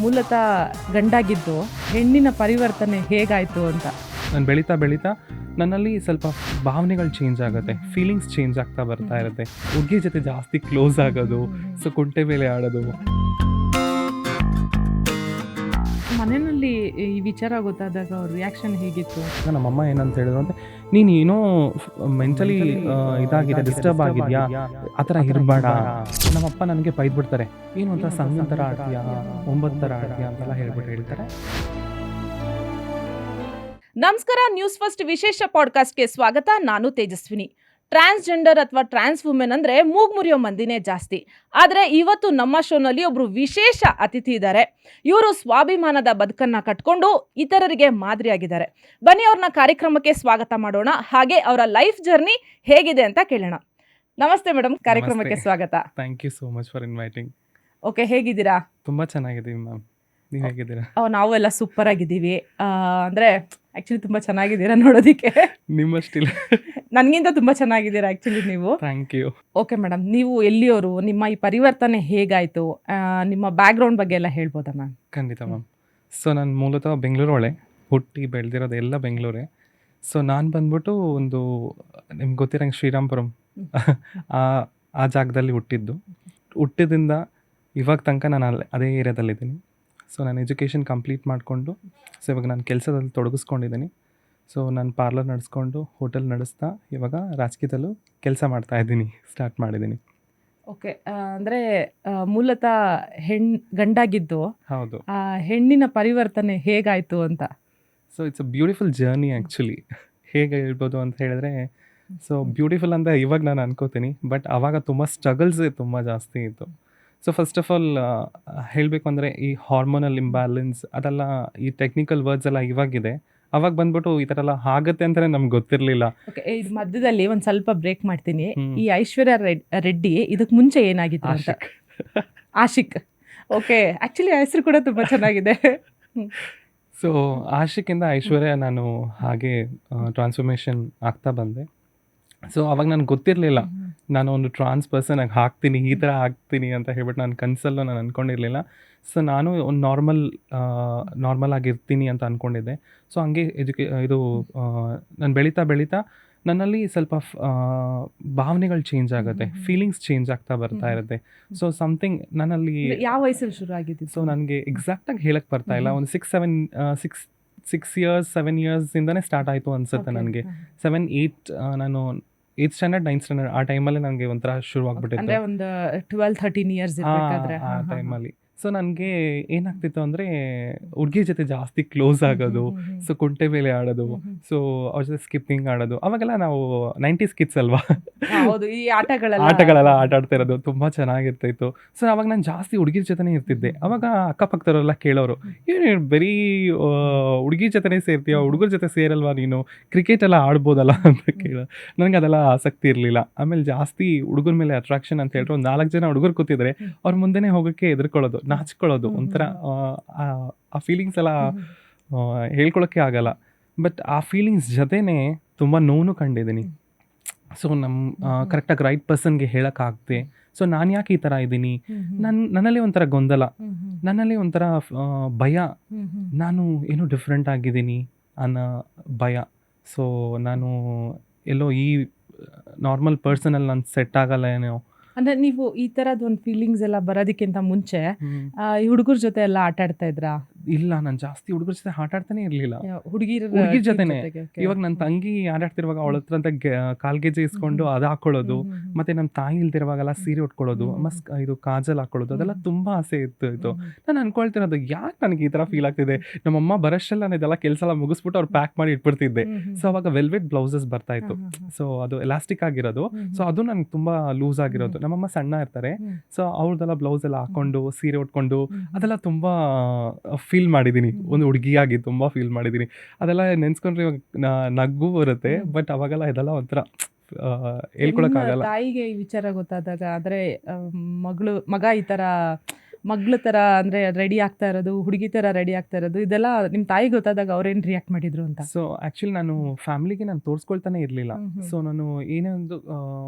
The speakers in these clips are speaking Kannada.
ಮೂಲತಃ ಗಂಡಾಗಿದ್ದು ಹೆಣ್ಣಿನ ಪರಿವರ್ತನೆ ಹೇಗಾಯಿತು ಅಂತ. ನಾನು ಬೆಳೀತಾ ಬೆಳೀತಾ ನನ್ನಲ್ಲಿ ಸ್ವಲ್ಪ ಭಾವನೆಗಳು ಚೇಂಜ್ ಆಗುತ್ತೆ, ಫೀಲಿಂಗ್ಸ್ ಚೇಂಜ್ ಆಗ್ತಾ ಬರ್ತಾ ಇರುತ್ತೆ. ಹುಡುಗಿ ಜೊತೆ ಜಾಸ್ತಿ ಕ್ಲೋಸ್ ಆಗೋದು, ಸೊ ಕುಂಟೆ ಬೇಲೆ ಆಡೋದು. ಮನೆಯಲ್ಲಿ ಈ ವಿಚಾರ ಗೊತ್ತಾದಾಗ ಅವ್ರ ರಿಯಾಕ್ಷನ್ ಹೇಗಿತ್ತು? ನಮ್ಮಮ್ಮ ಏನಂತ ಹೇಳಿದ್ರು ಅಂದರೆ, ನೀನು ಏನೋ ಮೆಂಟಲಿ ಇದಾಗಿದೆ, ಡಿಸ್ಟರ್ಬ್ ಆಗಿದೆಯಾ, ಆ ಥರ ಇರಬೇಡ. ನಮ್ಮಪ್ಪ ನನಗೆ ಬೈದ್ಬಿಡ್ತಾರೆ, ಏನು ಒಂಥರ ಸಂಘ ಥರ ಆಡ್ತೀಯಾ, 9 ಥರ ಆಡ್ತೀಯಾ ಅಂತೆಲ್ಲ ಹೇಳ್ತಾರೆ. ನಮಸ್ಕಾರ, ನ್ಯೂಸ್ ಫಸ್ಟ್ ವಿಶೇಷ ಪಾಡ್ಕಾಸ್ಟ್ಗೆ ಸ್ವಾಗತ. ನಾನು ತೇಜಸ್ವಿನಿ. ಟ್ರಾನ್ಸ್ಜೆಂಡರ್ ಅಥವಾ ಟ್ರಾನ್ಸ್ ವುಮೆನ್ ಅಂದರೆ ಮೂಗ್ ಮುರಿಯೋ ಮಂದಿನೇ ಜಾಸ್ತಿ. ಆದರೆ ಇವತ್ತು ನಮ್ಮ ಶೋನಲ್ಲಿ ಒಬ್ಬರು ವಿಶೇಷ ಅತಿಥಿ ಇದ್ದಾರೆ. ಇವರು ಸ್ವಾಭಿಮಾನದ ಬದುಕನ್ನು ಕಟ್ಕೊಂಡು ಇತರರಿಗೆ ಮಾದರಿಯಾಗಿದ್ದಾರೆ. ಬನ್ನಿ ಅವ್ರನ್ನ ಕಾರ್ಯಕ್ರಮಕ್ಕೆ ಸ್ವಾಗತ ಮಾಡೋಣ, ಹಾಗೆ ಅವರ ಲೈಫ್ ಜರ್ನಿ ಹೇಗಿದೆ ಅಂತ ಕೇಳೋಣ. ನಮಸ್ತೆ ಮೇಡಮ್, ಕಾರ್ಯಕ್ರಮಕ್ಕೆ ಸ್ವಾಗತ. Thank you so much for inviting. Okay, ಹೇಗಿದ್ದೀರಾ? ತುಂಬ ಚೆನ್ನಾಗಿದ್ದೀವಿ ಮ್ಯಾಮ್, ನೀವು ಹೇಗಿದ್ದೀರಾ? ನಾವೆಲ್ಲ ಸೂಪರ್ ಆಗಿದ್ದೀವಿ. ಅಂದರೆ ಆ್ಯಕ್ಚುಲಿ ತುಂಬ ಚೆನ್ನಾಗಿದ್ದೀರಾ ನೋಡೋದಕ್ಕೆ. ನಿಮ್ಮಷ್ಟಿಲ್ಲ, ನನಗಿಂತ ತುಂಬ ಚೆನ್ನಾಗಿದ್ದೀರಾ ಆ್ಯಕ್ಚುಲಿ ನೀವು. Thank you. ಓಕೆ ಮೇಡಮ್, ನೀವು ಎಲ್ಲಿಯವರು, ನಿಮ್ಮ ಈ ಪರಿವರ್ತನೆ ಹೇಗಾಯಿತು, ನಿಮ್ಮ ಬ್ಯಾಕ್ಗ್ರೌಂಡ್ ಬಗ್ಗೆ ಎಲ್ಲ ಹೇಳ್ಬೋದಾ ಮ್ಯಾಮ್? ಖಂಡಿತ ಮ್ಯಾಮ್. ಸೊ ನಾನು ಮೂಲತಃ ಬೆಂಗಳೂರೊಳೆ ಹುಟ್ಟಿ ಬೆಳೆದಿರೋದು, ಎಲ್ಲ ಬೆಂಗಳೂರೇ. ಸೊ ನಾನು ಬಂದ್ಬಿಟ್ಟು ಒಂದು ನಿಮ್ಗೆ ಗೊತ್ತಿರೋಂಗೆ ಶ್ರೀರಾಮ್ಪುರಂ ಆ ಜಾಗದಲ್ಲಿ ಹುಟ್ಟಿದಿಂದ ಇವಾಗ ತನಕ ನಾನು ಅದೇ ಏರಿಯಾದಲ್ಲಿದ್ದೀನಿ. ಸೊ ನಾನು ಎಜುಕೇಷನ್ ಕಂಪ್ಲೀಟ್ ಮಾಡಿಕೊಂಡು, ಸೊ ಇವಾಗ ನಾನು ಕೆಲಸದಲ್ಲಿ ತೊಡಗಿಸ್ಕೊಂಡಿದ್ದೀನಿ. ಸೊ ನಾನು ಪಾರ್ಲರ್ ನಡೆಸ್ಕೊಂಡು ಹೋಟೆಲ್ ನಡೆಸ್ತಾ ಇವಾಗ ರಾಜಕೀಯದಲ್ಲೂ ಕೆಲಸ ಮಾಡ್ತಾಯಿದ್ದೀನಿ, ಸ್ಟಾರ್ಟ್ ಮಾಡಿದ್ದೀನಿ. ಓಕೆ, ಅಂದರೆ ಮೂಲತಃ ಗಂಡಾಗಿದ್ದು, ಹೌದು, ಹೆಣ್ಣಿನ ಪರಿವರ್ತನೆ ಹೇಗಾಯಿತು ಅಂತ. So it's a beautiful journey actually. ಹೇಗೆ ಹೇಳ್ಬೋದು ಅಂತ ಹೇಳಿದ್ರೆ, ಸೊ ಬ್ಯೂಟಿಫುಲ್ ಅಂತ ಇವಾಗ ನಾನು ಅನ್ಕೋತೀನಿ, ಬಟ್ ಆವಾಗ ತುಂಬ ಸ್ಟ್ರಗಲ್ಸೇ ತುಂಬ ಜಾಸ್ತಿ ಇತ್ತು. ಸೊ ಫಸ್ಟ್ ಆಫ್ ಆಲ್ ಹೇಳಬೇಕು ಅಂದರೆ, ಈ ಹಾರ್ಮೋನಲ್ ಇಂಬ್ಯಾಲೆನ್ಸ್ ಅದೆಲ್ಲ, ಈ ಟೆಕ್ನಿಕಲ್ ವರ್ಡ್ಸ್ ಎಲ್ಲ ಇವಾಗಿದೆ. ಅವಾಗ ಬಂದ್ಬಿಟ್ಟು ಈ ಥರ ಎಲ್ಲ ಆಗುತ್ತೆ ಅಂತಲೇ ನಮ್ಗೆ ಗೊತ್ತಿರಲಿಲ್ಲ. ಓಕೆ, ಇದು ಮಧ್ಯದಲ್ಲಿ ಒಂದು ಸ್ವಲ್ಪ ಬ್ರೇಕ್ ಮಾಡ್ತೀನಿ. ಈ ಐಶ್ವರ್ಯ ರೆಡ್ಡಿ ಇದಕ್ಕೆ ಮುಂಚೆ ಏನಾಗಿತ್ತು ಅಂತ? ಆಶಿಕ್. ಓಕೆ, ಆ್ಯಕ್ಚುಲಿ ಹೆಸರು ಕೂಡ ತುಂಬ ಚೆನ್ನಾಗಿದೆ. ಸೊ ಆಶಿಕಿಂದ ಐಶ್ವರ್ಯ ನಾನು ಹಾಗೆ ಟ್ರಾನ್ಸ್ಫಾರ್ಮೇಷನ್ ಆಗ್ತಾ ಬಂದೆ. ಸೊ ಅವಾಗ ನನಗೆ ಗೊತ್ತಿರಲಿಲ್ಲ ನಾನು ಒಂದು ಟ್ರಾನ್ಸ್ ಪರ್ಸನ್ ಆಗಿ ಆಗ್ತೀನಿ, ಈ ಥರ ಆಗ್ತೀನಿ ಅಂತ ಹೇಳ್ಬಿಟ್ಟು ನಾನು ಕನಸಲ್ಲೂ ನಾನು ಅಂದ್ಕೊಂಡಿರಲಿಲ್ಲ. ಸೊ ನಾನು ಒಂದು ನಾರ್ಮಲ್ ಆಗಿರ್ತೀನಿ ಅಂತ ಅಂದ್ಕೊಂಡಿದ್ದೆ. ಸೊ ಹಂಗೆ ನಾನು ಬೆಳೀತಾ ನನ್ನಲ್ಲಿ ಸ್ವಲ್ಪ ಭಾವನೆಗಳು ಚೇಂಜ್ ಆಗುತ್ತೆ, ಫೀಲಿಂಗ್ಸ್ ಚೇಂಜ್ ಆಗ್ತಾ ಬರ್ತಾ ಇರುತ್ತೆ. ಸೊ ಸಮಥಿಂಗ್ ನನ್ನಲ್ಲಿ ಯಾವ ವಯಸ್ಸಲ್ಲಿ ಶುರು ಆಗಿದ್ದು? ಸೊ ನನಗೆ ಎಕ್ಸಾಕ್ಟಾಗಿ ಹೇಳಕ್ಕೆ ಬರ್ತಾ ಇಲ್ಲ. ಒಂದು 6 years 7 yearsಯಿಂದನೇ ಸ್ಟಾರ್ಟ್ ಆಯಿತು ಅನಿಸುತ್ತೆ ನನಗೆ. 7 8 ನಾನು 8th ಸ್ಟ್ಯಾಂಡರ್ಡ್ 9th ಸ್ಟ್ಯಾಂಡರ್ಡ್ ಆ ಟೈಮಲ್ಲಿ ನನಗೆ ಒಂಥರ ಶುರು ಆಗ್ಬಿಟ್ಟಿತ್ತು, ಒಂದು 12-13 years ಆ ಟೈಮಲ್ಲಿ. ಸೊ ನನಗೆ ಏನಾಗ್ತಿತ್ತು ಅಂದರೆ, ಹುಡುಗಿ ಜೊತೆ ಜಾಸ್ತಿ ಕ್ಲೋಸ್ ಆಗೋದು, ಸೊ ಕುಂಟೆ ಬೇಲೆ ಆಡೋದು, ಸೊ ಅವ್ರ ಜೊತೆ ಸ್ಕಿಪ್ಪಿಂಗ್ ಆಡೋದು. ಅವಾಗೆಲ್ಲ ನಾವು 90s ಕಿಡ್ಸ್ ಅಲ್ವಾ, ಈ ಆಟಗಳೆಲ್ಲ ಆಟ ಆಡ್ತಾ ಇರೋದು ತುಂಬ ಚೆನ್ನಾಗಿರ್ತಾಯಿತ್ತು. ಸೊ ಅವಾಗ ನಾನು ಜಾಸ್ತಿ ಹುಡುಗಿರ ಜೊತೆನೇ ಇರ್ತಿದ್ದೆ. ಅವಾಗ ಅಕ್ಕಪಕ್ಕದವರೆಲ್ಲ ಕೇಳೋರು, ಏನು ಬರೀ ಹುಡುಗಿ ಜೊತೆನೇ ಸೇರ್ತೀಯ, ಹುಡುಗರ ಜೊತೆ ಸೇರಲ್ವಾ ನೀನು, ಕ್ರಿಕೆಟ್ ಎಲ್ಲ ಆಡ್ಬೋದಲ್ಲ ಅಂತ ನನಗೆ ಅದೆಲ್ಲ ಆಸಕ್ತಿ ಇರಲಿಲ್ಲ. ಆಮೇಲೆ ಜಾಸ್ತಿ ಹುಡುಗರ ಮೇಲೆ ಅಟ್ರಾಕ್ಷನ್ ಅಂತ ಹೇಳಿದ್ರೆ, ಒಂದು 4 ಜನ ಹುಡುಗರು ಕೂತಿದ್ರೆ ಅವ್ರ ಮುಂದೆನೇ ಹೋಗೋಕ್ಕೆ ಎದುರ್ಕೊಳ್ಳೋದು, ನಾಚ್ಕೊಳ್ಳೋದು, ಒಂಥರ ಆ ಫೀಲಿಂಗ್ಸ್ ಎಲ್ಲ ಹೇಳ್ಕೊಳಕ್ಕೆ ಆಗಲ್ಲ. ಬಟ್ ಆ ಫೀಲಿಂಗ್ಸ್ ಜೊತೆನೇ ತುಂಬ ನೋವು ಕಂಡಿದ್ದೀನಿ. ಸೊ ಕರೆಕ್ಟಾಗಿ ರೈಟ್ ಪರ್ಸನ್ಗೆ ಹೇಳೋಕ್ಕಾಗದೆ, ಸೊ ನಾನು ಯಾಕೆ ಈ ಥರ ಇದ್ದೀನಿ, ನನ್ನಲ್ಲಿ ಒಂಥರ ಗೊಂದಲ, ನನ್ನಲ್ಲಿ ಒಂಥರ ಭಯ, ನಾನು ಏನೋ ಡಿಫ್ರೆಂಟ್ ಆಗಿದ್ದೀನಿ ಅನ್ನೋ ಭಯ. ಸೊ ನಾನು ಎಲ್ಲೋ ಈ ನಾರ್ಮಲ್ ಪರ್ಸನಲ್ಲಿ ನಾನು ಸೆಟ್ ಆಗಲ್ಲ ಏನೋ. ಅಂದರೆ ನೀವು ಈ ಥರದ್ದು ಒಂದು ಫೀಲಿಂಗ್ಸ್ ಎಲ್ಲ ಬರೋದಕ್ಕಿಂತ ಮುಂಚೆ ಈ ಹುಡುಗರ ಜೊತೆ ಎಲ್ಲ ಆಟ ಆಡ್ತಾ ಇದ್ರಾ? ಇಲ್ಲ, ನಾನು ಜಾಸ್ತಿ ಹುಡುಗರ ಜೊತೆ ಆಟ ಆಡ್ತಾನೆ ಇರಲಿಲ್ಲ, ಹುಡುಗಿರ ಜೊತೆನೆ. ಇವಾಗ ನನ್ನ ತಂಗಿ ಆಟಾಡ್ತಿರುವಾಗ ಅವಳ ಹತ್ರ ಅಂತ ಕಾಲ್ಗೆಜೆ ಇಸ್ಕೊಂಡು ಅದು ಹಾಕೊಳ್ಳೋದು, ಮತ್ತೆ ನಮ್ಮ ತಾಯಿ ಇಲ್ದಿರುವಾಗೆಲ್ಲ ಸೀರೆ ಉಟ್ಕೊಳ್ಳೋದು, ಇದು ಕಾಜಲ್ ಹಾಕೊಳ್ಳೋದು, ಅದೆಲ್ಲ ತುಂಬ ಆಸೆ ಇತ್ತು. ನಾನು ಅನ್ಕೊಳ್ತಿರೋದು, ಯಾಕೆ ನನಗೆ ಈ ಥರ ಫೀಲ್ ಆಗ್ತಿದೆ. ನಮ್ಮಮ್ಮ ಬರೋಷ್ಟೆಲ್ಲ ನಾನು ಇದೆಲ್ಲ ಕೆಲಸ ಎಲ್ಲ ಮುಗಿಸ್ಬಿಟ್ಟು ಅವ್ರು ಪ್ಯಾಕ್ ಮಾಡಿ ಇಟ್ಬಿಡ್ತಿದ್ದೆ. ಸೊ ಅವಾಗ ವೆಲ್ವೆಟ್ ಬ್ಲೌಸಸ್ ಬರ್ತಾ ಇತ್ತು, ಸೊ ಅದು ಎಲಾಸ್ಟಿಕ್ ಆಗಿರೋದು, ಸೊ ಅದು ನನಗೆ ತುಂಬ ಲೂಸ್ ಆಗಿರೋದು. ನಮ್ಮಮ್ಮ ಸಣ್ಣ ಇರ್ತಾರೆ, ಸೊ ಅವ್ರದ್ದೆಲ್ಲ ಬ್ಲೌಸ್ ಎಲ್ಲ ಹಾಕೊಂಡು ಸೀರೆ ಉಟ್ಕೊಂಡು ಅದೆಲ್ಲ ತುಂಬ ಫೀಲ್ ಮಾಡಿದ್ದೀನಿ. ಒಂದು ಹುಡುಗಿಯಾಗಿ ತುಂಬ ಫೀಲ್ ಮಾಡಿದ್ದೀನಿ. ಅದೆಲ್ಲ ನೆನ್ಸ್ಕೊಂಡ್ರೆ ಇವಾಗ ನಗು ಬರುತ್ತೆ, ಬಟ್ ಅವಾಗೆಲ್ಲ ಇದೆಲ್ಲ ಒಂಥರ ಹೇಳ್ಕೊಳಕ್ಕಾಗಲ್ಲ. ತಾಯಿಗೆ ಈ ವಿಚಾರ ಗೊತ್ತಾದಾಗ, ಅಂದರೆ ಮಗ ಈ ಥರ ಮಗ್ಳ ಥರ ಅಂದರೆ ರೆಡಿ ಆಗ್ತಾ ಇರೋದು, ಹುಡುಗಿ ಥರ ರೆಡಿ ಆಗ್ತಾ ಇರೋದು, ಇದೆಲ್ಲ ನಿಮ್ಮ ತಾಯಿ ಗೊತ್ತಾದಾಗ ಅವ್ರೇನು ರಿಯಾಕ್ಟ್ ಮಾಡಿದ್ರು ಅಂತ? ಸೊ ಆ್ಯಕ್ಚುಲಿ ನಾನು ಫ್ಯಾಮಿಲಿಗೆ ನಾನು ತೋರಿಸ್ಕೊಳ್ತಾನೆ ಇರಲಿಲ್ಲ. ಸೊ ನಾನು ಏನೇ ಒಂದು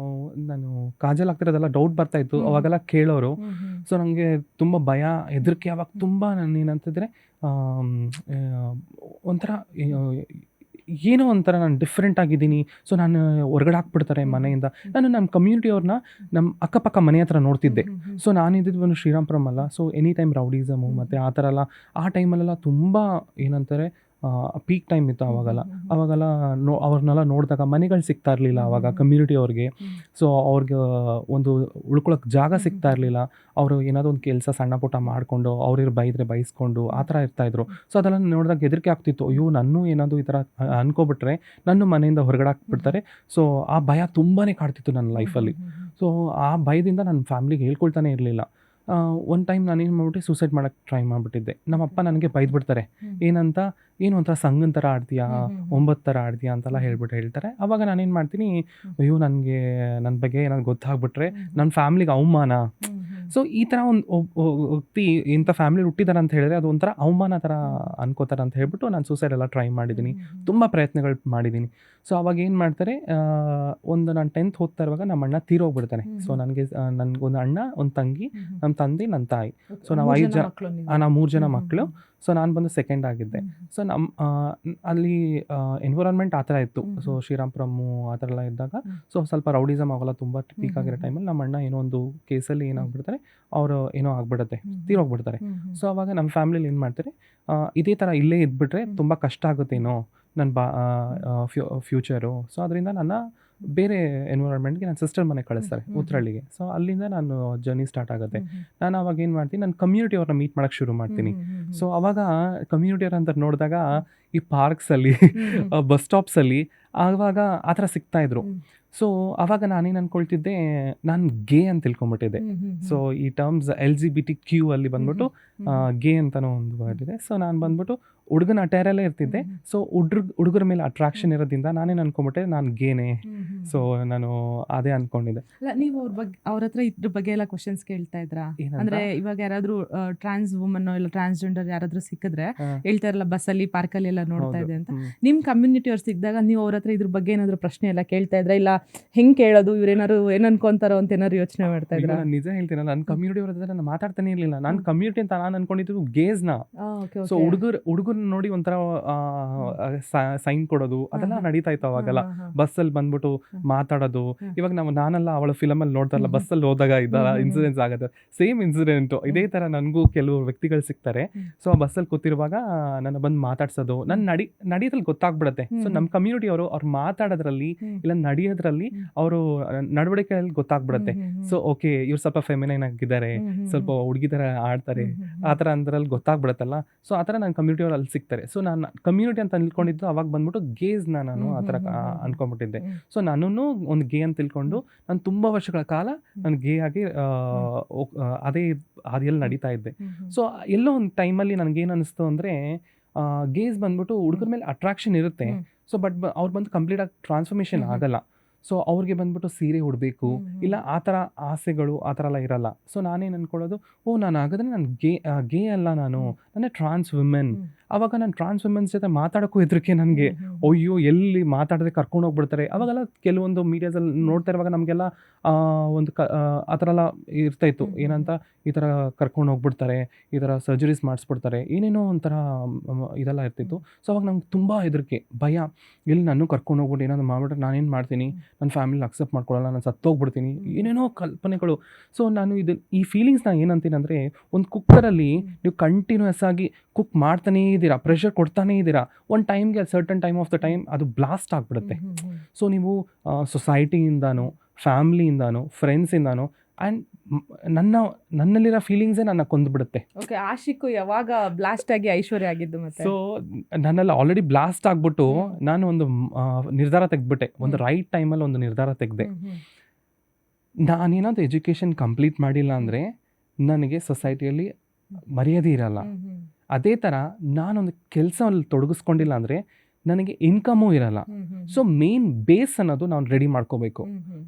ನಾನು ಕಾಜಲ್ ಆಗ್ತಿರೋದೆಲ್ಲ ಡೌಟ್ ಬರ್ತಾ ಇತ್ತು, ಅವಾಗೆಲ್ಲ ಕೇಳೋರು. ಸೊ ನನಗೆ ತುಂಬ ಭಯ, ಹೆದರಿಕೆ. ಅವಾಗ ತುಂಬ ನಾನು ಏನಂತಿದ್ರೆ ಒಂಥರ ಏನೋ ಒಂಥರ ನಾನು ಡಿಫ್ರೆಂಟ್ ಆಗಿದ್ದೀನಿ. ಸೊ ನಾನು ಹೊರಗಡೆ ಹಾಕ್ಬಿಡ್ತಾರೆ ಮನೆಯಿಂದ. ನಾನು ನಮ್ಮ ಕಮ್ಯುನಿಟಿಯವ್ರನ್ನ ನಮ್ಮ ಅಕ್ಕಪಕ್ಕ ಮನೆ ಹತ್ರ ನೋಡ್ತಿದ್ದೆ. ಸೊ ನಾನಿದ್ದು ಬಂದು ಶ್ರೀರಾಮ್ಪುರಂ ಅಲ್ಲ. ಸೊ ಎನಿ ಟೈಮ್ ರೌಡಿಸಮು ಮತ್ತು ಆ ಥರ ಎಲ್ಲ ಆ ಟೈಮಲ್ಲೆಲ್ಲ ತುಂಬ ಏನಂತಾರೆ ಪೀಕ್ ಟೈಮ್ ಇತ್ತು ಅವಾಗೆಲ್ಲ. ಅವ್ರನ್ನೆಲ್ಲ ನೋಡಿದಾಗ ಮನೆಗಳು ಸಿಗ್ತಾ ಇರಲಿಲ್ಲ ಅವಾಗ ಕಮ್ಯುನಿಟಿ ಅವ್ರಿಗೆ. ಸೊ ಅವ್ರಿಗೆ ಒಂದು ಉಳ್ಕೊಳಕ್ಕೆ ಜಾಗ ಸಿಗ್ತಾ ಇರಲಿಲ್ಲ. ಅವರು ಏನಾದರೂ ಒಂದು ಕೆಲಸ ಸಣ್ಣ ಪುಟ್ಟ ಮಾಡಿಕೊಂಡು ಅವ್ರಿಗೆ ಬೈದರೆ ಬೈಸ್ಕೊಂಡು ಆ ಥರ ಇರ್ತಾಯಿದ್ರು. ಸೊ ಅದೆಲ್ಲ ನೋಡಿದಾಗ ಹೆದರಿಕೆ ಆಗ್ತಿತ್ತು. ಅಯ್ಯೋ ನನ್ನೂ ಏನಾದರೂ ಈ ಥರ ಅನ್ಕೊಬಿಟ್ರೆ ನನ್ನ ಮನೆಯಿಂದ ಹೊರಗಡೆ ಹಾಕ್ಬಿಡ್ತಾರೆ. ಸೊ ಆ ಭಯ ತುಂಬಾ ಕಾಡ್ತಿತ್ತು ನನ್ನ ಲೈಫಲ್ಲಿ. ಸೊ ಆ ಭಯದಿಂದ ನನ್ನ ಫ್ಯಾಮ್ಲಿಗೆ ಹೇಳ್ಕೊಳ್ತಾನೆ ಇರಲಿಲ್ಲ. ಒಂದು ಟೈಮ್ ನಾನೇನು ಮಾಡ್ಬಿಟ್ಟು ಸೂಸೈಡ್ ಮಾಡೋಕ್ಕೆ ಟ್ರೈ ಮಾಡಿಬಿಟ್ಟಿದ್ದೆ. ನಮ್ಮಪ್ಪ ನನಗೆ ಬೈದ್ಬಿಡ್ತಾರೆ. ಏನಂತ, ಏನು ಒಂಥರ ಸಂಗನ ಥರ ಆಡ್ತೀಯಾ, 9 ಥರ ಆಡ್ತೀಯಾ ಅಂತೆಲ್ಲ ಹೇಳ್ತಾರೆ. ಆವಾಗ ನಾನೇನು ಮಾಡ್ತೀನಿ, ಅಯ್ಯೋ ನನಗೆ ನನ್ನ ಬಗ್ಗೆ ಏನಾದ್ರು ಗೊತ್ತಾಗ್ಬಿಟ್ರೆ ನನ್ನ ಫ್ಯಾಮ್ಲಿಗೆ ಅವಮಾನ. ಸೊ ಈ ಥರ ಒಂದು ವ್ಯಕ್ತಿ ಇಂಥ ಫ್ಯಾಮ್ಲಿ ಹುಟ್ಟಿದಾರೆ ಅಂತ ಹೇಳಿದ್ರೆ ಅದು ಒಂಥರ ಅವಮಾನ ಥರ ಅನ್ಕೋತಾರೆ ಅಂತ ಹೇಳ್ಬಿಟ್ಟು ನಾನು ಸೂಸೈಡ್ ಎಲ್ಲ ಟ್ರೈ ಮಾಡಿದ್ದೀನಿ. ತುಂಬ ಪ್ರಯತ್ನಗಳು ಮಾಡಿದ್ದೀನಿ. ಸೊ ಅವಾಗ ಏನು ಮಾಡ್ತಾರೆ, ಒಂದು ನಾನು 10th ಓದ್ತಾ ಇರುವಾಗ ನಮ್ಮ ಅಣ್ಣ ತೀರೋಗ್ಬಿಡ್ತಾನೆ. ಸೊ ನನಗೊಂದು ಅಣ್ಣ, ಒಂದು ತಂಗಿ, ನಮ್ಮ ತಂದೆ, ನನ್ನ ತಾಯಿ. ಸೊ ನಾವು 5 ಜನ, ನಾವು 3 ಜನ ಮಕ್ಕಳು. ಸೊ ನಾನು ಬಂದು ಸೆಕೆಂಡ್ ಆಗಿದ್ದೆ. ಸೊ ಅಲ್ಲಿ ಎನ್ವಿರಾನ್ಮೆಂಟ್ ಆ ಥರ ಇತ್ತು. ಸೊ ಶ್ರೀರಾಮ್ಪುರಮ್ಮು ಆ ಥರ ಎಲ್ಲ ಇದ್ದಾಗ ಸೊ ಸ್ವಲ್ಪ ರೌಡಿಸಮ್ ಆಗೋಲ್ಲ ತುಂಬ ಪೀಕ್ ಆಗಿರೋ ಟೈಮಲ್ಲಿ ನಮ್ಮ ಅಣ್ಣ ಏನೋ ಒಂದು ಕೇಸಲ್ಲಿ ಏನಾಗ್ಬಿಡ್ತಾರೆ, ಅವರು ಏನೋ ಆಗ್ಬಿಡುತ್ತೆ, ತೀರೋಗ್ಬಿಡ್ತಾರೆ. ಸೊ ಅವಾಗ ನಮ್ಮ ಫ್ಯಾಮಿಲಿಲಿ ಏನು ಮಾಡ್ತಾರೆ, ಇದೇ ಥರ ಇಲ್ಲೇ ಇದ್ಬಿಟ್ರೆ ತುಂಬ ಕಷ್ಟ ಆಗುತ್ತೇನೋ ನನ್ನ ಫ್ಯೂಚರು. ಸೊ ಅದರಿಂದ ನನ್ನ ಬೇರೆ ಎನ್ವಿರಾನ್ಮೆಂಟ್ಗೆ ನನ್ನ ಸಿಸ್ಟರ್ ಮನೆಗೆ ಕಳಿಸ್ತಾರೆ, ಉತ್ರಳ್ಳಿಗೆ. ಸೊ ಅಲ್ಲಿಂದ ನಾನು ಜರ್ನಿ ಸ್ಟಾರ್ಟ್ ಆಗುತ್ತೆ. ನಾನು ಅವಾಗ ಏನು ಮಾಡ್ತೀನಿ, ನನ್ನ ಕಮ್ಯುನಿಟಿ ಅವ್ರನ್ನ ಮೀಟ್ ಮಾಡೋಕ್ಕೆ ಶುರು ಮಾಡ್ತೀನಿ. ಸೊ ಅವಾಗ ಕಮ್ಯುನಿಟಿ ಅವ್ರ ಅಂತ ನೋಡಿದಾಗ ಈ ಪಾರ್ಕ್ಸಲ್ಲಿ, ಬಸ್ ಸ್ಟಾಪ್ಸಲ್ಲಿ ಆವಾಗ ಆ ಥರ ಸಿಗ್ತಾಯಿದ್ರು. ಸೊ ಅವಾಗ ನಾನೇನು ಅಂದ್ಕೊಳ್ತಿದ್ದೆ, ನಾನು ಗೇ ಅಂತ ತಿಳ್ಕೊಂಬಿಟ್ಟಿದ್ದೆ. ಸೊ ಈ ಟರ್ಮ್ಸ್ LGBTQ ಅಲ್ಲಿ ಬಂದ್ಬಿಟ್ಟು ಗೇ ಅಂತಲೂ ಒಂದು ವರ್ಡ್ ಇದೆ. ಸೊ ನಾನು ಬಂದ್ಬಿಟ್ಟು ಹುಡುಗನ ಅಟೈರಲ್ಲೇ ಇರ್ತಿದ್ದೆ. ಸೊ ಹುಡುಗರ ಮೇಲೆ ಅಟ್ರಾಕ್ಷನ್ ಇರೋದ್ರಿಂದ ನಾನೇನು ಅನ್ಕೊಂಬಿಟ್ಟೆ, ನಾನು ಗೇನೆ. ಸೊ ನಾನು ಅದೇ ಅಂದ್ಕೊಂಡಿದ್ದೆ. ಅಲ್ಲ, ನೀವು ಅವ್ರ ಹತ್ರ ಇದ್ರ ಬಗ್ಗೆ ಎಲ್ಲ ಕ್ವಶನ್ಸ್ ಕೇಳ್ತಾ ಇದ್ರಾ? ಅಂದ್ರೆ ಇವಾಗ ಯಾರಾದ್ರೂ ಟ್ರಾನ್ಸ್ ವುಮನ್ ಇಲ್ಲ ಟ್ರಾನ್ಸ್ಜೆಂಡರ್ ಯಾರಾದ್ರೂ ಸಿಕ್ಕಿದ್ರೆ ಹೇಳ್ತಾ ಇರಲ್ಲ, ಬಸ್ಸಲ್ಲಿ ಪಾರ್ಕಲ್ಲಿ ಎಲ್ಲ ನೋಡ್ತಾ ಇದೆ ಅಂತ. ನಿಮ್ ಕಮ್ಯುನಿಟಿ ಅವ್ರು ಸಿಕ್ಕಿದಾಗ ನೀವು ಅವ್ರ ಹತ್ರ ಇದ್ರ ಬಗ್ಗೆ ಏನಾದ್ರು ಪ್ರಶ್ನೆ ಎಲ್ಲ ಕೇಳ್ತಾ ಇದ್ರ? ಇಲ್ಲ ಹೆಂಗ್ ಕೇಳೋದು, ಇವ್ರೇನಾದ್ರು ಏನ್ ಅನ್ಕೊಂತಾರೋ ಅಂತ ಏನಾದ್ರು ಯೋಚನೆ ಮಾಡ್ತಾ ಇದ್ರ? ನಾನು ನಿಜ ಹೇಳ್ತೀನಲ್ಲ, ನನ್ನ ಕಮ್ಯುನಿಟಿ ಅವ್ರ ಹತ್ರ ನಾನು ಮಾತಾಡ್ತಾನೆ ಇರಲಿಲ್ಲ. ನಾನು ಕಮ್ಯುನಿಟಿ ಅಂತ ನಾನು ಅನ್ಕೊಂಡಿದ್ದು ಗೇಸ್ನ. ಸೊ ಹುಡುಗರು ನೋಡಿ ಒಂಥರ ಸೈನ್ ಕೊಡೋದು ಅದೆಲ್ಲ ನಡೀತಾ ಇತ್ತು ಅವಾಗೆಲ್ಲ. ಬಸ್ಸಲ್ಲಿ ಬಂದ್ಬಿಟ್ಟು ಮಾತಾಡೋದು. ಇವಾಗ ನಾನೆಲ್ಲ ಅವಳ ಫಿಲಮಲ್ಲಿ ನೋಡ್ತಾರಲ್ಲ, ಬಸ್ಸಲ್ಲಿ ಹೋದಾಗ ಇದೆಲ್ಲ ಇನ್ಸಿಡೆಂಟ್ಸ್ ಆಗುತ್ತೆ. ಸೇಮ್ ಇನ್ಸಿಡೆಂಟು ಇದೇ ಥರ ನನಗೂ ಕೆಲವು ವ್ಯಕ್ತಿಗಳು ಸಿಗ್ತಾರೆ. ಸೊ ಆ ಬಸ್ಸಲ್ಲಿ ಕೂತಿರುವಾಗ ನನ್ನ ಬಂದು ಮಾತಾಡ್ಸೋದು, ನನ್ನ ನಡೆಯೋದ್ರಲ್ಲಿ ಗೊತ್ತಾಗ್ಬಿಡುತ್ತೆ. ಸೊ ನಮ್ಮ ಕಮ್ಯುನಿಟಿ ಅವರು ಮಾತಾಡೋದ್ರಲ್ಲಿ ಇಲ್ಲ ನಡೆಯೋದ್ರಲ್ಲಿ ಅವರು ನಡವಳಿಕೆಯಲ್ಲಿ ಗೊತ್ತಾಗ್ಬಿಡುತ್ತೆ. ಸೊ ಓಕೆ, ಇವ್ರು ಸ್ವಲ್ಪ ಫೆಮಿನೈನ್ ಆಗಿದ್ದಾರೆ, ಸ್ವಲ್ಪ ಹುಡುಗಿ ಥರ ಆಡ್ತಾರೆ, ಆ ಥರ ಅಂದ್ರಲ್ಲಿ ಗೊತ್ತಾಗ್ಬಿಡುತ್ತಲ್ಲ. ಸೊ ಆ ಥರ ನನ್ನ ಕಮ್ಯುನಿಟಿ ಅವ್ರು ಅಲ್ಲಿ ಸಿಗ್ತಾರೆ. ಸೊ ನಾನು ಕಮ್ಯುನಿಟಿ ಅಂತ ಅನ್ಕೊಂಡಿದ್ದು ಅವಾಗ ಬಂದ್ಬಿಟ್ಟು ಗೇಸ್ನ ನಾನು ಆ ಥರ ಅನ್ಕೊಂಡ್ಬಿಟ್ಟಿದ್ದೆ. ಸೊ ನಾನು ಒಂದು ಗೇ ಅಂತ ತಿಳ್ಕೊಂಡು ನಾನು ತುಂಬ ವರ್ಷಗಳ ಕಾಲ ನಾನು ಗೇ ಆಗಿ ಅದೇ ಹಾದಿಯಲ್ಲಿ ನಡೀತಾ ಇದ್ದೆ. ಸೊ ಎಲ್ಲೋ ಒಂದು ಟೈಮಲ್ಲಿ ನನಗೇನು ಅನಿಸ್ತು ಅಂದರೆ, ಗೇಸ್ ಬಂದ್ಬಿಟ್ಟು ಹುಡುಗರ ಮೇಲೆ ಅಟ್ರಾಕ್ಷನ್ ಇರುತ್ತೆ. ಸೊ ಬಟ್ ಅವ್ರು ಬಂದು ಕಂಪ್ಲೀಟಾಗಿ ಟ್ರಾನ್ಸ್ಫಾರ್ಮೇಷನ್ ಆಗಲ್ಲ. ಸೊ ಅವ್ರಿಗೆ ಬಂದ್ಬಿಟ್ಟು ಸೀರೆ ಉಡಬೇಕು ಇಲ್ಲ ಆ ಥರ ಆಸೆಗಳು ಆ ಥರ ಎಲ್ಲ ಇರಲ್ಲ. ಸೊ ನಾನೇನು ಅಂದ್ಕೊಳ್ಳೋದು, ನಾನು ಹಾಗಾದ್ರೆ ನಾನು ಗೇ ಅಲ್ಲ, ನಾನು ಟ್ರಾನ್ಸ್ ವುಮೆನ್. ಆವಾಗ ನಾನು ಟ್ರಾನ್ಸ್ ವುಮೆನ್ಸ್ ಜೊತೆ ಮಾತಾಡೋಕ್ಕೂ ಹೆದರಿಕೆ ನನಗೆ. ಅಯ್ಯೋ ಎಲ್ಲಿ ಮಾತಾಡಿದ್ರೆ ಕರ್ಕೊಂಡು ಹೋಗ್ಬಿಡ್ತಾರೆ. ಅವಾಗೆಲ್ಲ ಕೆಲವೊಂದು ಮೀಡಿಯಾಸಲ್ಲಿ ನೋಡ್ತಾ ಇರುವಾಗ ನಮಗೆಲ್ಲ ಒಂದು ಆ ಥರ ಎಲ್ಲ ಇರ್ತಾಯಿತ್ತು. ಏನಂತ, ಈ ಥರ ಕರ್ಕೊಂಡು ಹೋಗ್ಬಿಡ್ತಾರೆ, ಈ ಥರ ಸರ್ಜರೀಸ್ ಮಾಡಿಸ್ಬಿಡ್ತಾರೆ, ಏನೇನೋ ಒಂಥರ ಇದೆಲ್ಲ ಇರ್ತಿತ್ತು. ಸೊ ಅವಾಗ ನಂಗೆ ತುಂಬ ಹೆದರಿಕೆ, ಭಯ. ಎಲ್ಲಿ ನಾನು ಕರ್ಕೊಂಡು ಹೋಗ್ಬಿಟ್ಟು ಏನಾದ್ರು ಮಾಡಿಬಿಟ್ರೆ ನಾನೇನು ಮಾಡ್ತೀನಿ, ನನ್ನ ಫ್ಯಾಮಿಲಿ ಅಕ್ಸೆಪ್ಟ್ ಮಾಡ್ಕೊಳ್ಳಲ್ಲ, ನಾನು ಸತ್ತೋಗ್ಬಿಡ್ತೀನಿ, ಏನೇನೋ ಕಲ್ಪನೆಗಳು. ಸೊ ನಾನು ಈ ಫೀಲಿಂಗ್ಸ್ನ ಏನಂತೀನಿ ಅಂದರೆ, ಒಂದು ಕುಕ್ಕರಲ್ಲಿ ನೀವು ಕಂಟಿನ್ಯೂಸ್ ಆಗಿ ಕುಕ್ ಮಾಡ್ತಾನೇ ಇದ್ದೀರಾ, ಪ್ರೆಷರ್ ಕೊಡ್ತಾನೇ ಇದ್ದೀರಾ. ಒಂದು ಟೈಮ್ಗೆ certain time of the time ಅದು ಬ್ಲಾಸ್ಟ್ ಆಗಿಬಿಡುತ್ತೆ. ಸೊ ನೀವು ಸೊಸೈಟಿಯಿಂದನೂ, ಫ್ಯಾಮ್ಲಿಯಿಂದನೂ, ಫ್ರೆಂಡ್ಸಿಂದನೂ ಆ್ಯಂಡ್ ನನ್ನಲ್ಲಿರೋ ಫೀಲಿಂಗ್ಸೇ ನನ್ನ ಕೊಂದುಬಿಡುತ್ತೆ. ಓಕೆ, ಆಶಿಕು ಯಾವಾಗ ಬ್ಲಾಸ್ಟ್ ಆಗಿ ಐಶ್ವರ್ಯ ಆಗಿದ್ದು ಮತ್ತೆ? ಸೊ ನನ್ನಲ್ಲಿ ಆಲ್ರೆಡಿ ಬ್ಲಾಸ್ಟ್ ಆಗಿಬಿಟ್ಟು ನಾನು ಒಂದು ನಿರ್ಧಾರ ತೆಗೆದ್ಬಿಟ್ಟೆ. ಒಂದು ರೈಟ್ ಟೈಮಲ್ಲಿ ಒಂದು ನಿರ್ಧಾರ ತೆಗೆದೆ. ನಾನೇನಾದ್ರು ಎಜುಕೇಷನ್ ಕಂಪ್ಲೀಟ್ ಮಾಡಿಲ್ಲ ಅಂದರೆ ನನಗೆ ಸೊಸೈಟಿಯಲ್ಲಿ ಮರ್ಯಾದೆ ಇರಲ್ಲ. ಅದೇ ಥರ ನಾನೊಂದು ಕೆಲಸದಲ್ಲಿ ತೊಡಗಿಸ್ಕೊಂಡಿಲ್ಲ ಅಂದರೆ ನನಗೆ ಇನ್ಕಮೂ ಇರಲ್ಲ. ಸೊ ಮೇನ್ ಬೇಸ್ ಅನ್ನೋದು ನಾನು ರೆಡಿ ಮಾಡ್ಕೋಬೇಕು.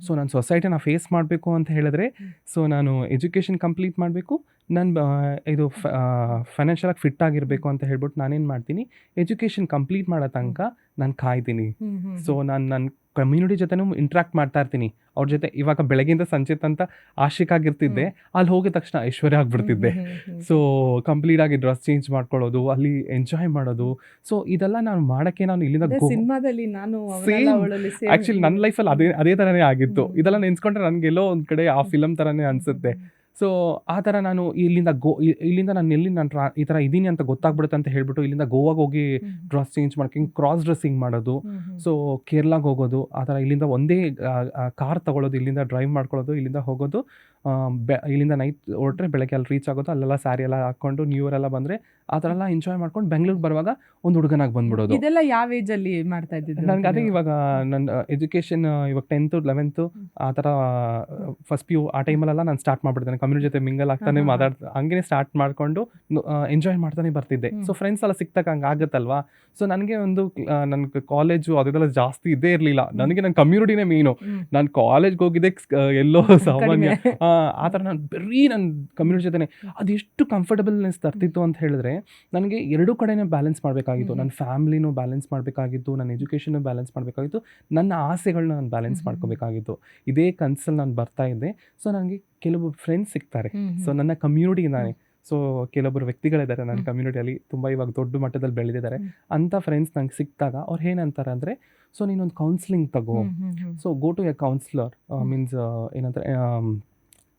ಸೊ ನಾನು ಸೊಸೈಟಿನ ಫೇಸ್ ಮಾಡಬೇಕು ಅಂತ ಹೇಳಿದ್ರೆ, ಸೊ ನಾನು ಎಜುಕೇಷನ್ ಕಂಪ್ಲೀಟ್ ಮಾಡಬೇಕು, ನಾನು ಇದು ಫೈನಾನ್ಷಿಯಲಾಗಿ ಫಿಟ್ ಆಗಿರಬೇಕು ಅಂತ ಹೇಳ್ಬಿಟ್ಟು ನಾನೇನು ಮಾಡ್ತೀನಿ, ಎಜುಕೇಷನ್ ಕಂಪ್ಲೀಟ್ ಮಾಡೋ ತನಕ ನಾನು ಕಾಯ್ತೀನಿ. ಸೊ ನಾನು ನನ್ನ ಕಮ್ಯುನಿಟಿ ಜೊತೆನೂ ಇಂಟ್ರಾಕ್ಟ್ ಮಾಡ್ತಾ ಇರ್ತೀನಿ. ಅವ್ರ ಜೊತೆ ಇವಾಗ ಬೆಳಗ್ಗೆಯಿಂದ ಸಂಜೆ ತನಕ ಆಶಿಕ್ ಆಗಿರ್ತಿದ್ದೆ, ಅಲ್ಲಿ ಹೋಗಿದ ತಕ್ಷಣ ಐಶ್ವರ್ಯ ಆಗ್ಬಿಡ್ತಿದ್ದೆ. ಸೊ ಕಂಪ್ಲೀಟ್ ಆಗಿ ಡ್ರೆಸ್ ಚೇಂಜ್ ಮಾಡ್ಕೊಳ್ಳೋದು, ಅಲ್ಲಿ ಎಂಜಾಯ್ ಮಾಡೋದು. ಸೊ ಇದೆಲ್ಲ ನಾನು ಮಾಡೋಕ್ಕೆ ನಾನು ಇಲ್ಲಿಂದ ಸಿನಿಮಾದಲ್ಲಿ ನಾನು ಆ್ಯಕ್ಚುಲಿ ನನ್ನ ಲೈಫಲ್ಲಿ ಅದೇ ಥರನೇ ಆಗಿತ್ತು. ಇದೆಲ್ಲ ನೆನ್ಸ್ಕೊಂಡ್ರೆ ನನಗೆಲ್ಲೋ ಒಂದು ಕಡೆ ಆ ಫಿಲಮ್ ಥರನೇ ಅನಿಸುತ್ತೆ. ಸೊ ಆ ಥರ ನಾನು ಇಲ್ಲಿಂದ ನಾನು ಈ ಥರ ಇದ್ದೀನಿ ಅಂತ ಗೊತ್ತಾಗ್ಬಿಡುತ್ತೆ ಅಂತ ಹೇಳ್ಬಿಟ್ಟು ಇಲ್ಲಿಂದ ಗೋವಾಗೆ ಹೋಗಿ ಡ್ರೆಸ್ ಚೇಂಜ್ ಮಾಡ್ಕೊಂಡು ಕ್ರಾಸ್ ಡ್ರೆಸ್ಸಿಂಗ್ ಮಾಡೋದು. ಸೊ ಕೇರಳಾಗೆ ಹೋಗೋದು, ಆ ಥರ ಇಲ್ಲಿಂದ ಒಂದೇ ಕಾರ್ ತೊಗೊಳೋದು, ಇಲ್ಲಿಂದ ಡ್ರೈವ್ ಮಾಡ್ಕೊಳ್ಳೋದು, ಇಲ್ಲಿಂದ ಹೋಗೋದು, ಇಲ್ಲಿಂದ ನೈಟ್ ಹೊರಟ್ರೆ ಬೆಳಗ್ಗೆ ಅಲ್ಲಿ ರೀಚ್ ಆಗೋದು, ಅಲ್ಲೆಲ್ಲ ಸ್ಯಾರಿ ಎಲ್ಲ ಹಾಕ್ಕೊಂಡು ನ್ಯೂ ಇಯರ್ ಎಲ್ಲ ಬಂದರೆ ಆ ಥರ ಎಲ್ಲ ಎಂಜಾಯ್ ಮಾಡ್ಕೊಂಡು ಬೆಂಗಳೂರಿಗೆ ಬರುವಾಗ ಒಂದು ಹುಡುಗನಾಗಿ ಬಂದ್ಬಿಡೋದು. ಇದೆಲ್ಲ ಯಾವ ಏಜಲ್ಲಿ ಮಾಡ್ತಾ ಇದ್ದಿದ್ದು? ನನಗೆ ಅದೇ ಇವಾಗ ನನ್ನ ಎಜುಕೇಷನ್ ಇವಾಗ 10th 11th ಆ ಥರ ಫಸ್ಟ್ PU ಆ ಟೈಮಲ್ಲೆಲ್ಲ ನಾನು ಸ್ಟಾರ್ಟ್ ಮಾಡಿಬಿಡ್ತೇನೆ. ಕಮ್ಯುನಿಟಿ ಜೊತೆ ಮಿಂಗಲ್ ಆಗ್ತಾನೆ ಹಂಗೆ ಸ್ಟಾರ್ಟ್ ಮಾಡಿಕೊಂಡು ಎಂಜಾಯ್ ಮಾಡ್ತಾನೆ ಬರ್ತಿದ್ದೆ. ಸೊ ಫ್ರೆಂಡ್ಸ್ ಎಲ್ಲ ಸಿಕ್ತಾಗ ಹಂಗೆ ಆಗುತ್ತಲ್ವಾ. ಸೊ ನನಗೆ ಒಂದು ನನ್ನ ಕಾಲೇಜು ಅದೆಲ್ಲ ಜಾಸ್ತಿ ಇದ್ದೇ ಇರಲಿಲ್ಲ. ನನಗೆ ನನ್ನ ಕಮ್ಯುನಿಟಿನೇ ಮೇನು. ನಾನು ಕಾಲೇಜ್ಗೆ ಹೋಗಿದ್ದೆ ಎಲ್ಲೋ ಸಾಮಾನ್ಯ, ಆ ಥರ ನಾನು ಬರೀ ನನ್ನ ಕಮ್ಯುನಿಟಿ ಜೊತೆ ಅದೆಷ್ಟು ಕಂಫರ್ಟಬಲ್ನೆಸ್ ತರ್ತಿತ್ತು ಅಂತ ಹೇಳಿದ್ರೆ, ನನಗೆ ಎರಡೂ ಕಡೆನೇ ಬ್ಯಾಲೆನ್ಸ್ ಮಾಡಬೇಕಾಗಿತ್ತು. ನನ್ನ ಫ್ಯಾಮಿಲಿನೂ ಬ್ಯಾಲೆನ್ಸ್ ಮಾಡಬೇಕಾಗಿತ್ತು, ನನ್ನ ಎಜುಕೇಷನ್ನು ಬ್ಯಾಲೆನ್ಸ್ ಮಾಡಬೇಕಾಗಿತ್ತು, ನನ್ನ ಆಸೆಗಳನ್ನ ನಾನು ಬ್ಯಾಲೆನ್ಸ್ ಮಾಡ್ಕೋಬೇಕಾಗಿತ್ತು. ಇದೇ ಕನ್ಸಲ್ಲಿ ನಾನು ಬರ್ತಾ ಇದ್ದೆ. ಸೊ ನನಗೆ ಕೆಲವೊಬ್ಬರು ಫ್ರೆಂಡ್ಸ್ ಸಿಗ್ತಾರೆ. ಸೊ ನನ್ನ ಕಮ್ಯುನಿಟಿಯಿಂದಾನೆ. ಸೊ ಕೆಲವೊಬ್ಬರು ವ್ಯಕ್ತಿಗಳಿದ್ದಾರೆ ನನ್ನ ಕಮ್ಯುನಿಟಿಯಲ್ಲಿ, ತುಂಬ ಇವಾಗ ದೊಡ್ಡ ಮಟ್ಟದಲ್ಲಿ ಬೆಳೆದಿದ್ದಾರೆ. ಅಂಥ ಫ್ರೆಂಡ್ಸ್ ನಂಗೆ ಸಿಕ್ಕಿದಾಗ ಅವ್ರು ಏನಂತಾರೆ ಅಂದರೆ, ಸೊ ನೀನೊಂದು ಕೌನ್ಸಿಲಿಂಗ್ ತಗೋ, so go to a counsellor, means ಏನಂತಾರೆ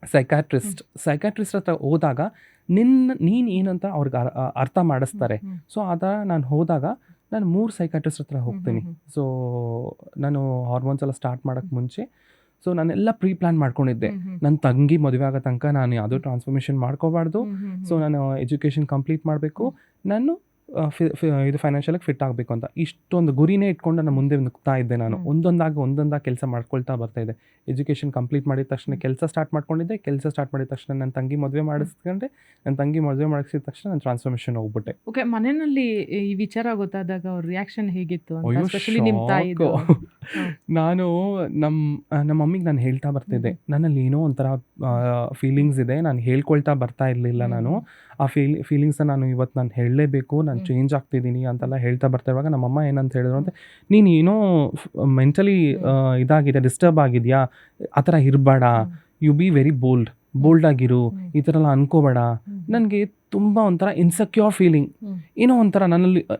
ಸೈಕ್ಯಾಟ್ರಿಸ್ಟ್ ಹತ್ರ ಹೋದಾಗ ನೀನು ಏನಂತ ಅವ್ರಿಗೆ ಅರ್ಥ ಮಾಡಿಸ್ತಾರೆ. ಸೊ ಆ ಥರ ನಾನು ಹೋದಾಗ ನಾನು 3 ಸೈಕ್ಯಾಟ್ರಿಸ್ಟ್ ಹತ್ರ ಹೋಗ್ತೀನಿ. ಸೊ ನಾನು ಹಾರ್ಮೋನ್ಸ್ ಎಲ್ಲ ಸ್ಟಾರ್ಟ್ ಮಾಡೋಕ್ಕೆ ಮುಂಚೆ ಸೊ ನಾನೆಲ್ಲ ಪ್ಲಾನ್ ಮಾಡ್ಕೊಂಡಿದ್ದೆ. ನನ್ನ ತಂಗಿ ಮದುವೆ ಆಗೋ ತನಕ ನಾನು ಯಾವುದೋ ಟ್ರಾನ್ಸ್ಫಾರ್ಮೇಷನ್ ಮಾಡ್ಕೋಬಾರ್ದು. ಸೊ ನಾನು ಎಜುಕೇಷನ್ ಕಂಪ್ಲೀಟ್ ಮಾಡಬೇಕು, ನಾನು ಇದು ಫೈನಾನ್ಷಿಯಲಾಗಿ ಫಿಟ್ ಆಗಬೇಕು ಅಂತ ಇಷ್ಟೊಂದು ಗುರಿನೇ ಇಟ್ಕೊಂಡು ನಾನು ಮುಂದೆ ನುಗ್ತಾ ಇದ್ದೆ. ನಾನು ಒಂದೊಂದಾಗಿ ಕೆಲಸ ಮಾಡ್ಕೊಳ್ತಾ ಬರ್ತಾ ಇದ್ದೆ. ಎಜುಕೇಷನ್ ಕಂಪ್ಲೀಟ್ ಮಾಡಿದ ತಕ್ಷಣ ಕೆಲಸ ಸ್ಟಾರ್ಟ್ ಮಾಡ್ಕೊಂಡಿದ್ದೆ. ಕೆಲಸ ಸ್ಟಾರ್ಟ್ ಮಾಡಿದ ತಕ್ಷಣ ನನ್ನ ತಂಗಿ ಮದುವೆ ಮಾಡಿಸ್ಕೊಂಡೆ. ನನ್ನ ತಂಗಿ ಮದುವೆ ಮಾಡಿಸಿದ ತಕ್ಷಣ ನಾನು ಟ್ರಾನ್ಸ್ಫಾರ್ಮೇಷನ್ ಹೋಗ್ಬಿಟ್ಟೆ. ಓಕೆ, ಮನೆಯಲ್ಲಿ ಈ ವಿಚಾರ ಗೊತ್ತಾದಾಗ ಅವ್ರ ರಿಯಾಕ್ಷನ್ ಹೇಗಿತ್ತು? ನಾನು ನಮ್ಮ ಮಮ್ಮಿಗೆ ನಾನು ಹೇಳ್ತಾ ಬರ್ತಿದ್ದೆ, ನನ್ನಲ್ಲಿ ಏನೋ ಒಂಥರ ಫೀಲಿಂಗ್ಸ್ ಇದೆ, ನಾನು ಹೇಳ್ಕೊಳ್ತಾ ಬರ್ತಾ ಇರಲಿಲ್ಲ. ನಾನು ಆ ಫೀಲಿಂಗ್ಸ್ನ ನಾನು ಇವತ್ತು ನಾನು ಹೇಳಲೇಬೇಕು, ನಾನು ಚೇಂಜ್ ಆಗ್ತಿದ್ದೀನಿ ಅಂತೆಲ್ಲ ಹೇಳ್ತಾ ಬರ್ತಾ ಇರುವಾಗ ನಮ್ಮಮ್ಮ ಏನಂತ ಹೇಳಿದ್ರು ಅಂತ, ನೀನು ಏನೋ ಮೆಂಟಲಿ ಇದಾಗಿದೆ, ಡಿಸ್ಟರ್ಬ್ ಆಗಿದೆಯಾ, ಆ ಥರ ಇರಬೇಡ, ಯು ಬಿ ವೆರಿ ಬೋಲ್ಡ್ ಆಗಿರು, ಈ ಥರ ಎಲ್ಲ ಅನ್ಕೋಬೇಡ. ನನಗೆ ತುಂಬ ಒಂಥರ ಇನ್ಸೆಕ್ಯೂರ್ ಫೀಲಿಂಗ್, ಏನೋ ಒಂಥರ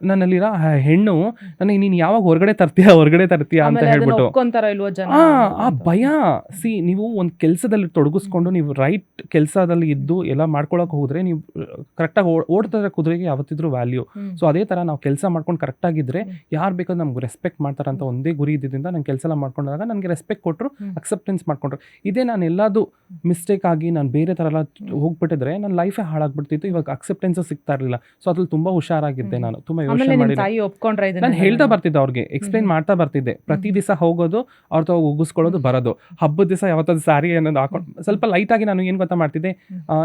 ನನ್ನಲ್ಲಿರೋ ಹೆಣ್ಣು ನನಗೆ ನೀನು ಯಾವಾಗ ಹೊರಗಡೆ ತರ್ತೀಯ ಅಂತ ಹೇಳ್ಬಿಟ್ಟು ಆ ಭಯ. ನೀವು ಒಂದು ಕೆಲಸದಲ್ಲಿ ತೊಡಗಿಸ್ಕೊಂಡು ನೀವು ರೈಟ್ ಕೆಲಸದಲ್ಲಿ ಇದ್ದು ಎಲ್ಲ ಮಾಡ್ಕೊಳಕ್ಕೆ ಹೋದ್ರೆ ನೀವು ಕರೆಕ್ಟಾಗಿ ಓಡ್ತಾರೆ ಕುದುರೆಗೆ ಯಾವತ್ತಿದ್ರೂ ವ್ಯಾಲ್ಯೂ. ಸೊ ಅದೇ ಥರ ನಾವು ಕೆಲಸ ಮಾಡ್ಕೊಂಡು ಕರೆಕ್ಟಾಗಿದ್ದರೆ ಯಾರು ಬೇಕಾದ್ರೂ ನಮ್ಗೆ ರೆಸ್ಪೆಕ್ಟ್ ಮಾಡ್ತಾರೆ ಅಂತ ಒಂದೇ ಗುರಿ ಇದ್ದಿದ್ದರಿಂದ ನಾನು ಕೆಲಸ ಎಲ್ಲ ಮಾಡ್ಕೊಂಡಾಗ ನನಗೆ ರೆಸ್ಪೆಕ್ಟ್ ಕೊಟ್ಟರು, ಅಕ್ಸೆಪ್ಟೆನ್ಸ್ ಮಾಡ್ಕೊಂಡ್ರು. ಇದೇ ನಾನು ಎಲ್ಲದು ಮಿಸ್ಟೇಕ್ ಆಗಿ ನಾನು ಬೇರೆ ಥರ ಎಲ್ಲ ಹೋಗ್ಬಿಟ್ಟಿದ್ರೆ ನನ್ನ ಲೈಫೇ ಹಾಳಾಗ್ಬಿಡ್ತಿತ್ತು. ಇವಾಗ ಅಕ್ಸೆಪ್ಟೆನ್ಸ್ ಸಿಗ್ತಾ ಇರಲಿಲ್ಲ. ಸೊ ಅದ್ರಲ್ಲಿ ತುಂಬಾ ಹುಷಾರಾಗಿದ್ದೆ ನಾನು. ತುಂಬಾ ಯೋಚನೆ ಮಾಡಿ ನಾನು ಹೇಳ್ತಾ ಬರ್ತಿದ್ದೆ ಅವ್ರಿಗೆ, ಎಕ್ಸ್ಪ್ಲೈನ್ ಮಾಡ್ತಾ ಬರ್ತಿದ್ದೆ. ಪ್ರತಿ ದಿವಸ ಹೋಗೋದು, ಅವ್ರ ತಾವು ಉಗಿಸ್ಕೊಳ್ಳೋದು, ಬರೋದು. ಹಬ್ಬದ ದಿವಸ ಯಾವತ್ತಾದ್ರು ಸ್ಯಾರಿ ಅನ್ನೋದು ಹಾಕೊಂಡು ಸ್ವಲ್ಪ ಲೈಟ್ ಆಗಿ ನಾನು ಏನು ಗೊತ್ತಾ ಮಾಡ್ತಿದ್ದೆ,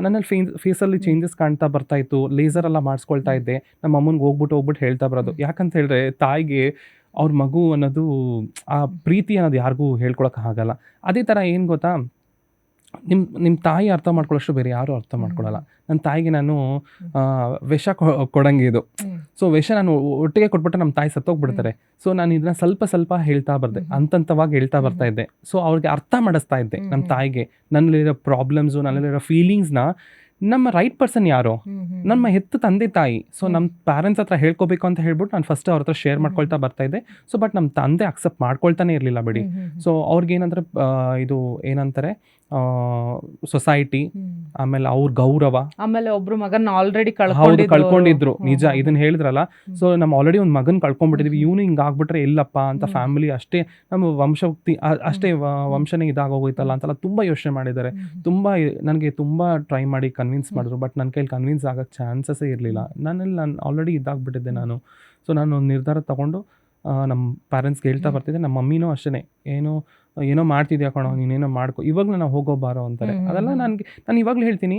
ನನ್ನಲ್ಲಿ ಫೇಸಲ್ಲಿ ಚೇಂಜಸ್ ಕಾಣ್ತಾ ಬರ್ತಾ ಇತ್ತು. ಲೇಸರ್ ಎಲ್ಲ ಮಾಡಿಸ್ಕೊಳ್ತಾ ಇದ್ದೆ. ನಮ್ಮ ಅಮ್ಮನಿಗೆ ಹೋಗ್ಬಿಟ್ಟು ಹೇಳ್ತಾ ಬರೋದು. ಯಾಕಂತ ಹೇಳಿದ್ರೆ ತಾಯಿಗೆ ಅವ್ರ ಮಗು ಅನ್ನೋದು ಆ ಪ್ರೀತಿ ಅನ್ನೋದು ಯಾರಿಗೂ ಹೇಳ್ಕೊಳಕ್ಕೆ ಆಗಲ್ಲ. ಅದೇ ಥರ ಏನು ಗೊತ್ತಾ, ನಿಮ್ಮ ತಾಯಿ ಅರ್ಥ ಮಾಡ್ಕೊಳ್ಳೋಷ್ಟು ಬೇರೆ ಯಾರೂ ಅರ್ಥ ಮಾಡ್ಕೊಳ್ಳಲ್ಲ. ನನ್ನ ತಾಯಿಗೆ ನಾನು ವಿಷ ಕೊಡಂಗೆ ಇದು. ಸೊ ವಿಷ ನಾನು ಒಟ್ಟಿಗೆ ಕೊಟ್ಬಿಟ್ಟು ನಮ್ಮ ತಾಯಿ ಸತ್ತೋಗ್ಬಿಡ್ತಾರೆ. ಸೊ ನಾನು ಇದನ್ನ ಸ್ವಲ್ಪ ಹೇಳ್ತಾ ಬರ್ದೆ, ಹಂತವಾಗಿ ಹೇಳ್ತಾ ಬರ್ತಾ ಇದ್ದೆ. ಸೊ ಅವ್ರಿಗೆ ಅರ್ಥ ಮಾಡಿಸ್ತಾ ಇದ್ದೆ ನಮ್ಮ ತಾಯಿಗೆ, ನನ್ನಲ್ಲಿರೋ ಪ್ರಾಬ್ಲಮ್ಸು, ನನ್ನಲ್ಲಿರೋ ಫೀಲಿಂಗ್ಸ್ನ. ನಮ್ಮ ರೈಟ್ ಪರ್ಸನ್ ಯಾರು? ನಮ್ಮ ಹೆತ್ತ ತಂದೆ ತಾಯಿ. ಸೊ ನಮ್ಮ ಪ್ಯಾರೆಂಟ್ಸ್ ಹತ್ರ ಹೇಳ್ಕೊಬೇಕು ಅಂತ ಹೇಳ್ಬಿಟ್ಟು ನಾನು ಫಸ್ಟ್ ಅವ್ರ ಹತ್ರ ಶೇರ್ ಮಾಡ್ಕೊಳ್ತಾ ಬರ್ತಾ ಇದ್ದೆ. ಸೊ ಬಟ್ ನಮ್ಮ ತಂದೆ ಅಕ್ಸೆಪ್ಟ್ ಮಾಡ್ಕೊಳ್ತಾನೆ ಇರಲಿಲ್ಲ ಬಿಡಿ. ಸೊ ಅವ್ರಿಗೇನಂದ್ರೆ ಇದು ಏನಂತಾರೆ ಸೊಸೈಟಿ, ಆಮೇಲೆ ಅವ್ರ ಗೌರವ, ಆಮೇಲೆ ಒಬ್ರು ಮಗನ್ ಆಲ್ರೆಡಿ ಕಳ್ಕೊಂಡಿದ್ರು. ನಿಜ, ಇದನ್ನ ಹೇಳಿದ್ರಲ್ಲ. ಸೊ ನಮ್ಮ ಆಲ್ರೆಡಿ ಒಂದು ಮಗನ್ ಕಳ್ಕೊಂಡ್ಬಿಟ್ಟಿದ್ವಿ, ಇವನು ಹಿಂಗೆ ಆಗ್ಬಿಟ್ರೆ ಎಲ್ಲಪ್ಪ ಅಂತ ಫ್ಯಾಮಿಲಿ ಅಷ್ಟೇ, ನಮ್ಮ ಅಷ್ಟೇ ವಂಶನೇ ಇದಾಗೋಗೋಯ್ತಲ್ಲ ಅಂತೆಲ್ಲ ತುಂಬ ಯೋಚನೆ ಮಾಡಿದ್ದಾರೆ. ನನಗೆ ತುಂಬ ಟ್ರೈ ಮಾಡಿ ಕನ್ವಿನ್ಸ್ ಮಾಡಿದ್ರು. ಬಟ್ ನನ್ನ ಕೈಲಿ ಕನ್ವಿನ್ಸ್ ಆಗೋಕ್ಕೆ ಚಾನ್ಸಸ್ಸೇ ಇರಲಿಲ್ಲ. ನಾನು ಆಲ್ರೆಡಿ ಇದಾಗ್ಬಿಟ್ಟಿದ್ದೆ ನಾನು. ಸೊ ನಾನು ಒಂದು ನಿರ್ಧಾರ ತಗೊಂಡು ನಮ್ಮ ಪ್ಯಾರೆಂಟ್ಸ್ಗೆ ಹೇಳ್ತಾ ಬರ್ತಿದ್ದೆ. ನಮ್ಮ ಮಮ್ಮಿನೂ ಅಷ್ಟೇ, ಏನೋ ಮಾಡ್ತಿದ್ಯಾ ಕಣೋ, ನೀನೇನೋ ಮಾಡ್ಕೊ, ಇವಾಗಲೂ ನಾವು ಹೋಗೋ ಬಾರೋ ಅಂತಾರೆ. ಅದೆಲ್ಲ ನಾನು ಇವಾಗಲೂ ಹೇಳ್ತೀನಿ,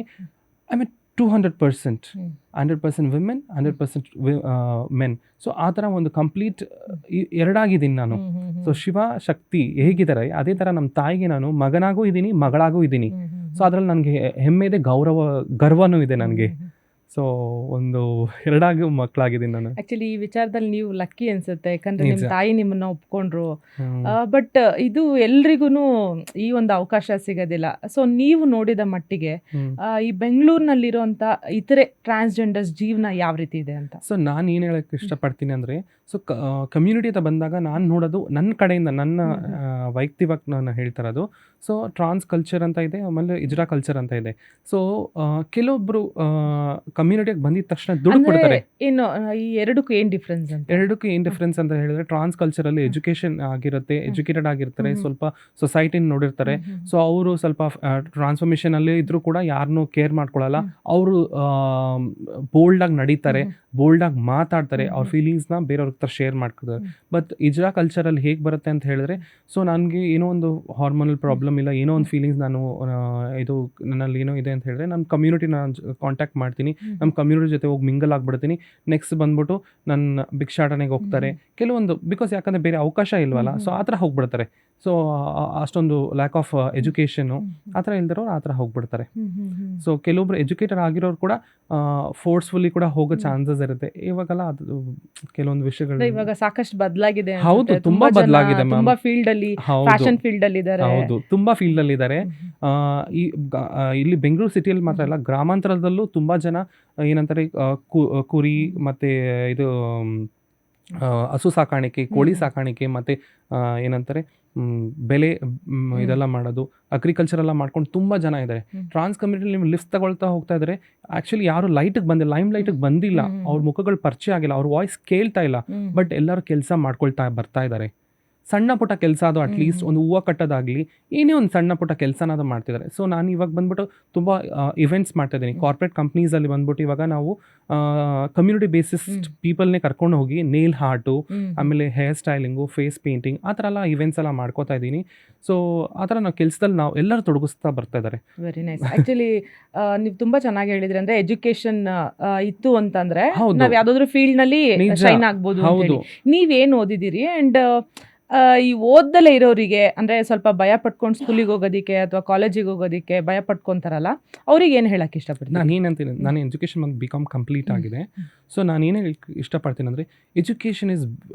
I mean 200% hmm. 100% women 100% men. So ಆ ಥರ ಒಂದು ಕಂಪ್ಲೀಟ್ ಎರಡಾಗಿದ್ದೀನಿ ನಾನು. ಸೊ ಶಿವ ಶಕ್ತಿ ಹೇಗಿದ್ದಾರೆ ಅದೇ ಥರ ನಮ್ಮ ತಾಯಿಗೆ ನಾನು ಮಗನಾಗೂ ಇದ್ದೀನಿ, ಮಗಳಾಗೂ ಇದ್ದೀನಿ. ಸೊ ಅದ್ರಲ್ಲಿ ನನಗೆ ಹೆಮ್ಮೆ ಇದೆ, ಗರ್ವನೂ ಇದೆ ನನಗೆ. ಸೊ ಒಂದು ಎರಡಾಗಿ ಮಕ್ಕಳಾಗಿದ್ದೀನಿ ನಾನು. ಆಕ್ಚುಲಿ ಈ ವಿಚಾರದಲ್ಲಿ ನೀವು ಲಕ್ಕಿ ಅನ್ಸುತ್ತೆ, ಯಾಕಂದ್ರೆ ನಿಮ್ ನಿಜ. ತಾಯಿ ನಿಮ್ಮನ್ನ ಒಪ್ಕೊಂಡ್ರು. ಹ್ಮ್. ಬಟ್ ಇದು ಎಲ್ರಿಗೂ ಈ ಒಂದು ಅವಕಾಶ ಸಿಗೋದಿಲ್ಲ. ಸೊ ನೀವು ನೋಡಿದ ಮಟ್ಟಿಗೆ ಹ್ಮ್. ಈ ಬೆಂಗಳೂರಿನಲ್ಲಿರುವಂತ ಇತರೆ ಟ್ರಾನ್ಸ್ಜೆಂಡರ್ಸ್ ಜೀವನ ಯಾವ ರೀತಿ ಇದೆ ಅಂತ? ಸೊ ನಾನು ಏನು ಹೇಳಕ್ಕೆ ಇಷ್ಟಪಡ್ತೀನಿ ಅಂದರೆ, ಸೊ ಕಮ್ಯುನಿಟಿ ಅಂತ ಬಂದಾಗ ನಾನು ನೋಡೋದು ನನ್ನ ಕಡೆಯಿಂದ, ನನ್ನ ವೈಯಕ್ತಿಕವಾಗಿ ನಾನು ಹೇಳ್ತಾ ಇರೋದು. ಸೊ ಟ್ರಾನ್ಸ್ ಕಲ್ಚರ್ ಅಂತ ಇದೆ, ಆಮೇಲೆ ಇಜ್ರಾ ಕಲ್ಚರ್ ಅಂತ ಇದೆ. ಸೊ ಕೆಲವೊಬ್ಬರು ಕಮ್ಯುನಿಟಿಗೆ ಬಂದಿದ ತಕ್ಷಣ ದುಡ್ಡು ಅಂದ್ರೆ ಕೊಡ್ತಾರೆ. ಏನು ಈ ಎರಡಕ್ಕೂ ಏನ್ ಡಿಫ್ರೆನ್ಸ್ ಅಂತ? ಎರಡಕ್ಕೂ ಏನು ಡಿಫ್ರೆನ್ಸ್ ಅಂತ ಹೇಳಿದ್ರೆ, ಟ್ರಾನ್ಸ್ ಕಲ್ಚರಲ್ಲಿ ಎಜುಕೇಷನ್ ಆಗಿರುತ್ತೆ, ಎಜುಕೇಟೆಡ್ ಆಗಿರ್ತಾರೆ, ಸ್ವಲ್ಪ ಸೊಸೈಟಿನ ನೋಡಿರ್ತಾರೆ. ಸೊ ಅವರು ಸ್ವಲ್ಪ ಟ್ರಾನ್ಸ್ಫಾರ್ಮೇಷನಲ್ಲಿ ಇದ್ರೂ ಕೂಡ ಯಾರನ್ನೂ ಕೇರ್ ಮಾಡ್ಕೊಳ್ಳಲ್ಲ. ಅವರು ಬೋಲ್ಡಾಗಿ ನಡೀತಾರೆ, ಬೋಲ್ಡಾಗಿ ಮಾತಾಡ್ತಾರೆ, ಅವ್ರ ಫೀಲಿಂಗ್ಸ್ನ ಬೇರೆಯವ್ರ ಹತ್ರ ಶೇರ್ ಮಾಡ್ಕೊತಾರೆ. ಬಟ್ ಇಜ್ರಾ ಕಲ್ಚರಲ್ಲಿ ಹೇಗೆ ಬರುತ್ತೆ ಅಂತ ಹೇಳಿದ್ರೆ, ಸೊ ನನಗೆ ಏನೋ ಒಂದು ಹಾರ್ಮೋನಲ್ ಪ್ರಾಬ್ಲಮ್ ಇಲ್ಲ, ಏನೋ ಒಂದು ಫೀಲಿಂಗ್ಸ್ ನಾನು ಇದು ನನ್ನಲ್ಲಿ ಏನೋ ಇದೆ ಅಂತ ಹೇಳಿದ್ರೆ, ನಮ್ಮ ಕಮ್ಯುನಿಟಿ ನಾನು ಕಾಂಟ್ಯಾಕ್ಟ್ ಮಾಡ್ತೀನಿ, ನಮ್ಮ ಕಮ್ಯುನಿಟಿ ಜೊತೆ ಹೋಗಿ ಮಿಂಗಲ್ ಆಗಿಬಿಡ್ತೀನಿ. ನೆಕ್ಸ್ಟ್ ಬಂದ್ಬಿಟ್ಟು ನನ್ನ ಭಿಕ್ಷಾಟನೆಗೆ ಹೋಗ್ತಾರೆ ಕೆಲವೊಂದು, ಬಿಕಾಸ್ ಯಾಕಂದರೆ ಬೇರೆ ಅವಕಾಶ ಇಲ್ವಲ್ಲ. ಸೊ ಆ ಥರ ಹೋಗ್ಬಿಡ್ತಾರೆ. ಸೊ ಅಷ್ಟೊಂದು ಲ್ಯಾಕ್ ಆಫ್ ಎಜುಕೇಷನು ಆ ಥರ ಇಲ್ದಿರೋರು ಆ ಥರ ಹೋಗ್ಬಿಡ್ತಾರೆ. ಸೊ ಕೆಲವೊಬ್ರು ಎಜುಕೇಟೆಡ್ ಆಗಿರೋರು ಕೂಡ ಫೋರ್ಸ್ಫುಲಿ ಕೂಡ ಹೋಗೋ ಚಾನ್ಸಸ್ ಇರುತ್ತೆ. ಇವಾಗೆಲ್ಲ ಅದು ಕೆಲವೊಂದು ವಿಷಯಗಳು ಇವಾಗ ಸಾಕಷ್ಟು ಬದಲಾಗಿದೆ. ಹೌದು, ತುಂಬಾ ಬದಲಾಗಿದೆ ಮ್ಯಾಮ್. ತುಂಬಾ ಫೀಲ್ಡ್ ಅಲ್ಲಿ, ಫ್ಯಾಷನ್ ಫೀಲ್ಡ್ ಅಲ್ಲಿ ಇದ್ದಾರೆ. ಹೌದು, ತುಂಬಾ ಫೀಲ್ಡ್ ಅಲ್ಲಿ ಇದ್ದಾರೆ. ಇಲ್ಲಿ ಬೆಂಗಳೂರು ಸಿಟಿಯಲ್ಲಿ ಮಾತ್ರ ಅಲ್ಲ, ಗ್ರಾಮಾಂತರದಲ್ಲೂ ತುಂಬಾ ಜನ ಏನಂತಾರೆ, ಕುರಿ ಮತ್ತೆ ಇದು ಹಸು ಸಾಕಾಣಿಕೆ, ಕೋಳಿ ಸಾಕಾಣಿಕೆ, ಮತ್ತೆ ಏನಂತಾರೆ ಬೆಲೆ ಇದೆಲ್ಲ ಮಾಡೋದು, ಅಗ್ರಿಕಲ್ಚರ್ ಎಲ್ಲ ಮಾಡ್ಕೊಂಡು ತುಂಬ ಜನ ಇದ್ದಾರೆ. ಟ್ರಾನ್ಸ್ ಕಮ್ಯುನಿಟಿ ನೀವು ಲಿಫ್ಟ್ ತಗೊಳ್ತಾ ಹೋಗ್ತಾ ಇದ್ದಾರೆ. ಆ್ಯಕ್ಚುಲಿ ಯಾರು ಲೈಟಿಗೆ ಬಂದಿಲ್ಲ, ಲೈಮ್ ಲೈಟಿಗೆ ಬಂದಿಲ್ಲ, ಅವ್ರ ಮುಖಗಳು ಪರಿಚಯ ಆಗಿಲ್ಲ, ಅವ್ರ ವಾಯ್ಸ್ ಕೇಳ್ತಾ ಇಲ್ಲ. ಬಟ್ ಎಲ್ಲರೂ ಕೆಲಸ ಮಾಡ್ಕೊಳ್ತಾ ಬರ್ತಾ ಇದ್ದಾರೆ. ಸಣ್ಣ ಪುಟ್ಟ ಕೆಲಸ ಅದು ಅಟ್ಲೀಸ್ಟ್ ಒಂದು ಹೂವು ಕಟ್ಟೋದಾಗಲಿ, ಏನೇ ಒಂದು ಸಣ್ಣ ಪುಟ್ಟ ಕೆಲಸನಾದ ಮಾಡ್ತಿದ್ದಾರೆ. ಸೊ ನಾನು ಇವಾಗ ಬಂದ್ಬಿಟ್ಟು ತುಂಬ ಇವೆಂಟ್ಸ್ ಮಾಡ್ತಾ ಇದ್ದೀನಿ ಕಾರ್ಪೊರೇಟ್ ಕಂಪ್ನೀಸಲ್ಲಿ ಬಂದ್ಬಿಟ್ಟು. ಇವಾಗ ನಾವು ಕಮ್ಯುನಿಟಿ ಬೇಸಿಸ್ ಪೀಪಲ್ನೇ ಕರ್ಕೊಂಡು ಹೋಗಿ ನೇಲ್ ಆರ್ಟು, ಆಮೇಲೆ ಹೇರ್ ಸ್ಟೈಲಿಂಗು, ಫೇಸ್ ಪೇಂಟಿಂಗ್, ಆ ಥರ ಎಲ್ಲ ಇವೆಂಟ್ಸ್ ಎಲ್ಲ ಮಾಡ್ಕೋತಾ ಇದ್ದೀನಿ. ಸೊ ಆ ಥರ ನಾವು ಕೆಲಸದಲ್ಲಿ ನಾವು ಎಲ್ಲರೂ ತೊಡಗಿಸ್ತಾ ಬರ್ತಾ ಇದ್ದಾರೆ. Very nice. ಆಕ್ಚುಲಿ ನೀವು ತುಂಬಾ ಚೆನ್ನಾಗಿ ಹೇಳಿದ್ರಿ. ಅಂದ್ರೆ ಎಜುಕೇಶನ್ ಇತ್ತು ಅಂತಂದ್ರೆ ನಾವ್ ಯಾವ್ದಾದ್ರು ಫೀಲ್ಡ್ ನಲ್ಲಿ ಶೈನ್ ಆಗ್ಬೋದು. ನೀವೇನ್ ಓದಿದಿರಿ? ಅಂಡ್ ಈ ಓದ್ದಲೇ ಇರೋರಿಗೆ, ಅಂದ್ರೆ ಸ್ವಲ್ಪ ಭಯ ಪಟ್ಕೊಂಡು ಸ್ಕೂಲಿಗೆ ಹೋಗೋದಿಕ್ಕೆ ಅಥವಾ ಕಾಲೇಜಿಗೆ ಹೋಗೋದಿಕ್ಕೆ ಭಯ ಪಟ್ಕೊಂತಾರಲ್ಲ, ಅವ್ರಿಗೆ ಏನು ಹೇಳಕ್ಕೆ ಇಷ್ಟಪಡ್ತೀನಿ? ನಾನು ಏನಂತೀನಿ, ನಾನು ಎಜುಕೇಷನ್ ಬಂದು BCom ಕಂಪ್ಲೀಟ್ ಆಗಿದೆ. ಸೊ ನಾನು ಏನೇ ಇಷ್ಟಪಡ್ತೀನಿ ಅಂದರೆ, ಎಜುಕೇಷನ್ ಇಸ್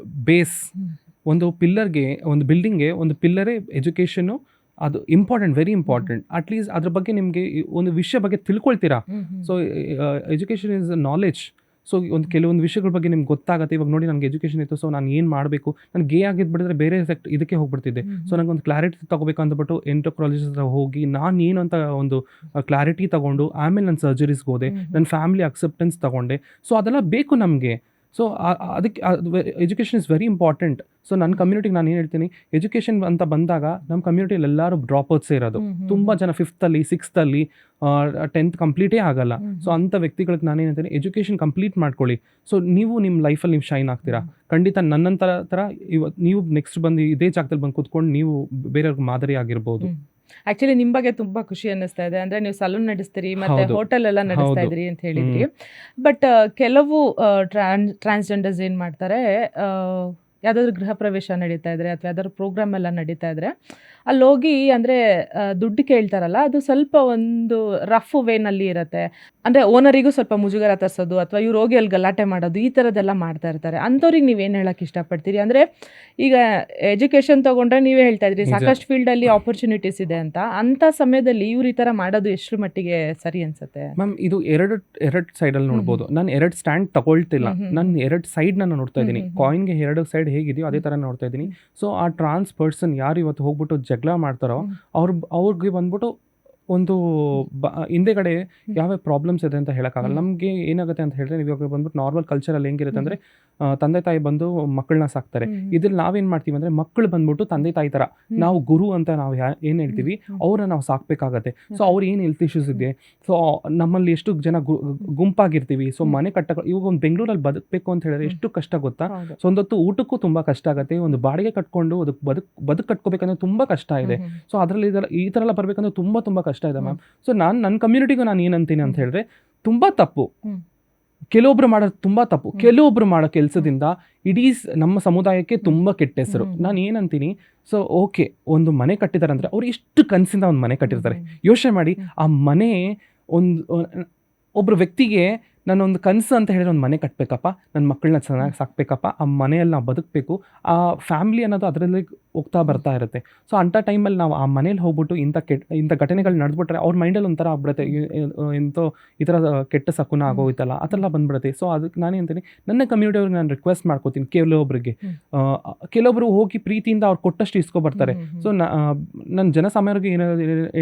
ಬೇಸ್. ಒಂದು ಪಿಲ್ಲರ್ಗೆ, ಒಂದು ಬಿಲ್ಡಿಂಗ್ಗೆ ಒಂದು ಪಿಲ್ಲರೇ ಎಜುಕೇಷನು. ಅದು ಇಂಪಾರ್ಟೆಂಟ್, ವೆರಿ ಇಂಪಾರ್ಟೆಂಟ್. ಅಟ್ಲೀಸ್ಟ್ ಅದ್ರ ಬಗ್ಗೆ ನಿಮಗೆ ಒಂದು ವಿಷಯ ಬಗ್ಗೆ ತಿಳ್ಕೊಳ್ತೀರಾ. So education is knowledge. So ಕೆಲವೊಂದು ವಿಷಯಗಳ ಬಗ್ಗೆ ನಿಮ್ಗೆ ಗೊತ್ತಾಗುತ್ತೆ. ಇವಾಗ ನೋಡಿ, ನನಗೆ ಎಜುಕೇಷನ್ ಇತ್ತು, ಸೊ ನಾನು ಏನು ಮಾಡಬೇಕು, ನಾನು ಗೇ ಆಗಿದ್ಬಿಟ್ಟಿದ್ರೆ ಬೇರೆ ಇದಕ್ಕೆ ಹೋಗ್ಬಿಡ್ತಿದ್ದೆ. ಸೊ ನನಗೆ ಒಂದು ಕ್ಲಾರಿಟಿ ತೊಗೋಬೇಕು ಅಂದ್ಬಿಟ್ಟು ಎಂಟ್ರೋಕ್ರಾಲಜಿಸ್ಟ್ ಹತ್ರ ಹೋಗಿ ನಾನು ಏನು ಅಂತ ಒಂದು ಕ್ಲಾರಿಟಿ ತೊಗೊಂಡು, ಆಮೇಲೆ ನನ್ನ ಸರ್ಜರೀಸ್ಗೆ ಹೋದೆ, ನನ್ನ ಫ್ಯಾಮಿಲಿ ಅಕ್ಸೆಪ್ಟೆನ್ಸ್ ತೊಗೊಂಡೆ. ಸೊ ಅದೆಲ್ಲ ಬೇಕು ನಮಗೆ. ಸೊ ಅದಕ್ಕೆ education is very important. So ನನ್ನ ಕಮ್ಯುನಿಟಿಗೆ ನಾನು ಏನು ಹೇಳ್ತೀನಿ, ಎಜುಕೇಷನ್ ಅಂತ ಬಂದಾಗ ನಮ್ಮ ಕಮ್ಯುನಿಟಿಯಲ್ಲಿ ಎಲ್ಲರೂ ಡ್ರಾಪ್ಔಟ್ಸೇ ಇರೋದು. ತುಂಬ ಜನ 5th ಅಲ್ಲಿ 6th ಅಲ್ಲಿ 10th ಕಂಪ್ಲೀಟೇ ಆಗಲ್ಲ. ಸೊ ಅಂಥ ವ್ಯಕ್ತಿಗಳಿಗೆ ನಾನು ಏನಂತೀನಿ, ಎಜುಕೇಷನ್ ಕಂಪ್ಲೀಟ್ ಮಾಡ್ಕೊಳ್ಳಿ. ಸೊ ನೀವು ನಿಮ್ಮ ಲೈಫಲ್ಲಿ ನೀವು ಶೈನ್ ಆಗ್ತೀರಾ ಖಂಡಿತ. ನನ್ನಂತರ ಥರ ಇವತ್ತು ನೀವು ನೆಕ್ಸ್ಟ್ ಬಂದು ಇದೇ ಜಾಗದಲ್ಲಿ ಬಂದು ಕೂತ್ಕೊಂಡು ನೀವು ಬೇರೆಯವ್ರಿಗೆ ಮಾದರಿ ಆಗಿರ್ಬೋದು. ಆಕ್ಚುಲಿ ನಿಮ್ ಬಗ್ಗೆ ತುಂಬಾ ಖುಷಿ ಅನ್ನಿಸ್ತಾ ಇದೆ. ಅಂದ್ರೆ ನೀವು ಸಲೂನ್ ನಡೆಸ್ತೀರಿ, ಮತ್ತೆ ಹೋಟೆಲ್ ಎಲ್ಲ ನಡೆಸ್ತಾ ಇದ್ರಿ ಅಂತ ಹೇಳಿದ್ರಿ. ಬಟ್ ಕೆಲವು ಟ್ರಾನ್ಸ್ಜೆಂಡರ್ಸ್ ಏನ್ ಮಾಡ್ತಾರೆ, ಯಾವ್ದಾದ್ರು ಗೃಹ ಪ್ರವೇಶ ನಡೀತಾ ಇದ್ರೆ ಅಥವಾ ಯಾವ್ದಾದ್ರು ಪ್ರೋಗ್ರಾಮ್ ಎಲ್ಲ ನಡೀತಾ ಇದ್ರೆ ಅಲ್ಲಿ ಹೋಗಿ ಅಂದ್ರೆ ದುಡ್ಡು ಕೇಳ್ತಾರಲ್ಲ, ಅದು ಸ್ವಲ್ಪ ಒಂದು ರಫ್ ವೇನಲ್ಲಿ ಇರುತ್ತೆ. ಅಂದ್ರೆ ಓನರಿಗೂ ಸ್ವಲ್ಪ ಮುಜುಗರ ತರಿಸೋದು ಅಥವಾ ಇವ್ರು ಹೋಗಿ ಅಲ್ಲಿ ಗಲಾಟೆ ಮಾಡೋದು, ಈ ಥರದ್ದೆಲ್ಲ ಮಾಡ್ತಾ ಇರ್ತಾರೆ. ಅಂಥವ್ರಿಗೆ ನೀವೇನು ಹೇಳಕ್ಕೆ ಇಷ್ಟಪಡ್ತೀರಿ? ಅಂದರೆ ಈಗ ಎಜುಕೇಷನ್ ತೊಗೊಂಡ್ರೆ ನೀವೇ ಹೇಳ್ತಾ ಇದ್ರಿ ಸಾಕಷ್ಟು ಫೀಲ್ಡಲ್ಲಿ ಆಪರ್ಚುನಿಟೀಸ್ ಇದೆ ಅಂತ. ಅಂಥ ಸಮಯದಲ್ಲಿ ಇವ್ರು ಈ ಥರ ಮಾಡೋದು ಎಷ್ಟು ಮಟ್ಟಿಗೆ ಸರಿ ಅನ್ಸುತ್ತೆ? ಮ್ಯಾಮ್, ಇದು ಎರಡು ಸೈಡಲ್ಲಿ ನೋಡ್ಬೋದು. ನಾನು 2 ಸ್ಟ್ಯಾಂಡ್ ತಗೊಳ್ತಿಲ್ಲ, ನಾನು 2 ಸೈಡ್ನ ನೋಡ್ತಾ ಇದ್ದೀನಿ. ಕಾಯಿನ್ಗೆ 2 ಸೈಡ್ ಹೇಗಿದೆಯೋ ಅದೇ ಥರ ನೋಡ್ತಾ ಇದ್ದೀನಿ. ಸೊ ಆ ಟ್ರಾನ್ಸ್ ಪರ್ಸನ್ ಯಾರು ಇವತ್ತು ಹೋಗ್ಬಿಟ್ಟು ಜಗಳ ಮಾಡ್ತಾರೋ ಅವ್ರಿಗೆ ಬಂದ್ಬಿಟ್ಟು ಒಂದು ಹಿಂದೆಗಡೆ ಯಾವ ಪ್ರಾಬ್ಲಮ್ಸ್ ಇದೆ ಅಂತ ಹೇಳೋಕ್ಕಾಗಲ್ಲ. ನಮಗೆ ಏನಾಗುತ್ತೆ ಅಂತ ಹೇಳಿದ್ರೆ, ಇವಾಗ ಬಂದ್ಬಿಟ್ಟು ನಾರ್ಮಲ್ ಕಲ್ಚರಲ್ಲಿ ಹೆಂಗಿರುತ್ತೆ ಅಂದರೆ, ತಂದೆ ತಾಯಿ ಬಂದು ಮಕ್ಕಳನ್ನ ಸಾಕ್ತಾರೆ. ಇದ್ರಲ್ಲಿ ನಾವೇನು ಮಾಡ್ತೀವಿ ಅಂದರೆ, ಮಕ್ಕಳು ಬಂದ್ಬಿಟ್ಟು ತಂದೆ ತಾಯಿ ಥರ ನಾವು ಗುರು ಅಂತ ನಾವು ಏನು ಹೇಳ್ತೀವಿ, ಅವ್ರನ್ನ ನಾವು ಸಾಕಬೇಕಾಗತ್ತೆ. ಸೊ ಅವ್ರು ಏನು ಹೆಲ್ತ್ ಇಶ್ಯೂಸ್ ಇದೆ, ಸೊ ನಮ್ಮಲ್ಲಿ ಎಷ್ಟು ಜನ ಗುಂಪಾಗಿರ್ತೀವಿ. ಸೊ ಮನೆ ಇವಾಗ ಒಂದು ಬೆಂಗಳೂರಲ್ಲಿ ಬದುಕಬೇಕು ಅಂತ ಹೇಳಿದ್ರೆ ಎಷ್ಟು ಕಷ್ಟ ಗೊತ್ತಾ? ಸೊ ಒಂದೊತ್ತು ಊಟಕ್ಕೂ ತುಂಬ ಕಷ್ಟ ಆಗುತ್ತೆ, ಒಂದು ಬಾಡಿಗೆ ಕಟ್ಕೊಂಡು ಬದುಕು ಕಟ್ಕೋಬೇಕಂದ್ರೆ ತುಂಬ ಕಷ್ಟ ಇದೆ. ಸೊ ಅದರಲ್ಲಿ ಈ ಥರ ಎಲ್ಲ ಬರಬೇಕಂದ್ರೆ ತುಂಬ ಕಷ್ಟ ಇದೆ ಮ್ಯಾಮ್. ಸೊ ನಾನು ನನ್ನ ಕಮ್ಯುನಿಟಿಗೂ ನಾನು ಏನಂತೀನಿ ಅಂತ ಹೇಳಿದ್ರೆ, ತುಂಬ ತಪ್ಪು. ಹ್ಮ್. ಕೆಲವೊಬ್ರು ಮಾಡೋದು ತುಂಬ ತಪ್ಪು. ಕೆಲವೊಬ್ರು ಮಾಡೋ ಕೆಲಸದಿಂದ ಇಡೀ ನಮ್ಮ ಸಮುದಾಯಕ್ಕೆ ತುಂಬ ಕೆಟ್ಟ ಹೆಸರು. ನಾನು ಏನಂತೀನಿ, ಸೊ ಓಕೆ, ಒಂದು ಮನೆ ಕಟ್ಟಿದ್ದಾರೆ ಅಂದರೆ ಅವ್ರು ಎಷ್ಟು ಕನಸಿಂದ ಒಂದು ಮನೆ ಕಟ್ಟಿರ್ತಾರೆ. ಯೋಚನೆ ಮಾಡಿ, ಆ ಮನೆ ಒಬ್ಬರು ವ್ಯಕ್ತಿಗೆ ನಾನೊಂದು ಕನಸು ಅಂತ ಹೇಳಿದ್ರೆ ಒಂದು ಮನೆ ಕಟ್ಟಬೇಕಪ್ಪ, ನನ್ನ ಮಕ್ಕಳನ್ನ ಚೆನ್ನಾಗಿ ಸಾಕಬೇಕಪ್ಪ, ಆ ಮನೆಯಲ್ಲಿ ನಾವು ಬದುಕಬೇಕು, ಆ ಫ್ಯಾಮಿಲಿ ಅನ್ನೋದು ಅದರಲ್ಲಿ ಹೋಗ್ತಾ ಬರ್ತಾ ಇರುತ್ತೆ. ಸೊ ಅಂಥ ಟೈಮಲ್ಲಿ ನಾವು ಆ ಮನೇಲಿ ಹೋಗ್ಬಿಟ್ಟು ಇಂಥ ಘಟನೆಗಳು ನಡೆದ್ಬಿಟ್ರೆ ಅವ್ರ ಮೈಂಡಲ್ಲಿ ಒಂಥರ ಆಗ್ಬಿಡುತ್ತೆ, ಎಂತೋ ಈ ಥರ ಕೆಟ್ಟ ಸಕುನ ಆಗೋಯ್ತಲ್ಲ ಆ ಥರ ಎಲ್ಲ ಬಂದ್ಬಿಡುತ್ತೆ. ಸೊ ಅದಕ್ಕೆ ನಾನು ಹೇಳ್ತೀನಿ, ನನ್ನ ಕಮ್ಯುನಿಟಿಯವ್ರಿಗೆ ನಾನು ರಿಕ್ವೆಸ್ಟ್ ಮಾಡ್ಕೋತೀನಿ, ಕೆಲವೊಬ್ರು ಹೋಗಿ ಪ್ರೀತಿಯಿಂದ ಅವ್ರು ಕೊಟ್ಟಷ್ಟು ಇಸ್ಕೊಬರ್ತಾರೆ. ಸೊ ನನ್ನ ಜನಸಾಮಾನ್ಯರಿಗೆ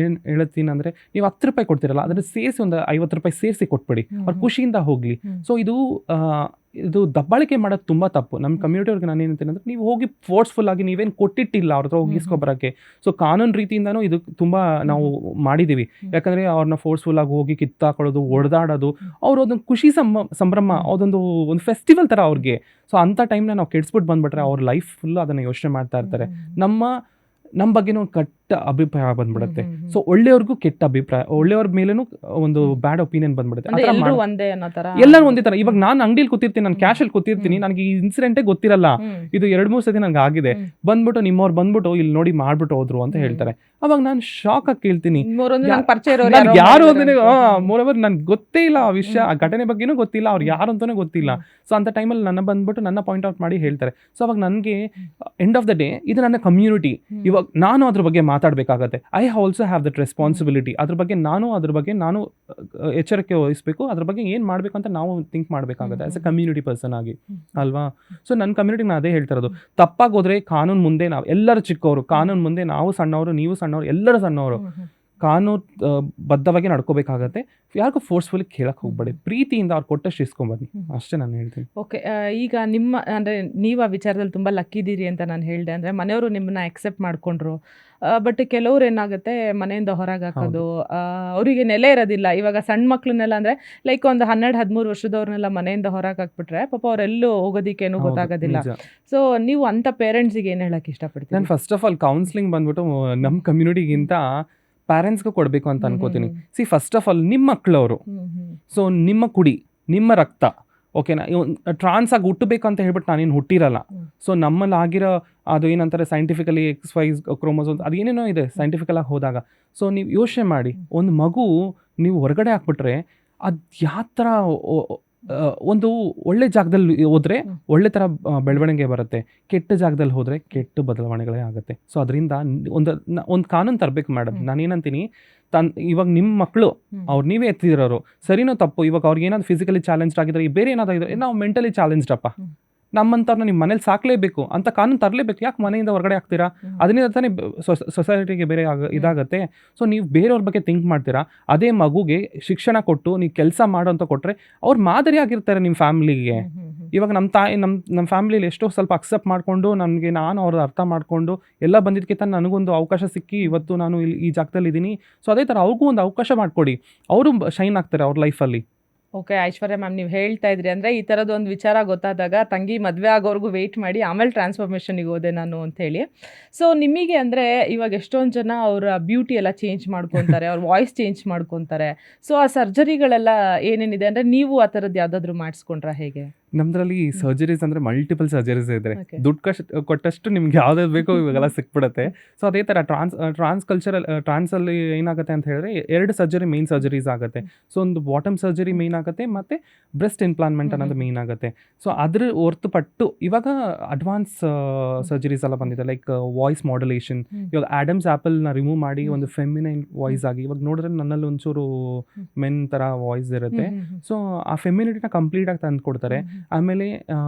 ಏನು ಹೇಳ್ತೀನಿ ಅಂದರೆ, ನೀವು 10 ರೂಪಾಯಿ ಕೊಡ್ತೀರಲ್ಲ, ಅದನ್ನು ಸೇರಿಸಿ ಒಂದು 50 ರೂಪಾಯಿ ಸೇರಿಸಿ ಕೊಟ್ಬಿಡಿ, ಅವ್ರು ಖುಷಿಯಿಂದ ಹೋಗಲಿ. ಸೊ ಇದು ದಬ್ಬಾಳಿಕೆ ಮಾಡೋದು ತುಂಬ ತಪ್ಪು. ನಮ್ಮ ಕಮ್ಯುನಿಟಿಯವ್ರಿಗೆ ನಾನು ಏನಂತೀನಿ ಅಂದರೆ, ನೀವು ಹೋಗಿ ಫೋರ್ಸ್ಫುಲ್ ಆಗಿ ನೀವೇನು ಕೊಟ್ಟಿಟ್ಟಿಲ್ಲ ಅವ್ರ ಹತ್ರ ಹೋಗಿ ಇಸ್ಕೊಬರೋಕ್ಕೆ. ಸೊ ಕಾನೂನು ರೀತಿಯಿಂದನೂ ಇದು ತುಂಬ ನಾವು ಮಾಡಿದ್ದೀವಿ. ಯಾಕಂದರೆ ಅವ್ರನ್ನ ಫೋರ್ಸ್ಫುಲ್ ಆಗಿ ಹೋಗಿ ಕಿತ್ತಾಕೊಳ್ಳೋದು, ಹೊಡೆದಾಡೋದು, ಅವ್ರು ಅದೊಂದು ಖುಷಿ ಸಂಭ್ರಮ, ಅದೊಂದು ಫೆಸ್ಟಿವಲ್ ಥರ ಅವ್ರಿಗೆ. ಸೊ ಅಂಥ ಟೈಮ್ನ ನಾವು ಕೆಡಿಸ್ಬಿಟ್ಟು ಬಂದುಬಿಟ್ರೆ ಅವ್ರ ಲೈಫ್ ಫುಲ್ ಅದನ್ನು ಯೋಚನೆ ಮಾಡ್ತಾ ಇರ್ತಾರೆ. ನಮ್ಮ ಬಗ್ಗೆನೂ ಕೆಟ್ಟ ಅಭಿಪ್ರಾಯ ಬಂದ್ಬಿಡುತ್ತೆ. ಸೊ ಒಳ್ಳೆಯವ್ರಿಗೂ ಕೆಟ್ಟ ಅಭಿಪ್ರಾಯ, ಒಳ್ಳೆಯವ್ರ ಮೇಲೇನು ಒಂದು ಬ್ಯಾಡ್ ಒಪಿನಿಯನ್ ಬಂದ್ಬಿಡುತ್ತೆ. ಎಲ್ಲರೂ ಒಂದೇ ಥರ. ಇವಾಗ ನಾನು ಅಂಗಡಿಲಿ ಕೂತಿರ್ತೀನಿ, ನಾನು ಕ್ಯಾಶಲ್ಲಿ ಕೂತಿರ್ತೀನಿ, ನನಗೆ ಈ ಇನ್ಸಿಡೆಂಟೇ ಗೊತ್ತಿರಲ್ಲ, ಇದು 2-3 ಸತಿ ನನಗೆ ಆಗಿದೆ. ಬಂದ್ಬಿಟ್ಟು ನಿಮ್ಮವ್ರು ಬಂದ್ಬಿಟ್ಟು ಇಲ್ಲಿ ನೋಡಿ ಮಾಡ್ಬಿಟ್ಟು ಹೋದ್ರು ಅಂತ ಹೇಳ್ತಾರೆ. ಅವಾಗ ನಾನು ಶಾಕ್ ಆಗಿ ಕೇಳ್ತೀನಿ, ಯಾರು ಮೋರವರ್ ನನ್ಗೆ ಗೊತ್ತೇ ಇಲ್ಲ ಆ ವಿಷಯ, ಆ ಘಟನೆ ಬಗ್ಗೆನೂ ಗೊತ್ತಿಲ್ಲ, ಅವ್ರು ಯಾರು ಅಂತಾನೆ ಗೊತ್ತಿಲ್ಲ. ಸೊ ಅಂಥ ಟೈಮಲ್ಲಿ ನನ್ನ ಬಂದ್ಬಿಟ್ಟು ನನ್ನ ಪಾಯಿಂಟ್ ಔಟ್ ಮಾಡಿ ಹೇಳ್ತಾರೆ. ಸೊ ಅವಾಗ ನನಗೆ ಎಂಡ್ ಆಫ್ ದ ಡೇ ಇದು ನನ್ನ ಕಮ್ಯುನಿಟಿ, ಇವಾಗ ನಾನು ಅದ್ರ ಬಗ್ಗೆ ಮಾತಾಡಬೇಕಾಗತ್ತೆ. I also have that responsibility. ಅದ್ರ ಬಗ್ಗೆ ನಾನು ಎಚ್ಚರಿಕೆ ವಹಿಸಬೇಕು, ಅದ್ರ ಬಗ್ಗೆ ಏನು ಮಾಡಬೇಕು ಅಂತ ನಾವು ಥಿಂಕ್ ಮಾಡಬೇಕಾಗುತ್ತೆ ಆಸ್ ಎ ಕಮ್ಯುನಿಟಿ ಪರ್ಸನ್ ಆಗಿ, ಅಲ್ವಾ? ಸೊ ನನ್ನ ಕಮ್ಯುನಿಟಿಗೆ ನಾನು ಅದೇ ಹೇಳ್ತಾ ಇರೋದು, ತಪ್ಪಾಗಿ ಹೋದ್ರೆ ಕಾನೂನು ಮುಂದೆ ನಾವು ಎಲ್ಲರೂ ಚಿಕ್ಕವರು, ಕಾನೂನು ಮುಂದೆ ನಾವು ಸಣ್ಣವರು, ನೀವು ಸಣ್ಣವರು, ಎಲ್ಲರೂ ಸಣ್ಣವರು. ಕಾನೂನು ಬದ್ಧವಾಗಿ ನಡ್ಕೋಬೇಕಾಗತ್ತೆ. ಯಾರಿಗೂ ಫೋರ್ಸ್ಫುಲಿ ಕೇಳಕ್ಕೆ ಹೋಗ್ಬೇಡಿ, ಪ್ರೀತಿಯಿಂದ ಅವ್ರು ಕೊಟ್ಟಷ್ಟು ಇಸ್ಕೊಂಬನ್ನಿ, ಅಷ್ಟೇ ನಾನು ಹೇಳ್ತೀನಿ. ಓಕೆ, ಈಗ ನಿಮ್ಮ ಅಂದರೆ ನೀವು ಆ ವಿಚಾರದಲ್ಲಿ ತುಂಬ ಲಕ್ಕಿದ್ದೀರಿ ಅಂತ ನಾನು ಹೇಳಿದೆ. ಅಂದರೆ ಮನೆಯವರು ನಿಮ್ಮನ್ನ ಅಕ್ಸೆಪ್ಟ್ ಮಾಡಿಕೊಂಡ್ರು. ಬಟ್ ಕೆಲವ್ರು ಏನಾಗುತ್ತೆ, ಮನೆಯಿಂದ ಹೊರಗೆ ಹಾಕೋದು, ಅವರಿಗೆ ನೆಲೆ ಇರೋದಿಲ್ಲ. ಇವಾಗ ಸಣ್ಣ ಮಕ್ಳನ್ನೆಲ್ಲ ಅಂದರೆ ಲೈಕ್ ಒಂದು 12-13 ವರ್ಷದವ್ರನ್ನೆಲ್ಲ ಮನೆಯಿಂದ ಹೊರಗೆ ಹಾಕ್ಬಿಟ್ರೆ ಪಾಪ ಅವರೆಲ್ಲೂ ಹೋಗೋದಿಕ್ಕೇನು ಗೊತ್ತಾಗೋದಿಲ್ಲ. ಸೊ ನೀವು ಅಂಥ ಪೇರೆಂಟ್ಸಿಗೆ ಏನು ಹೇಳಕ್ಕೆ ಇಷ್ಟಪಡ್ತೀನಿ? ನಾನು ಫಸ್ಟ್ ಆಫ್ ಆಲ್ ಕೌನ್ಸಿಲಿಂಗ್ ಬಂದ್ಬಿಟ್ಟು ನಮ್ಮ ಕಮ್ಯುನಿಟಿಗಿಂತ ಪ್ಯಾರೆಂಟ್ಸ್ಗೂ ಕೊಡಬೇಕು ಅಂತ ಅನ್ಕೋತೀನಿ. ಫಸ್ಟ್ ಆಫ್ ಆಲ್ ನಿಮ್ಮ ಮಕ್ಕಳವರು, ಸೊ ನಿಮ್ಮ ಕುಡಿ, ನಿಮ್ಮ ರಕ್ತ, ಓಕೆನಾ? ಟ್ರಾನ್ಸ್ ಆಗಿ ಹುಟ್ಟಬೇಕು ಅಂತ ಹೇಳ್ಬಿಟ್ಟು ನಾನೇನು ಹುಟ್ಟಿರಲ್ಲ. ಸೊ ನಮ್ಮಲ್ಲಿ ಆಗಿರೋ ಅದು ಏನಂತಾರೆ ಸೈಂಟಿಫಿಕಲಿ XY ಕ್ರೋಮೋಸೋಮ್ಸ್ ಅದು ಏನೇನೋ ಇದೆ ಸೈಂಟಿಫಿಕಲ್ ಆಗಿ ಹೋದಾಗ. ಸೊ ನೀವು ಯೋಚನೆ ಮಾಡಿ, ಒಂದು ಮಗು ನೀವು ಹೊರಗಡೆ ಹಾಕ್ಬಿಟ್ರೆ ಅದು ಯಾವ ಥರ ಒಂದು ಒಳ್ಳೆ ಜಾಗದಲ್ಲಿ ಹೋದರೆ ಒಳ್ಳೆ ಥರ ಬೆಳವಣಿಗೆ ಬರುತ್ತೆ, ಕೆಟ್ಟ ಜಾಗದಲ್ಲಿ ಹೋದರೆ ಕೆಟ್ಟ ಬದಲಾವಣೆಗಳೇ ಆಗುತ್ತೆ. ಸೊ ಅದರಿಂದ ಒಂದು ಕಾನೂನು ತರಬೇಕು ಮೇಡಮ್. ನಾನೇನಂತೀನಿ, ಇವಾಗ ನಿಮ್ಮ ಮಕ್ಕಳು ಅವ್ರು ನೀವೇ ಎತ್ತಿರೋರು, ಸರಿನೋ ತಪ್ಪು, ಇವಾಗ ಅವ್ರಿಗೆ ಏನಾದ್ರು ಫಿಸಿಕಲಿ ಚಾಲೆಂಜ್ಡ್ ಆಗಿದ್ರೆ, ಬೇರೆ ಏನಾದ್ರು ಇದ್ರೆ, ನಾವು ಮೆಂಟಲಿ ಚಾಲೆಂಜ್ಡ್ ಅಪ್ಪ, ನಮ್ಮಂಥವ್ರನ್ನ ನಿಮ್ಮ ಮನೇಲಿ ಸಾಕಲೇಬೇಕು ಅಂತ ಕಾನೂನು ತರಲೇಬೇಕು. ಯಾಕೆ ಮನೆಯಿಂದ ಹೊರಗಡೆ ಹಾಕ್ತೀರಾ? ಅದರಿಂದ ತಾನೇ ಸೊಸೈಟಿಗೆ ಬೇರೆ ಇದಾಗುತ್ತೆ. ಸೊ ನೀವು ಬೇರೆಯವ್ರ ಬಗ್ಗೆ ಥಿಂಕ್ ಮಾಡ್ತೀರಾ. ಅದೇ ಮಗುಗೆ ಶಿಕ್ಷಣ ಕೊಟ್ಟು ನೀವು ಕೆಲಸ ಮಾಡೋ ಅಂತ ಕೊಟ್ಟರೆ ಅವ್ರು ಮಾದರಿ ಆಗಿರ್ತಾರೆ ನಿಮ್ಮ ಫ್ಯಾಮಿಲಿಗೆ. ಇವಾಗ ನಮ್ಮ ಫ್ಯಾಮಿಲಿಯಲ್ಲಿ ಎಷ್ಟೋ ಸ್ವಲ್ಪ ಅಕ್ಸೆಪ್ಟ್ ಮಾಡಿಕೊಂಡು ನಾನು ಅವ್ರದ್ದು ಅರ್ಥ ಮಾಡಿಕೊಂಡು ಎಲ್ಲ ಬಂದಿದ್ದಕ್ಕಿಂತ ನನಗೊಂದು ಅವಕಾಶ ಸಿಕ್ಕಿ ಇವತ್ತು ನಾನು ಈ ಜಾಗದಲ್ಲಿ ಇದ್ದೀನಿ. ಸೊ ಅದೇ ಥರ ಅವ್ರಿಗೂ ಒಂದು ಅವಕಾಶ ಮಾಡಿಕೊಡಿ, ಅವರು ಶೈನ್ ಆಗ್ತಾರೆ ಅವ್ರ ಲೈಫಲ್ಲಿ. ಓಕೆ, ಐಶ್ವರ್ಯ ಮ್ಯಾಮ್, ನೀವು ಹೇಳ್ತಾ ಇದ್ರಿ ಅಂದರೆ ಈ ಥರದ್ದು ಒಂದು ವಿಚಾರ ಗೊತ್ತಾದಾಗ ತಂಗಿ ಮದುವೆ ಆಗೋರ್ಗೂ ವೆಯ್ಟ್ ಮಾಡಿ ಆಮೇಲೆ ಟ್ರಾನ್ಸ್ಫಾರ್ಮೇಷನಿಗೆ ಹೋದೆ ನಾನು ಅಂಥೇಳಿ. ಸೊ ನಿಮಗೆ ಅಂದರೆ ಇವಾಗ ಎಷ್ಟೊಂದು ಜನ ಅವರ ಬ್ಯೂಟಿ ಎಲ್ಲ ಚೇಂಜ್ ಮಾಡ್ಕೊತಾರೆ, ಅವ್ರ ವಾಯ್ಸ್ ಚೇಂಜ್ ಮಾಡ್ಕೊತಾರೆ. ಸೊ ಆ ಸರ್ಜರಿಗಳೆಲ್ಲ ಏನೇನಿದೆ ಅಂದರೆ ನೀವು ಆ ಥರದ್ದು ಯಾವುದಾದ್ರೂ ಮಾಡಿಸ್ಕೊಂಡ್ರಾ, ಹೇಗೆ? ನಮ್ದ್ರಲ್ಲಿ ಸರ್ಜರೀಸ್ ಅಂದರೆ ಮಲ್ಟಿಪಲ್ ಸರ್ಜರೀಸ್ ಇದ್ರೆ ದುಡ್ಡು ಕೊಟ್ಟಷ್ಟು ನಿಮ್ಗೆ ಯಾವ್ದಾದ್ರು ಬೇಕೋ ಇವಾಗೆಲ್ಲ ಸಿಕ್ಬಿಡುತ್ತೆ. ಸೊ ಅದೇ ಥರ ಟ್ರಾನ್ಸಲ್ಲಿ ಏನಾಗುತ್ತೆ ಅಂತ ಹೇಳಿದ್ರೆ 2 ಸರ್ಜರಿ ಮೇನ್ ಸರ್ಜರೀಸ್ ಆಗುತ್ತೆ. ಸೊ ಒಂದು ಬಾಟಮ್ ಸರ್ಜರಿ ಮೇನ್ ಆಗುತ್ತೆ, ಮತ್ತು ಬ್ರೆಸ್ಟ್ ಇಂಪ್ಲಾಂಟ್ಮೆಂಟ್ ಅನ್ನೋದು ಮೇನ್ ಆಗುತ್ತೆ. ಸೊ ಅದ್ರ ಹೊರತುಪಟ್ಟು ಇವಾಗ ಅಡ್ವಾನ್ಸ್ ಸರ್ಜರೀಸ್ ಎಲ್ಲ ಬಂದಿದೆ, ಲೈಕ್ ವಾಯ್ಸ್ ಮಾಡ್ಯುಲೇಷನ್. ಇವಾಗ ಆಡಮ್ಸ್ ಆ್ಯಪಲ್ನ ರಿಮೂವ್ ಮಾಡಿ ಒಂದು ಫೆಮಿನೈನ್ ವಾಯ್ಸ್ ಆಗಿ, ಇವಾಗ ನೋಡಿದ್ರೆ ನನ್ನಲ್ಲಿ ಒಂಚೂರು ಮೆನ್ ಥರ ವಾಯ್ಸ್ ಇರುತ್ತೆ. ಸೊ ಆ ಫೆಮಿನಿಟಿನ ಕಂಪ್ಲೀಟಾಗಿ ತಂದು ಕೊಡ್ತಾರೆ. ಆಮೇಲೆ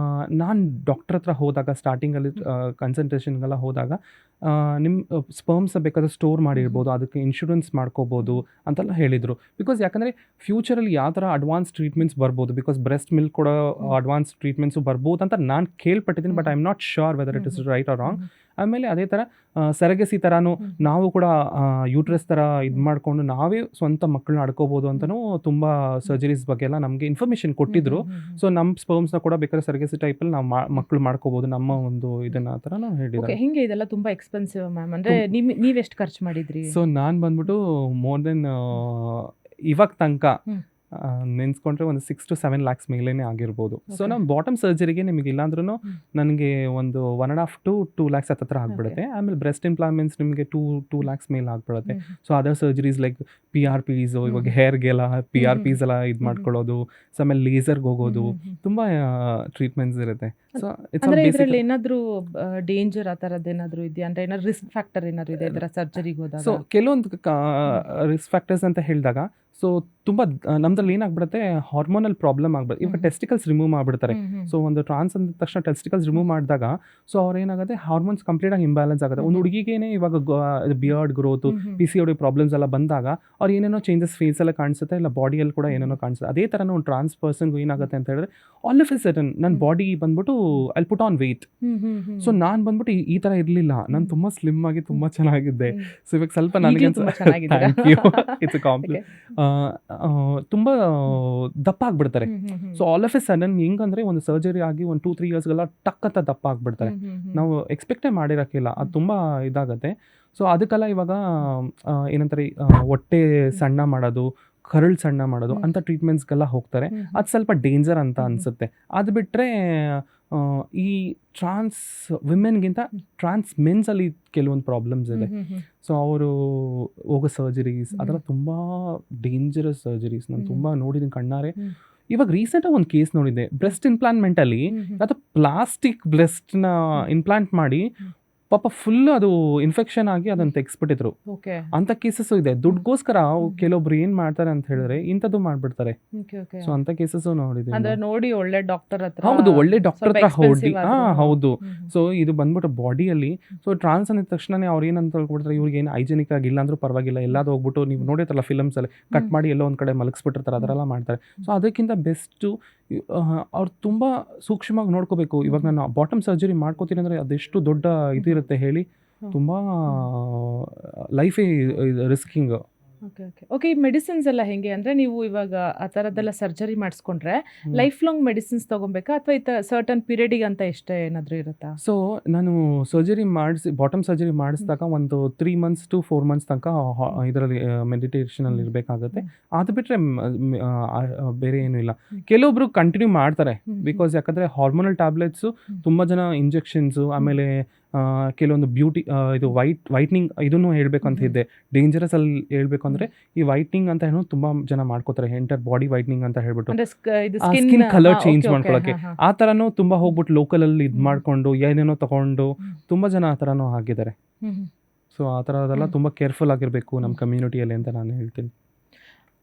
ನಾನು ಡಾಕ್ಟರ್ ಹತ್ರ ಹೋದಾಗ, ಸ್ಟಾರ್ಟಿಂಗಲ್ಲಿ ಕನ್ಸಲ್ಟೇಷನ್ಗೆಲ್ಲ ಹೋದಾಗ, ನಿಮ್ಮ ಸ್ಪರ್ಮ್ಸ್ ಬೇಕಾದ್ರೆ ಸ್ಟೋರ್ ಮಾಡಿರ್ಬೋದು, ಅದಕ್ಕೆ ಇನ್ಶೂರೆನ್ಸ್ ಮಾಡ್ಕೋಬೋದು ಅಂತೆಲ್ಲ ಹೇಳಿದರು. ಬಿಕಾಸ್ ಯಾಕಂದರೆ ಫ್ಯೂಚರಲ್ಲಿ ಯಾವ ಥರ ಅಡ್ವಾನ್ಸ್ ಟ್ರೀಟ್ಮೆಂಟ್ಸ್ ಬರ್ಬೋದು, ಬಿಕಾಸ್ ಬ್ರೆಸ್ಟ್ ಮಿಲ್ಕ್ ಕೂಡ ಅಡ್ವಾನ್ಸ್ ಟ್ರೀಟ್ಮೆಂಟ್ಸು ಬರ್ಬೋದು ಅಂತ ನಾನು ಕೇಳ್ಪಟ್ಟಿದ್ದೀನಿ. But I am not sure whether it is right or wrong. ಆಮೇಲೆ ಅದೇ ಥರ ಸೆರಗಸಿ ಥರನೂ ನಾವು ಕೂಡ ಯೂಟ್ರಸ್ ಥರ ಇದು ಮಾಡಿಕೊಂಡು ನಾವೇ ಸ್ವಂತ ಮಕ್ಕಳನ್ನ ಆಡ್ಕೋಬೋದು ಅಂತಲೂ ತುಂಬ ಸರ್ಜರೀಸ್ ಬಗ್ಗೆ ಎಲ್ಲ ನಮಗೆ ಇನ್ಫಾರ್ಮೇಷನ್ ಕೊಟ್ಟಿದ್ರು. ಸೊ ನಮ್ಮ ಸ್ಪರ್ಮ್ಸ್ನ ಕೂಡ ಬೇಕಾದ್ರೆ ಸೆರಗಸಿ ಟೈಪಲ್ಲಿ ನಾವು ಮಕ್ಕಳು ಮಾಡ್ಕೋಬೋದು, ನಮ್ಮ ಒಂದು ಇದನ್ನ ಆ ಥರ ನಾವು ಹೇಳಿದ್ದಾರೆ. ಹಿಂಗೆ ಇದೆಲ್ಲ ತುಂಬ ಎಕ್ಸ್ಪೆನ್ಸಿವ್ ಮ್ಯಾಮ್, ಅಂದರೆ ನೀವೆಷ್ಟು ಖರ್ಚು ಮಾಡಿದ್ರಿ? ಸೊ ನಾನು ಬಂದ್ಬಿಟ್ಟು ಮೋರ್ ದೆನ್ ಇವಾಗ ತನಕ ನೆನೆಸ್ಕೊಂಡ್ರೆ ಒಂದು 6 to 7 lakhs ಮೇಲೇನೆ ಆಗಿರ್ಬೋದು. So Okay. ನಾವು ಬಾಟಮ್ ಸರ್ಜರಿಗೆ ನಿಮಗೆ ಇಲ್ಲಾಂದ್ರೂ ನನಗೆ ಒಂದು 1.5 to 2 lakhs ಹತ್ರ ಆಗ್ಬಿಡುತ್ತೆ. ಆಮೇಲೆ ಬ್ರೆಸ್ಟ್ ಇಂಪ್ಲಾಂಟ್ಮೆಂಟ್ಸ್ ನಿಮಗೆ 2 lakhs ಮೇಲೆ ಆಗ್ಬಿಡುತ್ತೆ. So other surgeries like PRPs, ಇವಾಗ ಹೇರ್ಗೆಲ್ಲ PRPs ಎಲ್ಲ ಇದು ಮಾಡ್ಕೊಳ್ಳೋದು, ಸೊ ಆಮೇಲೆ ಲೇಸರ್ಗೆ ಹೋಗೋದು, ತುಂಬ ಟ್ರೀಟ್ಮೆಂಟ್ಸ್ ಇರುತ್ತೆ. ಸೊ ಅಂದ್ರೆ ಇದ್ರಲ್ಲಿ ಏನಾದ್ರು ಡೇಂಜರ್ ಆ ತರದ್ ಏನಾದ್ರು ಇದೆಯಾ, ಅಂದ್ರೆ ಏನಾದ್ರು ರಿಸ್ಕ್ ಫ್ಯಾಕ್ಟರ್ ಏನಾದ್ರು ಇದೆ ಇದರ ಸರ್ಜರಿಗೆ ಹೋದಾಗ? ಸೊ ಕೆಲವೊಂದು ರಿಸ್ಕ್ ಫ್ಯಾಕ್ಟರ್ಸ್ ಅಂತ ಹೇಳಿದಾಗ, ಸೊ ತುಂಬ ನಮ್ದ್ರಲ್ಲಿ ಏನಾಗ್ಬಿಡುತ್ತೆ, ಹಾರ್ಮೋನಲ್ ಪ್ರಾಬ್ಲಮ್ ಆಗ್ಬಿಡುತ್ತೆ. ಇವಾಗ ಟೆಸ್ಟಿಕಲ್ಸ್ ರಿಮೂವ್ ಮಾಡಿಬಿಡ್ತಾರೆ. ಸೊ ಒಂದು ಟ್ರಾನ್ಸ್ ಅಂದ ತಕ್ಷಣ ಟೆಸ್ಟಿಕಲ್ಸ್ ರಿಮೂವ್ ಮಾಡಿದಾಗ ಸೊ ಅವ್ರು ಏನಾಗುತ್ತೆ, ಹಾರ್ಮೋನ್ಸ್ ಕಂಪ್ಲೀಟ್ ಆಗಿ ಇಂಬ್ಯಾಲೆನ್ಸ್ ಆಗುತ್ತೆ. ಒಂದು ಹುಡುಗಿಗೇನೆ ಇವಾಗ ಬಿಯರ್ಡ್ ಗ್ರೋತು, PCOD ಪ್ರಾಬ್ಲಮ್ಸ್ ಎಲ್ಲ ಬಂದಾಗ ಅವ್ರು ಏನೇನೋ ಚೇಂಜಸ್ ಫೇಸ್ ಎಲ್ಲ ಕಾಣಿಸುತ್ತೆ, ಇಲ್ಲ ಬಾಡಿಯಲ್ಲಿ ಕೂಡ ಏನೇನೋ ಕಾಣಿಸುತ್ತೆ. ಅದೇ ಥರ ಒಂದು ಟ್ರಾನ್ಸ್ ಪರ್ಸನ್ಗೂ ಏನಾಗುತ್ತೆ ಅಂತ ಹೇಳಿದ್ರೆ, ಆಲ್ ಆಫ್ ಎ ಸಡನ್ ನನ್ನ ಬಾಡಿ ಬಂದ್ಬಿಟ್ಟು I put on weight. So ನಾನು ಬಂದ್ಬಿಟ್ಟು ಈ ಥರ ಇರಲಿಲ್ಲ, ನಾನು ತುಂಬ ಸ್ಲಿಮ್ ಆಗಿ ತುಂಬ ಚೆನ್ನಾಗಿದ್ದೆ. ಸೊ ಇವಾಗ ಸ್ವಲ್ಪ ನನಗೆ ತುಂಬಾ ಚೆನ್ನಾಗಿದ್ದೀರಾ. It's compliment. ತುಂಬ ದಪ್ಪ ಆಗ್ಬಿಡ್ತಾರೆ. So all of a sudden ಹೆಂಗಂದ್ರೆ ಒಂದು ಸರ್ಜರಿ ಆಗಿ ಒಂದು 2-3 yearsಗೆಲ್ಲ ಟಕ್ ಅಂತ ದಪ್ಪ ಆಗ್ಬಿಡ್ತಾರೆ. ನಾವು ಎಕ್ಸ್ಪೆಕ್ಟೇ ಮಾಡಿರೋಕ್ಕಿಲ್ಲ, ಅದು ತುಂಬ ಇದಾಗತ್ತೆ. ಸೊ ಅದಕ್ಕೆಲ್ಲ ಇವಾಗ ಏನಂತಾರೆ, ಹೊಟ್ಟೆ ಸಣ್ಣ ಮಾಡೋದು, ಕರಳು ಸಣ್ಣ ಮಾಡೋದು ಅಂತ ಟ್ರೀಟ್ಮೆಂಟ್ಸ್ಗೆಲ್ಲ ಹೋಗ್ತಾರೆ. ಅದು ಸ್ವಲ್ಪ ಡೇಂಜರ್ ಅಂತ ಅನಿಸುತ್ತೆ. ಅದು ಬಿಟ್ಟರೆ ಈ ಟ್ರಾನ್ಸ್ ವಿಮೆನ್ಗಿಂತ ಟ್ರಾನ್ಸ್ ಮೆನ್ಸಲ್ಲಿ ಕೆಲವೊಂದು ಪ್ರಾಬ್ಲಮ್ಸ್ ಇದೆ. ಸೊ ಅವರು ಹೋಗೋ ಸರ್ಜರೀಸ್ ಅದೆಲ್ಲ ತುಂಬ ಡೇಂಜರಸ್ ಸರ್ಜರೀಸ್. ನಾನು ತುಂಬ ನೋಡಿದ್ದೀನಿ ಕಣ್ಣಾರೆ. ಇವಾಗ ರೀಸೆಂಟಾಗಿ ಒಂದು ಕೇಸ್ ನೋಡಿದ್ದೆ, ಬ್ರೆಸ್ಟ್ ಇಂಪ್ಲಾಂಟ್ಮೆಂಟಲ್ಲಿ ಅದು ಪ್ಲಾಸ್ಟಿಕ್ ಬ್ರೆಸ್ಟ್ನ ಇಂಪ್ಲಾಂಟ್ ಮಾಡಿ ಪಾಪ ಫುಲ್ ಅದು ಇನ್ಫೆಕ್ಷನ್ ಆಗಿ ಅದನ್ನು ತೆಗೆಸ್ಬಿಟ್ಟಿದ್ರು. ಓಕೆ. ಅಂತ ಕೇಸಸ್ಸು ಇದೆ. ದುಡ್ಗೋಸ್ಕರ ಕೆಲವೊಬ್ರು ಏನ್ ಮಾಡ್ತಾರೆ ಅಂತ ಹೇಳಿದ್ರೆ ಇಂಥದ್ದು ಮಾಡ್ಬಿಡ್ತಾರೆ. ಸೊ ಅಂತ ಕೇಸಸ್ ನೋಡಿದ್ದೀನಿ. ಅಂದ್ರೆ ನೋಡಿ ಒಳ್ಳೆ ಡಾಕ್ಟರ್ ಹತ್ರ, ಹೌದು, ಒಳ್ಳೆ ಡಾಕ್ಟರ್ ಸ್ವಲ್ಪ ಹತ್ರ ಹೊಡಿ. expensive ಆದ್ರೂ. ಹೌದು. ಸೊ ಇದು ಬಂದ್ಬಿಟ್ಟು ಬಾಡಿಯಲ್ಲಿ, ಸೊ ಟ್ರಾನ್ಸ್ ಅಂದ ತಕ್ಷಣ ಅವ್ರು ಏನಂತ ಹೇಳ್ಬಿಡ್ತಾರೆ, ಇವ್ರಿಗೆ ಏನು ಹೈಜೆನಿಕ್ ಆಗಿಲ್ಲ ಅಂದ್ರೂ ಪರವಾಗಿಲ್ಲ, ಎಲ್ಲಾದ್ರೂ ಹೋಗ್ಬಿಟ್ಟು ನೀವು ನೋಡಿರ್ತಾರಲ್ಲ ಫಿಲಮ್ಸ್ ಅಲ್ಲಿ ಕಟ್ ಮಾಡಿ ಎಲ್ಲೋ ಒಂದ್ ಕಡೆ ಮಲಗಿಸ್ಬಿಟ್ಟಿರ್ತಾರೆ, ಅದರೆಲ್ಲ ಮಾಡ್ತಾರೆ. ಸೊ ಅದಕ್ಕಿಂತ ಬೆಸ್ಟು ಅವ್ರು ತುಂಬ ಸೂಕ್ಷ್ಮವಾಗಿ ನೋಡ್ಕೋಬೇಕು. ಇವಾಗ ನಾನು ಬಾಟಮ್ ಸರ್ಜರಿ ಮಾಡ್ಕೋತೀನಿ ಅಂದರೆ ಅದೆಷ್ಟು ದೊಡ್ಡ ಇದಿರುತ್ತೆ ಹೇಳಿ, ತುಂಬ ಲೈಫೇ ರಿಸ್ಕಿಂಗ್. Okay okay okay. ಈ ಮೆಡಿಸಿನ್ಸ್ ಎಲ್ಲ ಹೆಂಗೆ ಅಂದರೆ, ನೀವು ಇವಾಗ ಆ ಥರದ್ದೆಲ್ಲ ಸರ್ಜರಿ ಮಾಡಿಸ್ಕೊಂಡ್ರೆ ಲೈಫ್ ಲಾಂಗ್ ಮೆಡಿಸಿನ್ಸ್ ತೊಗೊಬೇಕಾ, ಅಥವಾ ಸರ್ಟನ್ ಪೀರಿಯಡಿಗೆ ಅಂತ ಎಷ್ಟೇ ಏನಾದರೂ ಇರುತ್ತಾ? ಸೊ ನಾನು ಸರ್ಜರಿ ಬಾಟಮ್ ಸರ್ಜರಿ ಮಾಡಿಸಿದಾಗ ಒಂದು 3 months to 4 months ತನಕ ಇದರಲ್ಲಿ ಮೆಡಿಟೇಷನಲ್ಲಿ ಇರಬೇಕಾಗುತ್ತೆ. ಅದು ಬಿಟ್ಟರೆ ಬೇರೆ ಏನೂ ಇಲ್ಲ. ಕೆಲವೊಬ್ರು ಕಂಟಿನ್ಯೂ ಮಾಡ್ತಾರೆ, ಬಿಕಾಸ್ ಯಾಕಂದರೆ ಹಾರ್ಮೋನಲ್ ಟ್ಯಾಬ್ಲೆಟ್ಸು ತುಂಬ ಜನ ಇಂಜೆಕ್ಷನ್ಸು, ಆಮೇಲೆ ಕೆಲವೊಂದು ಬ್ಯೂಟಿ ಇದು ವೈಟ್ನಿಂಗ್ ಇದನ್ನು ಹೇಳಬೇಕು ಅಂತ ಇದ್ದೆ. ಡೇಂಜರಸ್ ಅಲ್ಲಿ ಹೇಳಬೇಕು ಅಂದರೆ ಈ ವೈಟ್ನಿಂಗ್ ಅಂತ ಹೇಳೋ ತುಂಬ ಜನ ಮಾಡ್ಕೋತಾರೆ, ಎಂಟರ್ ಬಾಡಿ ವೈಟ್ನಿಂಗ್ ಅಂತ ಹೇಳ್ಬಿಟ್ಟು, ಸ್ಕಿನ್ ಕಲರ್ ಚೇಂಜ್ ಮಾಡ್ಕೊಳ್ಳೋಕ್ಕೆ. ಆ ಥರನೂ ತುಂಬ ಹೋಗ್ಬಿಟ್ಟು ಲೋಕಲಲ್ಲಿ ಇದು ಮಾಡಿಕೊಂಡು ಏನೇನೋ ತಗೊಂಡು ತುಂಬ ಜನ ಆ ಥರನೂ ಆಗಿದ್ದಾರೆ. ಸೊ ಆ ಥರದೆಲ್ಲ ತುಂಬ ಕೇರ್ಫುಲ್ ಆಗಿರಬೇಕು ನಮ್ಮ ಕಮ್ಯುನಿಟಿಯಲ್ಲಿ ಅಂತ ನಾನು ಹೇಳ್ತೀನಿ.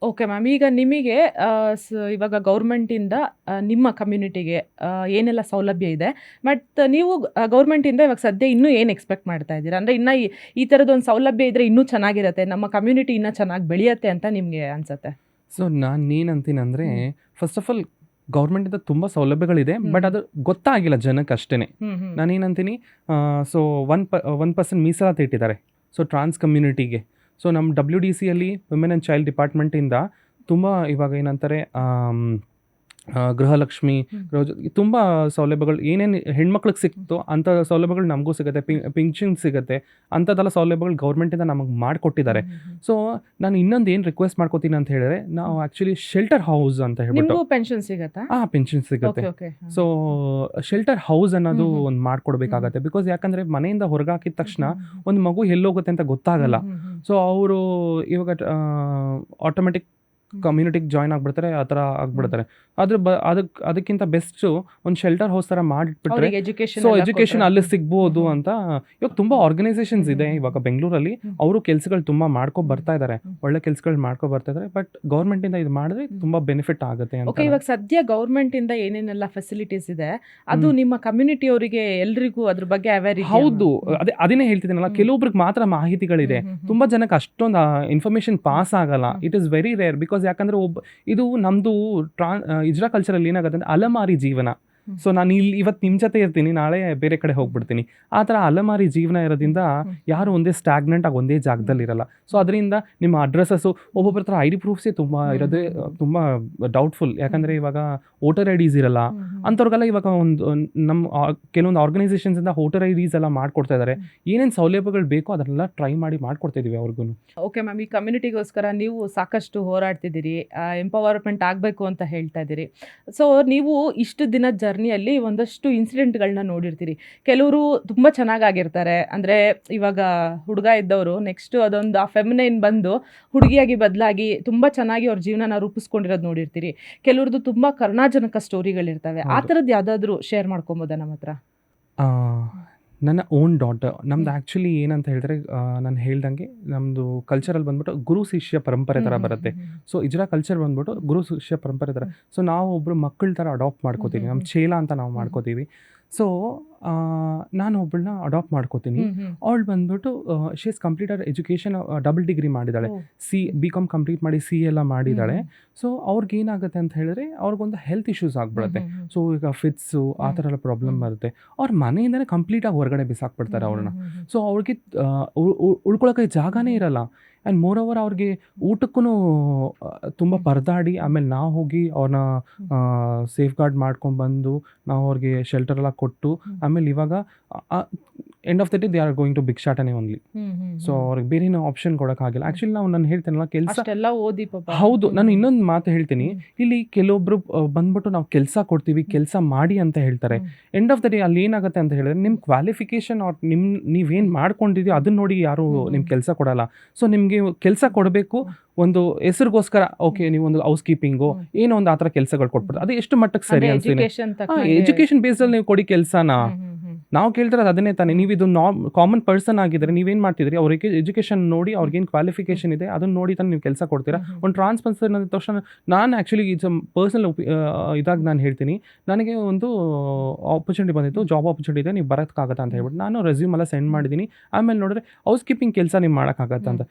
Okay ma'am. ಈಗ ನಿಮಗೆ ಇವಾಗ ಗೌರ್ಮೆಂಟಿಂದ ನಿಮ್ಮ ಕಮ್ಯುನಿಟಿಗೆ ಏನೆಲ್ಲ ಸೌಲಭ್ಯ ಇದೆ, ಬಟ್ ನೀವು ಗೌರ್ಮೆಂಟಿಂದ ಇವಾಗ ಸದ್ಯ ಇನ್ನೂ ಏನು ಎಕ್ಸ್ಪೆಕ್ಟ್ ಮಾಡ್ತಾ ಇದ್ದೀರಾ? ಅಂದರೆ ಇನ್ನೂ ಈ ಥರದೊಂದು ಸೌಲಭ್ಯ ಇದ್ದರೆ ಇನ್ನೂ ಚೆನ್ನಾಗಿರುತ್ತೆ, ನಮ್ಮ ಕಮ್ಯುನಿಟಿ ಇನ್ನೂ ಚೆನ್ನಾಗಿ ಬೆಳೆಯುತ್ತೆ ಅಂತ ನಿಮಗೆ ಅನ್ಸುತ್ತೆ? ಸೊ ನಾನು ಏನಂತೀನಿ ಅಂದರೆ, ಫಸ್ಟ್ ಆಫ್ ಆಲ್ ಗೌರ್ಮೆಂಟಿಂದ ತುಂಬ ಸೌಲಭ್ಯಗಳಿದೆ, ಬಟ್ ಅದು ಗೊತ್ತಾಗಿಲ್ಲ ಜನಕ್ಕೆ ಅಷ್ಟೇ. ನಾನೇನಂತೀನಿ, ಸೊ 1% ಮೀಸಲಾತಿ ಇಟ್ಟಿದ್ದಾರೆ ಸೊ ಟ್ರಾನ್ಸ್ ಕಮ್ಯುನಿಟಿಗೆ. ಸೊ ನಮ್ಮ WDCಯಲ್ಲಿ ವುಮೆನ್ ಆ್ಯಂಡ್ ಚೈಲ್ಡ್ ಡಿಪಾರ್ಟ್ಮೆಂಟಿಂದ ತುಂಬ ಇವಾಗ ಏನಂತಾರೆ, ಗೃಹಲಕ್ಷ್ಮಿ, ತುಂಬ ಸೌಲಭ್ಯಗಳು ಏನೇನು ಹೆಣ್ಮಕ್ಳಿಗೆ ಸಿಕ್ತೋ ಅಂಥ ಸೌಲಭ್ಯಗಳು ನಮಗೂ ಸಿಗುತ್ತೆ, ಪಿಂಚನ್ ಸಿಗುತ್ತೆ, ಅಂಥದ್ದೆಲ್ಲ ಸೌಲಭ್ಯಗಳು ಗೌರ್ಮೆಂಟಿಂದ ನಮಗೆ ಮಾಡಿಕೊಟ್ಟಿದ್ದಾರೆ. ಸೊ ನಾನು ಇನ್ನೊಂದು ಏನು ರಿಕ್ವೆಸ್ಟ್ ಮಾಡ್ಕೋತೀನಿ ಅಂತ ಹೇಳಿದ್ರೆ, ನಾವು ಆ್ಯಕ್ಚುಲಿ ಶೆಲ್ಟರ್ ಹೌಸ್ ಅಂತ ಹೇಳ್ಬಿಟ್ಟು ಪೆನ್ಷನ್ ಸಿಗುತ್ತಾ? ಪೆನ್ಷನ್ ಸಿಗುತ್ತೆ. ಸೊ ಶೆಲ್ಟರ್ ಹೌಸ್ ಅನ್ನೋದು ಒಂದು ಮಾಡ್ಕೊಡ್ಬೇಕಾಗತ್ತೆ. ಬಿಕಾಸ್ ಯಾಕಂದರೆ ಮನೆಯಿಂದ ಹೊರಗೆ ಹಾಕಿದ ತಕ್ಷಣ ಒಂದು ಮಗು ಎಲ್ಲೋಗುತ್ತೆ ಅಂತ ಗೊತ್ತಾಗಲ್ಲ. ಸೊ ಅವರು ಇವಾಗ ಆಟೋಮೆಟಿಕ್ ಕಮ್ಯುನಿಟಿಗೆ ಜಾಯ್ನ್ ಆಗ್ಬಿಡ್ತಾರೆ, ಆ ಥರ ಆಗ್ಬಿಡ್ತಾರೆ. ಅದಕ್ಕಿಂತ ಬೆಸ್ಟು ಒಂದು ಶೆಲ್ಟರ್ ಹೌಸ್ ಥರ ಮಾಡಿಬಿಟ್ರೆ ಸೊ ಎಜುಕೇಷನ್ ಅಲ್ಲಿ ಸಿಗ್ಬೋದು ಅಂತ. ಇವಾಗ ತುಂಬ ಆರ್ಗನೈಸೇಷನ್ಸ್ ಇದೆ ಇವಾಗ ಬೆಂಗಳೂರಲ್ಲಿ, ಅವರು ಕೆಲಸಗಳು ತುಂಬ ಬರ್ತಾ ಇದ್ದಾರೆ, ಒಳ್ಳೆ ಕೆಲಸಗಳು ಬರ್ತಾ ಇದ್ದಾರೆ. ಬಟ್ ಗೌರ್ಮೆಂಟಿಂದ ಇದು ಮಾಡಿದ್ರೆ ತುಂಬ ಬೆನಿಫಿಟ್ ಆಗುತ್ತೆ ಅಂತ. ಓಕೆ. ಇವಾಗ ಸದ್ಯ ಗೌರ್ಮೆಂಟಿಂದ ಏನೇನೆಲ್ಲ ಫೆಸಿಲಿಟೀಸ್ ಇದೆ ಅದು ನಿಮ್ಮ ಕಮ್ಯುನಿಟಿ ಅವರಿಗೆ ಎಲ್ರಿಗೂ ಅದ್ರ ಬಗ್ಗೆ ಅವೇರ್ ಇದೆ? ಹೌದು, ಅದನ್ನೇ ಹೇಳ್ತಿದ್ದೀನಲ್ಲ, ಕೆಲವೊಬ್ರಿಗೆ ಮಾತ್ರ ಮಾಹಿತಿಗಳಿದೆ, ತುಂಬ ಜನಕ್ಕೆ ಅಷ್ಟೊಂದು ಇನ್ಫಾರ್ಮೇಶನ್ ಪಾಸ್ ಆಗಲ್ಲ. It is very rare. Because ಯಾಕಂದ್ರೆ ಇದು ನಮ್ದು ಇಜ್ರಾ ಕಲ್ಚರಲ್ಲಿ ಏನಾಗುತ್ತೆ ಅಂದ್ರೆ ಅಲಮಾರಿ ಜೀವನ. ಸೊ ನಾನು ಇವತ್ತು ನಿಮ್ಮ ಜೊತೆ ಇರ್ತೀನಿ, ನಾಳೆ ಬೇರೆ ಕಡೆ ಹೋಗ್ಬಿಡ್ತೀನಿ. ಆ ಥರ ಅಲೆಮಾರಿ ಜೀವನ ಇರೋದ್ರಿಂದ ಯಾರು ಒಂದೇ ಸ್ಟಾಗ್ನೆಂಟ್ ಆಗಿ ಒಂದೇ ಜಾಗದಲ್ಲಿ ಇರಲ್ಲ. ಸೊ ಅದರಿಂದ ನಿಮ್ಮ ಅಡ್ರೆಸ್ಸಸ್ಸು ಒಬ್ಬೊಬ್ಬರ ಹತ್ರ ಐ ಡಿ ಪ್ರೂಫ್ಸೇ ತುಂಬ ಇರೋದೇ ತುಂಬ ಡೌಟ್ಫುಲ್. ಯಾಕಂದರೆ ಇವಾಗ ವೋಟರ್ ಐ ಡಿಸ್ ಇರಲ್ಲ ಅಂಥವ್ರಿಗೆಲ್ಲ ಇವಾಗ ನಮ್ಮ ಕೆಲವೊಂದು ಆರ್ಗನೈಸೇಷನ್ಸಿಂದ ವೋಟರ್ ಐ ಡಿಸ್ ಎಲ್ಲ ಮಾಡ್ಕೊಡ್ತಾ ಇದ್ದಾರೆ. ಏನೇನು ಸೌಲಭ್ಯಗಳು ಬೇಕೋ ಅದನ್ನೆಲ್ಲ ಟ್ರೈ ಮಾಡಿ ಮಾಡ್ಕೊಡ್ತಾ ಇದೀವಿ ಅವ್ರಿಗೂ. ಓಕೆ ಮ್ಯಾಮ್, ಈ ಕಮ್ಯುನಿಟಿಗೋಸ್ಕರ ನೀವು ಸಾಕಷ್ಟು ಹೋರಾಡ್ತಿದ್ದೀರಿ, ಎಂಪವರ್ಮೆಂಟ್ ಆಗಬೇಕು ಅಂತ ಹೇಳ್ತಾ ಇದ್ದೀರಿ. ಸೊ ನೀವು ಇಷ್ಟು ದಿನದ ಜರ್ನಿಯಲ್ಲಿ ಒಂದಷ್ಟು ಇನ್ಸಿಡೆಂಟ್ಗಳನ್ನ ನೋಡಿರ್ತೀರಿ. ಕೆಲವರು ತುಂಬ ಚೆನ್ನಾಗಾಗಿರ್ತಾರೆ, ಅಂದರೆ ಇವಾಗ ಹುಡುಗ ಇದ್ದವರು ನೆಕ್ಸ್ಟ್ ಅದೊಂದು ಆ ಫೆಮಿನೈನ್ ಬಂದು ಹುಡುಗಿಯಾಗಿ ಬದಲಾಗಿ ತುಂಬ ಚೆನ್ನಾಗಿ ಅವ್ರ ಜೀವನನ ರೂಪಿಸ್ಕೊಂಡಿರೋದು ನೋಡಿರ್ತೀರಿ. ಕೆಲವ್ರದ್ದು ತುಂಬ ಕರುಣಾಜನಕ ಸ್ಟೋರಿಗಳಿರ್ತವೆ. ಆ ಥರದ್ದು ಯಾವುದಾದ್ರೂ ಶೇರ್ ಮಾಡ್ಕೊಬೋದಾ ನಮ್ಮ ಹತ್ರ? ನನ್ನ ಓನ್ ಡಾಟರ್, ನಮ್ದು ಆ್ಯಕ್ಚುಲಿ ಏನಂತ ಹೇಳಿದ್ರೆ, ನಾನು ಹೇಳ್ದಂಗೆ ನಮ್ಮದು ಕಲ್ಚರಲ್ಲಿ ಬಂದ್ಬಿಟ್ಟು ಗುರು ಶಿಷ್ಯ ಪರಂಪರೆ ಥರ ಬರುತ್ತೆ. ಸೊ ಇಜ್ರಾ ಕಲ್ಚರ್ ಬಂದ್ಬಿಟ್ಟು ಗುರು ಶಿಷ್ಯ ಪರಂಪರೆ ಥರ. ಸೊ ನಾವು ಒಬ್ಬರು ಮಕ್ಕಳ ಥರ ಅಡಾಪ್ಟ್ ಮಾಡ್ಕೋತೀವಿ, ನಮ್ಮ ಚೇಲ ಅಂತ ನಾವು ಮಾಡ್ಕೋತೀವಿ. ಸೊ ನಾನು ಒಬ್ಬಳನ್ನ ಅಡಾಪ್ಟ್ ಮಾಡ್ಕೋತೀನಿ. ಅವಳು ಬಂದ್ಬಿಟ್ಟು she is completed education, double degree ಮಾಡಿದ್ದಾಳೆ, BCom ಕಂಪ್ಲೀಟ್ ಮಾಡಿ CA ಎಲ್ಲ ಮಾಡಿದ್ದಾಳೆ. ಸೊ ಅವ್ರಿಗೆ ಏನಾಗುತ್ತೆ ಅಂತ ಹೇಳಿದ್ರೆ ಅವ್ರಿಗೊಂದು ಹೆಲ್ತ್ ಇಶ್ಯೂಸ್ ಆಗ್ಬಿಡುತ್ತೆ. ಸೊ ಈಗ ಫಿಟ್ಸು ಆ ಥರ ಎಲ್ಲ ಪ್ರಾಬ್ಲಮ್ ಬರುತ್ತೆ. ಅವ್ರ ಮನೆಯಿಂದನೇ ಕಂಪ್ಲೀಟಾಗಿ ಹೊರಗಡೆ ಬಿಸಾಕ್ಬಿಡ್ತಾರೆ ಅವ್ರನ್ನ. ಸೊ ಅವ್ರಿಗೆ ಉಳ್ಕೊಳಕ್ಕೆ ಜಾಗನೇ ಇರಲ್ಲ. ಆ್ಯಂಡ್ ಮೋರ್ ಓವರ್ ಅವ್ರಿಗೆ ಊಟಕ್ಕೂ ತುಂಬ ಪರದಾಡಿ, ಆಮೇಲೆ ನಾವು ಹೋಗಿ ಅವ್ರನ್ನ ಸೇಫ್ ಗಾರ್ಡ್ ಮಾಡ್ಕೊಂಡ್ಬಂದು ನಾವು ಅವ್ರಿಗೆ ಶೆಲ್ಟರ್ ಎಲ್ಲ ಕೊಟ್ಟು, ಆಮೇಲೆ ಇವಾಗ end of the day they are going to ಭಿಕ್ಷಾಟನೆ ಓನ್ಲಿ. ಸೊ ಅವ್ರಿಗೆ ಬೇರೆ ಏನೋ ಆಪ್ಷನ್ ಕೊಡೋಕ್ಕಾಗಿಲ್ಲ. ಆ್ಯಕ್ಚುಲಿ ನಾನು ಹೇಳ್ತೇನಲ್ಲ, ಕೆಲಸ ಓದಿ ಹೌದು. ನಾನು ಇನ್ನೊಂದು ಮಾತು ಹೇಳ್ತೀನಿ, ಇಲ್ಲಿ ಕೆಲವೊಬ್ರು ಬಂದ್ಬಿಟ್ಟು ನಾವು ಕೆಲಸ ಕೊಡ್ತೀವಿ, ಕೆಲಸ ಮಾಡಿ ಅಂತ ಹೇಳ್ತಾರೆ. ಎಂಡ್ ಆಫ್ ದ ಡೇ ಅಲ್ಲಿ ಏನಾಗುತ್ತೆ ಅಂತ ಹೇಳಿದ್ರೆ, ನಿಮ್ಮ ಕ್ವಾಲಿಫಿಕೇಶನ್ ಅವ್ರು ನೀವೇನು ಮಾಡ್ಕೊಂಡಿದೆಯೋ ಅದನ್ನ ನೋಡಿ ಯಾರು ನಿಮ್ಮ ಕೆಲಸ ಕೊಡಲ್ಲ. ಸೊ ನಿಮಗೆ ಕೆಲಸ ಕೊಡಬೇಕು ಒಂದು ಹೆಸರಿಗೋಸ್ಕರ. ಓಕೆ, ನೀವು ಒಂದು ಹೌಸ್ ಕೀಪಿಂಗು ಏನೋ ಒಂದು ಆ ಥರ ಕೆಲಸಗಳು ಕೊಟ್ಬಿಡ್ತಾರೆ. ಅದು ಎಷ್ಟು ಮಟ್ಟಕ್ಕೆ ಸರಿ ಅನ್ಸ್ತೀನಿ? ಎಜುಕೇಶನ್ ಬೇಸ್ಡಲ್ಲಿ ನೀವು ಕೊಡಿ ಕೆಲಸನ. ನಾವು ಕೇಳ್ತಿರೋದು ಅದನ್ನೇ ತಾನೇ. ನೀವು ಇದು ಕಾಮನ್ ಪರ್ಸನ್ ಆಗಿದ್ರೆ ನೀವೇನು ಮಾಡ್ತಿದ್ರಿ, ಅವ್ರಿಗೆ ಎಜುಕೇಷನ್ ನೋಡಿ ಅವ್ರಿಗೇನು ಕ್ವಾಲಿಫಿಕೇಶನ್ ಇದೆ ಅದನ್ನ ನೋಡಿ ತಾನೇ ನೀವು ಕೆಲಸ ಕೊಡ್ತೀರಾ. ಒಂದು ಟ್ರಾನ್ಸ್ ಪರ್ಸನ್ ಅಂದ ತಕ್ಷಣ ನಾನು ಆ್ಯಕ್ಚುಲಿ ಇದು ಪರ್ಸನಲ್ ಇದಾಗಿ ನಾನು ಹೇಳ್ತೀನಿ, ನನಗೆ ಒಂದು ಆಪರ್ಚುನಿಟಿ ಬಂದಿತ್ತು, ಜಾಬ್ ಆಪರ್ಚುನಿಟಿ ಇದೆ, ನೀವು ಬರೋಕ್ಕಾಗತ್ತಾ ಅಂತ ಹೇಳ್ಬಿಟ್ಟು ನಾನು ರೆಸ್ಯೂಮ್ ಎಲ್ಲ ಸೆಂಡ್ ಮಾಡಿದ್ದೀನಿ. ಆಮೇಲೆ ನೋಡಿದ್ರೆ ಹೌಸ್ ಕೀಪಿಂಗ್ ಕೆಲಸ ನೀವು ಮಾಡೋಕ್ಕಾಗತ್ತಾ ಅಂತ.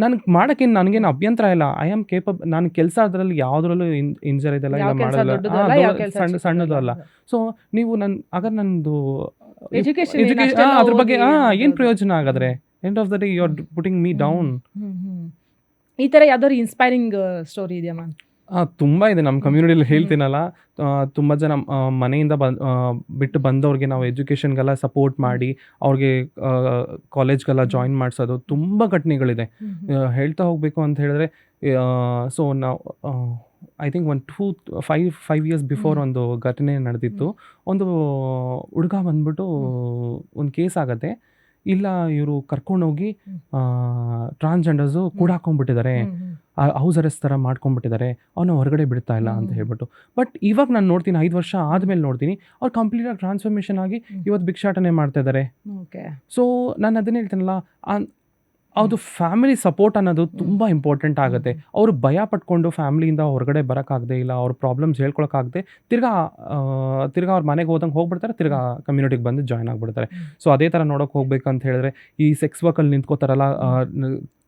ನನಗೆ ಮಾಡೋಕ್ಕೇನು ನನಗೇನು ಅಭ್ಯಂತರ ಇಲ್ಲ. I am capable. ನಾನು ಕೆಲಸ ಅದರಲ್ಲಿ ಯಾವುದ್ರಲ್ಲೂ ಇಂಜರ್ ಇದೆಲ್ಲ ಇಲ್ಲ ಮಾಡೋಲ್ಲ, ಸಣ್ಣದು ಅಲ್ಲ. ಸೊ ನೀವು ನಂದು ಎಜುಕೇಶನ್ ಅದ್ರ ಬಗ್ಗೆ ಏನು ಪ್ರಯೋಜನ ಆಗಾದ್ರೆ? End of the day you are putting me down. ಈ ಥರ ಯಾವ್ದಾದ್ರು ಇನ್ಸ್ಪೈರಿಂಗ್ ಸ್ಟೋರಿ ಇದೆಯಾ ಮ್ಯಾಮ್? ತುಂಬ ಇದೆ ನಮ್ಮ ಕಮ್ಯುನಿಟಿಲಿ. ಹೇಳ್ತೀನಲ್ಲ, ತುಂಬ ಜನ ಮನೆಯಿಂದ ಬಿಟ್ಟು ಬಂದವ್ರಿಗೆ ನಾವು ಎಜುಕೇಷನ್ಗೆಲ್ಲ ಸಪೋರ್ಟ್ ಮಾಡಿ ಅವ್ರಿಗೆ ಕಾಲೇಜ್ಗೆಲ್ಲ ಜಾಯಿನ್ ಮಾಡಿಸೋದು ತುಂಬ ಘಟನೆಗಳಿದೆ. ಹೇಳ್ತಾ ಹೋಗಬೇಕು ಅಂತ ಹೇಳಿದ್ರೆ, ಸೊ ನಾವು ಐ ಥಿಂಕ್ 5 years ಬಿಫೋರ್ ಒಂದು ಘಟನೆ ನಡೆದಿತ್ತು. ಒಂದು ಹುಡುಗ ಬಂದ್ಬಿಟ್ಟು ಒಂದು ಕೇಸ್ ಆಗತ್ತೆ. ಇಲ್ಲ, ಇವರು ಕರ್ಕೊಂಡೋಗಿ ಟ್ರಾನ್ಸ್ಜೆಂಡರ್ಸು ಕೂಡ ಹಾಕೊಂಡ್ಬಿಟ್ಟಿದ್ದಾರೆ, ಹೌಸ್ ಅರೆಸ್ಟ್ ಥರ ಮಾಡ್ಕೊಂಡ್ಬಿಟ್ಟಿದ್ದಾರೆ, ಅವನ್ನ ಹೊರಗಡೆ ಬಿಡ್ತಾ ಇಲ್ಲ ಅಂತ ಹೇಳ್ಬಿಟ್ಟು. ಬಟ್ ಇವಾಗ ನಾನು ನೋಡ್ತೀನಿ, 5 ವರ್ಷ ಆದಮೇಲೆ ನೋಡ್ತೀನಿ, ಅವ್ರು ಕಂಪ್ಲೀಟಾಗಿ ಟ್ರಾನ್ಸ್ಫಾರ್ಮೇಷನ್ ಆಗಿ ಇವತ್ತು ಭಿಕ್ಷಾಟನೆ ಮಾಡ್ತಾ ಇದ್ದಾರೆ. ಸೊ ನಾನು ಅದನ್ನೇ ಹೇಳ್ತೀನಲ್ಲ, ಅದು ಫ್ಯಾಮಿಲಿ ಸಪೋರ್ಟ್ ಅನ್ನೋದು ತುಂಬ ಇಂಪಾರ್ಟೆಂಟ್ ಆಗುತ್ತೆ. ಅವರು ಭಯ ಪಟ್ಕೊಂಡು ಫ್ಯಾಮಿಲಿಯಿಂದ ಹೊರಗಡೆ ಬರೋಕ್ಕಾಗದೆ, ಇಲ್ಲ ಅವ್ರ ಪ್ರಾಬ್ಲಮ್ಸ್ ಹೇಳ್ಕೊಳಕ್ಕಾಗದೆ ತಿರ್ಗಾ ಅವ್ರ ಮನೆಗೆ ಹೋದಂಗೆ ಹೋಗ್ಬಿಡ್ತಾರೆ, ತಿರ್ಗಾ ಕಮ್ಯುನಿಟಿಗೆ ಬಂದು ಜಾಯ್ನ್ ಆಗಿಬಿಡ್ತಾರೆ. ಸೊ ಅದೇ ಥರ ನೋಡೋಕೆ ಹೋಗ್ಬೇಕಂತ ಹೇಳಿದ್ರೆ, ಈ ಸೆಕ್ಸ್ ವರ್ಕಲ್ಲಿ ನಿಂತ್ಕೋತಾರಲ್ಲ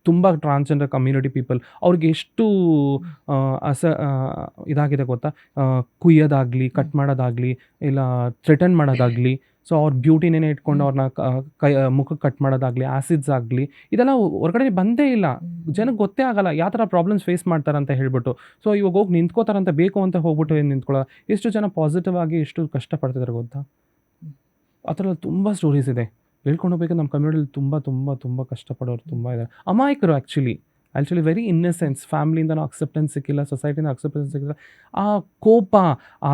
ತುಂಬ ಟ್ರಾನ್ಸ್ಜೆಂಡರ್ ಕಮ್ಯುನಿಟಿ ಪೀಪಲ್, ಅವ್ರಿಗೆ ಎಷ್ಟು ಇದಾಗಿದೆ ಗೊತ್ತಾ? ಕುಯ್ಯೋದಾಗಲಿ, ಕಟ್ ಮಾಡೋದಾಗಲಿ, ಇಲ್ಲ ಥ್ರೆಟನ್ ಮಾಡೋದಾಗಲಿ. ಸೊ ಅವ್ರ ಬ್ಯೂಟಿನೇ ಇಟ್ಕೊಂಡು ಅವ್ರನ್ನ ಮುಖಕ್ಕೆ ಕಟ್ ಮಾಡೋದಾಗಲಿ, ಆ್ಯಸಿಡ್ಸ್ ಆಗಲಿ, ಇದೆಲ್ಲ ಹೊರಗಡೆ ಬಂದೇ ಇಲ್ಲ. ಜನಕ್ಕೆ ಗೊತ್ತೇ ಆಗಲ್ಲ ಯಾವ ಥರ ಪ್ರಾಬ್ಲಮ್ಸ್ ಫೇಸ್ ಮಾಡ್ತಾರಂತ ಹೇಳ್ಬಿಟ್ಟು. ಸೊ ಇವಾಗ ಹೋಗಿ ನಿಂತ್ಕೋತಾರಂತ ಬೇಕು ಅಂತ ಹೋಗ್ಬಿಟ್ಟು ಏನು ನಿಂತ್ಕೊಳ್ಳೋ, ಎಷ್ಟು ಜನ ಪಾಸಿಟಿವ್ ಆಗಿ ಎಷ್ಟು ಕಷ್ಟಪಡ್ತಿದ್ದಾರೆ ಗೊತ್ತಾ? ಆ ಥರ ತುಂಬ ಸ್ಟೋರೀಸ್ ಇದೆ. ಹೇಳ್ಕೊಂಡು ಹೋಗ್ಬೇಕು. ನಮ್ಮ ಕಮ್ಯುನಿಟಿಲಿ ತುಂಬ ತುಂಬ ತುಂಬ ಕಷ್ಟಪಡೋರು ತುಂಬ ಇದ್ದಾರೆ. ಅಮಾಯಕರು ಆ್ಯಕ್ಚುಲಿ ವೆರಿ ಇನ್ನಸೆನ್ಸ್. ಫ್ಯಾಮಿಲಿಯಿಂದನೂ ಅಕ್ಸೆಪ್ಟೆನ್ಸ್ ಸಿಕ್ಕಿಲ್ಲ, ಸೊಸೈಟಿನ ಅಕ್ಸೆಪ್ಟೆನ್ಸ್ ಸಿಕ್ಕಿಲ್ಲ. ಆ ಕೋಪ, ಆ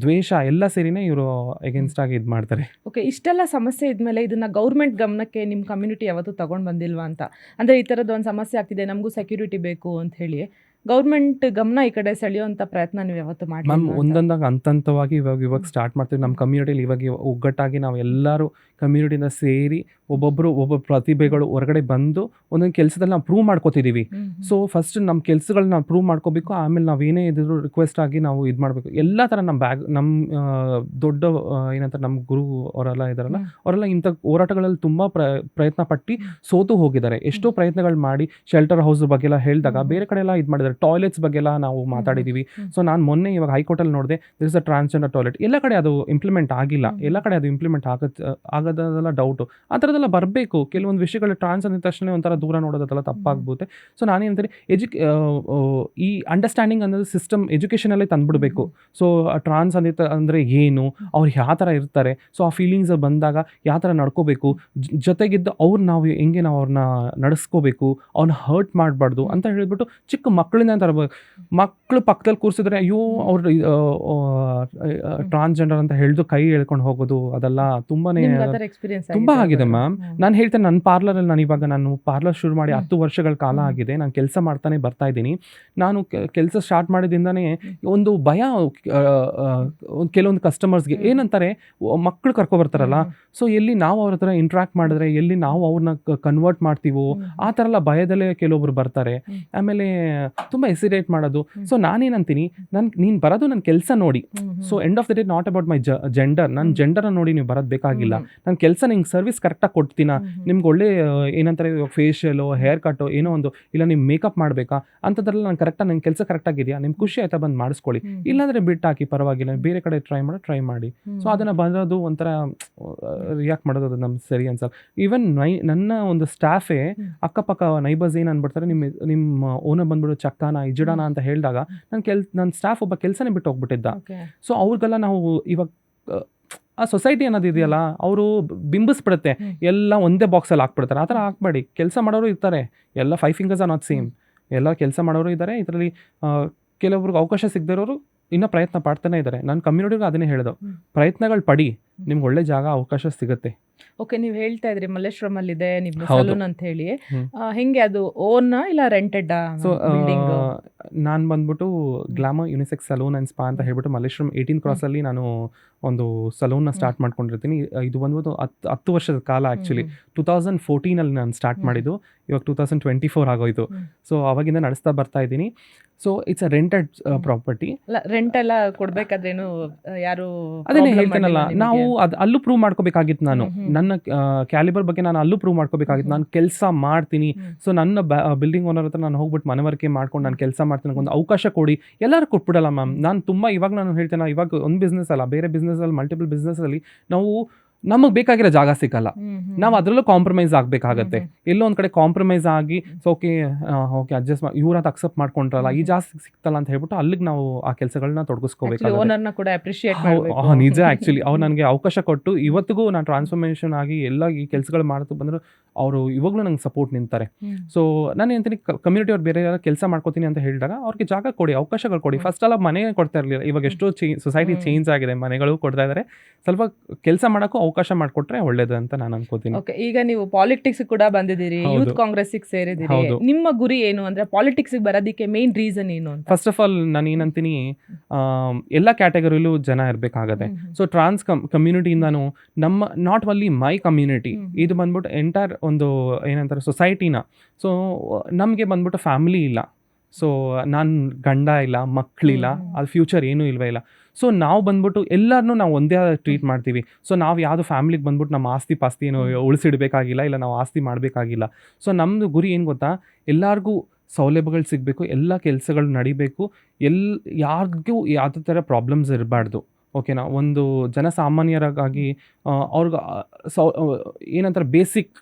ದ್ವೇಷ ಎಲ್ಲ ಸೇರಿನೇ ಇವರು ಎಗೇನ್ಸ್ಟ್ ಆಗಿ ಇದು ಮಾಡ್ತಾರೆ. ಓಕೆ, ಇಷ್ಟೆಲ್ಲ ಸಮಸ್ಯೆ ಇದ್ಮೇಲೆ ಇದನ್ನ ಗೌರ್ಮೆಂಟ್ ಗಮನಕ್ಕೆ ನಿಮ್ಮ ಕಮ್ಯುನಿಟಿ ಯಾವತ್ತೂ ತಗೊಂಡು ಬಂದಿಲ್ವಾ ಅಂತ? ಅಂದರೆ ಈ ಥರದ್ದು ಒಂದು ಸಮಸ್ಯೆ ಆಗ್ತಿದೆ, ನಮಗೂ ಸೆಕ್ಯೂರಿಟಿ ಬೇಕು ಅಂತ ಹೇಳಿ ಗೌರ್ಮೆಂಟ್ ಗಮನ ಈ ಕಡೆ ಸೆಳೆಯುವಂಥ ಪ್ರಯತ್ನ ನೀವು ಯಾವತ್ತು ಮಾಡಿ? ಮ್ಯಾಮ್, ಒಂದೊಂದಾಗ ಹಂತವಾಗಿ ಇವಾಗ ಸ್ಟಾರ್ಟ್ ಮಾಡ್ತೀವಿ. ನಮ್ಮ ಕಮ್ಯುನಿಟಿಲಿ ಇವಾಗ ಒಗ್ಗಟ್ಟಾಗಿ ನಾವು ಎಲ್ಲರೂ ಕಮ್ಯುನಿಟಿಯಿಂದ ಸೇರಿ ಒಬ್ಬೊಬ್ಬ ಪ್ರತಿಭೆಗಳು ಹೊರಗಡೆ ಬಂದು ಒಂದೊಂದು ಕೆಲಸದಲ್ಲಿ ನಾವು ಪ್ರೂವ್ ಮಾಡ್ಕೋತಿದ್ದೀವಿ. ಸೊ ಫಸ್ಟ್ ನಮ್ಮ ಕೆಲಸಗಳನ್ನ ನಾವು ಪ್ರೂವ್ ಮಾಡ್ಕೋಬೇಕು. ಆಮೇಲೆ ನಾವು ಏನೇ ಇದ್ರು ರಿಕ್ವೆಸ್ಟ್ ಆಗಿ ನಾವು ಇದು ಮಾಡಬೇಕು. ಎಲ್ಲ ಥರ ನಮ್ಮ ದೊಡ್ಡ ಏನಂತಾರೆ, ನಮ್ಮ ಗುರು ಅವರೆಲ್ಲ ಇದ್ದಾರಲ್ಲ, ಅವರೆಲ್ಲ ಇಂಥ ಹೋರಾಟಗಳಲ್ಲಿ ತುಂಬ ಪ್ರಯತ್ನ ಪಟ್ಟು ಸೋತು ಹೋಗಿದ್ದಾರೆ. ಎಷ್ಟೋ ಪ್ರಯತ್ನಗಳು ಮಾಡಿ ಶೆಲ್ಟರ್ ಹೌಸ್ ಬಗ್ಗೆ ಎಲ್ಲ ಹೇಳಿದಾಗ ಬೇರೆ ಕಡೆ ಎಲ್ಲ ಇದು ಮಾಡಿದ್ದಾರೆ, ಟಾಯ್ಲೆಟ್ಸ್ ಬಗ್ಗೆ ಎಲ್ಲ ನಾವು ಮಾತಾಡಿದ್ದೀವಿ. ಸೊ ನಾನು ಮೊನ್ನೆ ಇವಾಗ ಹೈಕೋರ್ಟಲ್ಲಿ ನೋಡಿದೆ, this is a transgender toilet. ಎಲ್ಲ ಕಡೆ ಅದು ಇಂಪ್ಲಿಮೆಂಟ್ ಆಗಿಲ್ಲ, ಎಲ್ಲ ಕಡೆ ಅದು ಇಂಪ್ಲಿಮೆಂಟ್ ಆಗೋದೆಲ್ಲ ಡೌಟು. ಆ ಥರದ್ದೆಲ್ಲ ಬರಬೇಕು. ಕೆಲವೊಂದು ವಿಷಯಗಳು ಟ್ರಾನ್ಸ್ ಅಂದ ತಕ್ಷಣ ಒಂಥರ ದೂರ ನೋಡೋದೆಲ್ಲ ತಪ್ಪಾಗ್ಬೋದು. ಸೊ ನಾನೇನಂತೀನಿ, ಈ ಅಂಡರ್ಸ್ಟ್ಯಾಂಡಿಂಗ್ ಅನ್ನೋದು ಸಿಸ್ಟಮ್ ಎಜುಕೇಷನಲ್ಲೇ ತಂದುಬಿಡಬೇಕು. ಸೊ ಟ್ರಾನ್ಸ್ ಅಂದರೆ ಏನು, ಅವ್ರು ಯಾವ ಥರ ಇರ್ತಾರೆ, ಸೊ ಆ ಫೀಲಿಂಗ್ಸ್ ಬಂದಾಗ ಯಾವ ಥರ ನಡ್ಕೋಬೇಕು, ಜೊತೆಗಿದ್ದು ನಾವು ಹೆಂಗೆ ನಾವು ಅವ್ರನ್ನ ನಡೆಸ್ಕೋಬೇಕು, ಅವ್ರನ್ನ ಹರ್ಟ್ ಮಾಡಬಾರ್ದು ಅಂತ ಹೇಳ್ಬಿಟ್ಟು ಚಿಕ್ಕ ಮಕ್ಕಳಿಂದ ತರಬೇಕು. ಮಕ್ಕಳು ಪಕ್ಕದಲ್ಲಿ ಕೂರಿಸಿದ್ರೆ ಅಯ್ಯೋ ಅವ್ರು ಟ್ರಾನ್ಸ್ಜೆಂಡರ್ ಅಂತ ಹೇಳಿದು ಕೈ ಎಳ್ಕೊಂಡು ಹೋಗೋದು, ಅದೆಲ್ಲ ತುಂಬಾ ಆಗಿದೆ ಮ್ಯಾಮ್. ನಾನು ಹೇಳ್ತೇನೆ, ನನ್ನ ಪಾರ್ಲರಲ್ಲಿ ನಾನು ಪಾರ್ಲರ್ ಶುರು ಮಾಡಿ 10 ವರ್ಷಗಳ ಕಾಲ ಆಗಿದೆ. ನಾನು ಕೆಲಸ ಮಾಡ್ತಾನೆ ಬರ್ತಾ ಇದ್ದೀನಿ. ನಾನು ಕೆಲಸ ಸ್ಟಾರ್ಟ್ ಮಾಡಿದಿಂದನೇ ಒಂದು ಭಯ ಕೆಲವೊಂದು ಕಸ್ಟಮರ್ಸ್ಗೆ ಏನಂತಾರೆ, ಮಕ್ಕಳು ಕರ್ಕೊಬರ್ತಾರಲ್ಲ, ಸೊ ಎಲ್ಲಿ ನಾವು ಅವ್ರ ಹತ್ರ ಇಂಟ್ರಾಕ್ಟ್ ಮಾಡಿದ್ರೆ, ಎಲ್ಲಿ ನಾವು ಅವ್ರನ್ನ ಕನ್ವರ್ಟ್ ಮಾಡ್ತೀವೋ ಆ ಥರ ಎಲ್ಲ ಭಯದಲ್ಲೇ ಕೆಲವೊಬ್ರು ಬರ್ತಾರೆ. ಆಮೇಲೆ ತುಂಬ ಎಸಿಡೇಟ್ ಮಾಡೋದು. ಸೊ ನಾನೇನಂತೀನಿ, ನೀನು ಬರೋದು ನನ್ನ ಕೆಲಸ ನೋಡಿ. So end of the day not about my gender. ನನ್ನ ಜೆಂಡರ್ನ ನೋಡಿ ನೀವು ಬರೋದು ಬೇಕಾಗಿಲ್ಲ. ನನ್ನ ಕೆಲಸ ನಿಮ್ಗೆ ಸರ್ವಿಸ್ ಕರೆಕ್ಟಾಗಿ ಕೊಡ್ತೀನ, ನಿಮ್ಗೆ ಒಳ್ಳೆ ಏನಂತಾರೆ ಫೇಶಿಯಲು, ಹೇರ್ ಕಟ್ಟು, ಏನೋ ಒಂದು, ಇಲ್ಲ ನೀವು ಮೇಕಪ್ ಮಾಡಬೇಕಾ ಅಂಥದ್ರೆಲ್ಲ ನಾನು ಕರೆಕ್ಟಾಗಿ, ನನ್ನ ಕೆಲಸ ಕರೆಕ್ಟಾಗಿದೆಯಾ, ನಿಮ್ಗೆ ಖುಷಿ ಆಯ್ತಾ ಬಂದು ಮಾಡಿಸ್ಕೊಳ್ಳಿ, ಇಲ್ಲಾಂದರೆ ಬಿಟ್ಟು ಹಾಕಿ ಪರವಾಗಿಲ್ಲ, ಬೇರೆ ಕಡೆ ಟ್ರೈ ಮಾಡಿ. ಸೊ ಅದನ್ನು ಬರೋದು ಒಂಥರ ರಿಯಾಕ್ಟ್ ಮಾಡೋದು ಅದು ನಮ್ಗೆ ಸರಿ ಅನ್ಸಲ್ಲ. ಈವನ್ ನನ್ನ ಒಂದು ಸ್ಟಾಫೇ ಅಕ್ಕಪಕ್ಕ ನೈಬರ್ಸ್ ಏನು ಅಂದ್ಬಿಡ್ತಾರೆ, ನಿಮ್ಮ ಓನರ್ ಬಂದ್ಬಿಟ್ಟು ಚಕ್ಕಾನ ಇಜಡಾನ ಅಂತ ಹೇಳಿದಾಗ ನನ್ನ ಸ್ಟಾಫ್ ಒಬ್ಬ ಕೆಲಸನೇ ಬಿಟ್ಟು ಹೋಗ್ಬಿಟ್ಟಿದ್ದ. ಸೊ ಅವ್ರಿಗೆಲ್ಲ ನಾವು ಇವಾಗ ಆ ಸೊಸೈಟಿ ಅನ್ನೋದು ಇದೆಯಲ್ಲ, ಅವರು ಬಿಂಬಿಸ್ಬಿಡುತ್ತೆ, ಎಲ್ಲ ಒಂದೇ ಬಾಕ್ಸಲ್ಲಿ ಹಾಕ್ಬಿಡ್ತಾರೆ. ಆ ಥರ ಹಾಕ್ಬೇಡಿ. ಕೆಲಸ ಮಾಡೋರು ಇರ್ತಾರೆ, ಎಲ್ಲ 5 fingers ಆರ್ ನಾಟ್ ಸೇಮ್. ಎಲ್ಲ ಕೆಲಸ ಮಾಡೋರು ಇದ್ದಾರೆ. ಇದರಲ್ಲಿ ಕೆಲವ್ರಿಗೆ ಅವಕಾಶ ಸಿಗದಿರೋರು ಇನ್ನೂ ಪ್ರಯತ್ನ ಪಡ್ತಾನೆ ಇದ್ದಾರೆ. ನನ್ನ ಕಮ್ಯುನಿಟಿಗೂ ಅದನ್ನೇ ಹೇಳೋದು, ಪ್ರಯತ್ನಗಳು ಪಡಿ, ನಿಮ್ಗೆ ಒಳ್ಳೆ ಜಾಗ ಅವಕಾಶ ಸಿಗುತ್ತೆ. ಓಕೆ, ನೀವು ಹೇಳ್ತಾ ಇದ್ರಿ ಮಲ್ಲೇಶ್ವರಮಲ್ಲಿದೆ ನಿಮ್ಮ ಸಲೂನ್ ಅಂತ ಹೇಳಿ. ಹೆಂಗೆ ಅದು ಓನ್ ಇಲ್ಲ ರೆಂಟೆಡ್? ಸೊ ನಾನು ಬಂದ್ಬಿಟ್ಟು glamour unisex salon and spa ಅಂತ ಹೇಳ್ಬಿಟ್ಟು ಮಲ್ಲೇಶ್ವರಂ 18 ಕ್ರಾಸಲ್ಲಿ ನಾನು ಒಂದು ಸಲೂನ್ನ ಸ್ಟಾರ್ಟ್ ಮಾಡ್ಕೊಂಡಿರ್ತೀನಿ. ಇದು ಬಂದ್ಬಿಟ್ಟು 10 ವರ್ಷದ ಕಾಲ. ಆ್ಯಕ್ಚುಲಿ 2014 ನಾನು ಸ್ಟಾರ್ಟ್ ಮಾಡಿದ್ದು, ಇವಾಗ 2024 ಆಗೋಯ್ತು. ಸೊ ಅವಾಗಿಂದ ನಡೆಸ್ತಾ ಬರ್ತಾ ಇದ್ದೀನಿ. So it's a rented property. Rent ಎಲ್ಲ ಕೊಡ್ಬೇಕಾದ್ರೇನು ಯಾರು ಅದನ್ನೇ ಹೇಳ್ತೇನಲ್ಲ, ನಾವು ಅಲ್ಲೂ ಪ್ರೂವ್ ಮಾಡ್ಕೋಬೇಕಾಗಿತ್ತು. ನಾನು ನನ್ನ ಕ್ಯಾಲಿಬರ್ ಬಗ್ಗೆ ನಾನು ಅಲ್ಲೂ ಪ್ರೂವ್ ಮಾಡ್ಕೋಬೇಕಾಗಿತ್ತು. ನಾನು ಕೆಲಸ ಮಾಡ್ತೀನಿ. ಸೊ ನನ್ನ ಬಿಲ್ಡಿಂಗ್ ಓನರ್ ಹತ್ರ ನಾನು ಹೋಗ್ಬಿಟ್ಟು ಮನವರಿಕೆ ಮಾಡ್ಕೊಂಡು ನಾನು ಕೆಲಸ ಮಾಡ್ತೀನಿ, ಒಂದು ಅವಕಾಶ ಕೊಡಿ. ಎಲ್ಲರೂ ಕೊಟ್ಬಿಡಲ್ಲ ಮ್ಯಾಮ್. ನಾನು ತುಂಬ ಇವಾಗ ನಾನು ಹೇಳ್ತೇನೆ, ಇವಾಗ ಒಂದು ಬಿಸ್ನೆಸ್ ಅಲ್ಲ, ಬೇರೆ ಬಿಸ್ನೆಸ್ಸಲ್ಲಿ, ಮಲ್ಟಿಪಲ್ ಬಿಸ್ನೆಸ್ಸಲ್ಲಿ ನಾವು ನಮಗೆ ಬೇಕಾಗಿರೋ ಜಾಗ ಸಿಕ್ಕಲ್ಲ, ನಾವು ಅದರಲ್ಲೂ ಕಾಂಪ್ರಮೈಸ್ ಆಗಬೇಕಾಗತ್ತೆ. ಎಲ್ಲೋ ಒಂದು ಕಡೆ ಕಾಂಪ್ರಮೈಸ್ ಆಗಿ ಸೊ ಓಕೆ ಅಡ್ಜಸ್ಟ್ ಮಾಡಿ ಇವ್ರ ಹತ್ರ ಅಕ್ಸೆಪ್ಟ್ ಮಾಡ್ಕೊಂಡ್ರಲ್ಲ, ಈ ಜಾಸ್ತಿ ಸಿಕ್ತಲ್ಲ ಅಂತ ಹೇಳ್ಬಿಟ್ಟು ಅಲ್ಲಿಗೆ ನಾವು ಆ ಕೆಲಸಗಳನ್ನ ತೊಡಗಿಸ್ಕೋಬೇಕಾಗುತ್ತೆ. ನಿಜ. ಆ್ಯಕ್ಚುಲಿ ಅವ್ರು ನನಗೆ ಅವಕಾಶ ಕೊಟ್ಟು ಇವತ್ತಿಗೂ ನಾನು ಟ್ರಾನ್ಸ್ಫಾರ್ಮೇಷನ್ ಆಗಿ ಎಲ್ಲ ಈ ಕೆಲಸಗಳು ಮಾಡ್ತು ಬಂದರು, ಅವರು ಇವಾಗಲೂ ನಂಗೆ ಸಪೋರ್ಟ್ ನಿಂತಾರೆ. ಸೊ ನಾನು ಏನಂತೀನಿ, ಕಮ್ಯುನಿಟಿ ಅವ್ರು ಬೇರೆ ಯಾರು ಕೆಲಸ ಮಾಡ್ಕೋತೀನಿ ಅಂತ ಹೇಳಿದಾಗ ಅವ್ರಿಗೆ ಜಾಗ ಕೊಡಿ, ಅವಕಾಶಗಳು ಕೊಡಿ. ಫಸ್ಟ್ ಎಲ್ಲ ಮನೆ ಕೊಡ್ತಾ ಇರಲಿಲ್ಲ, ಇವಾಗ ಎಷ್ಟೋ ಸೊಸೈಟಿ ಚೇಂಜ್ ಆಗಿದೆ, ಮನೆಗಳು ಕೊಡ್ತಾ ಇದ್ದಾರೆ. ಸ್ವಲ್ಪ ಕೆಲಸ ಮಾಡೋಕ್ಕೂ ಅವಕಾಶ ಮಾಡಿಕೊಟ್ರೆ ಒಳ್ಳೇದು ಅಂತ ನಾನು ಅನ್ಕೋತೀನಿ. ಓಕೆ, ಈಗ ನೀವು ಪಾಲಿಟಿಕ್ಸ್ ಕೂಡ ಬಂದಿದ್ದೀರಿ, ಯೂತ್ ಕಾಂಗ್ರೆಸ್ಸಿಗೆ ಸೇರಿದ್ದೀರಿ. ನಿಮ್ಮ ಗುರಿ ಏನು ಅಂದ್ರೆ ಪಾಲಿಟಿಕ್ಸ್ಗೆ ಬರೋದಕ್ಕೆ ಮೇನ್ ರೀಸನ್ ಏನು ಅಂತ? ಫಸ್ಟ್ ಆಫ್ ಆಲ್ ನಾನು ಏನಂತೀನಿ, ಎಲ್ಲ ಕ್ಯಾಟಗರಿಲೂ ಜನ ಇರಬೇಕಾಗತ್ತೆ. ಸೊ ಟ್ರಾನ್ಸ್ ಕಮ್ಯುನಿಟಿಯಿಂದನೂ ನಮ್ಮ ನಾಟ್ ಓನ್ಲಿ ಮೈ ಕಮ್ಯುನಿಟಿ, ಇದು ಬಂದ್ಬಿಟ್ಟು ಎಂಟೈರ್ ಒಂದು ಏನಂತಾರೆ ಸೊಸೈಟಿನ. ಸೊ ನಮಗೆ ಬಂದ್ಬಿಟ್ಟು ಫ್ಯಾಮಿಲಿ ಇಲ್ಲ, ಸೊ ನಾನು ಗಂಡ ಇಲ್ಲ, ಮಕ್ಕಳಿಲ್ಲ, ಅದು ಫ್ಯೂಚರ್ ಏನೂ ಇಲ್ವೇ ಇಲ್ಲ. ಸೊ ನಾವು ಬಂದ್ಬಿಟ್ಟು ಎಲ್ಲರನ್ನೂ ನಾವು ಒಂದೇ ಟ್ರೀಟ್ ಮಾಡ್ತೀವಿ. ಸೊ ನಾವು ಯಾವುದು ಫ್ಯಾಮಿಲಿಗೆ ಬಂದ್ಬಿಟ್ಟು ನಮ್ಮ ಆಸ್ತಿ ಪಾಸ್ತಿ ಏನು ಉಳಿಸಿಡಬೇಕಾಗಿಲ್ಲ, ಇಲ್ಲ ನಾವು ಆಸ್ತಿ ಮಾಡಬೇಕಾಗಿಲ್ಲ. ಸೊ ನಮ್ಮದು ಗುರಿ ಏನು ಗೊತ್ತಾ, ಎಲ್ಲರಿಗೂ ಸೌಲಭ್ಯಗಳು ಸಿಗಬೇಕು, ಎಲ್ಲ ಕೆಲಸಗಳು ನಡಿಬೇಕು, ಯಾರಿಗೂ ಯಾವುದೇ ಥರ ಪ್ರಾಬ್ಲಮ್ಸ್ ಇರಬಾರ್ದು. ಓಕೆನಾ? ಒಂದು ಜನಸಾಮಾನ್ಯರಾಗಿ ಅವ್ರಿಗೆ ಏನಂತಾರೆ ಬೇಸಿಕ್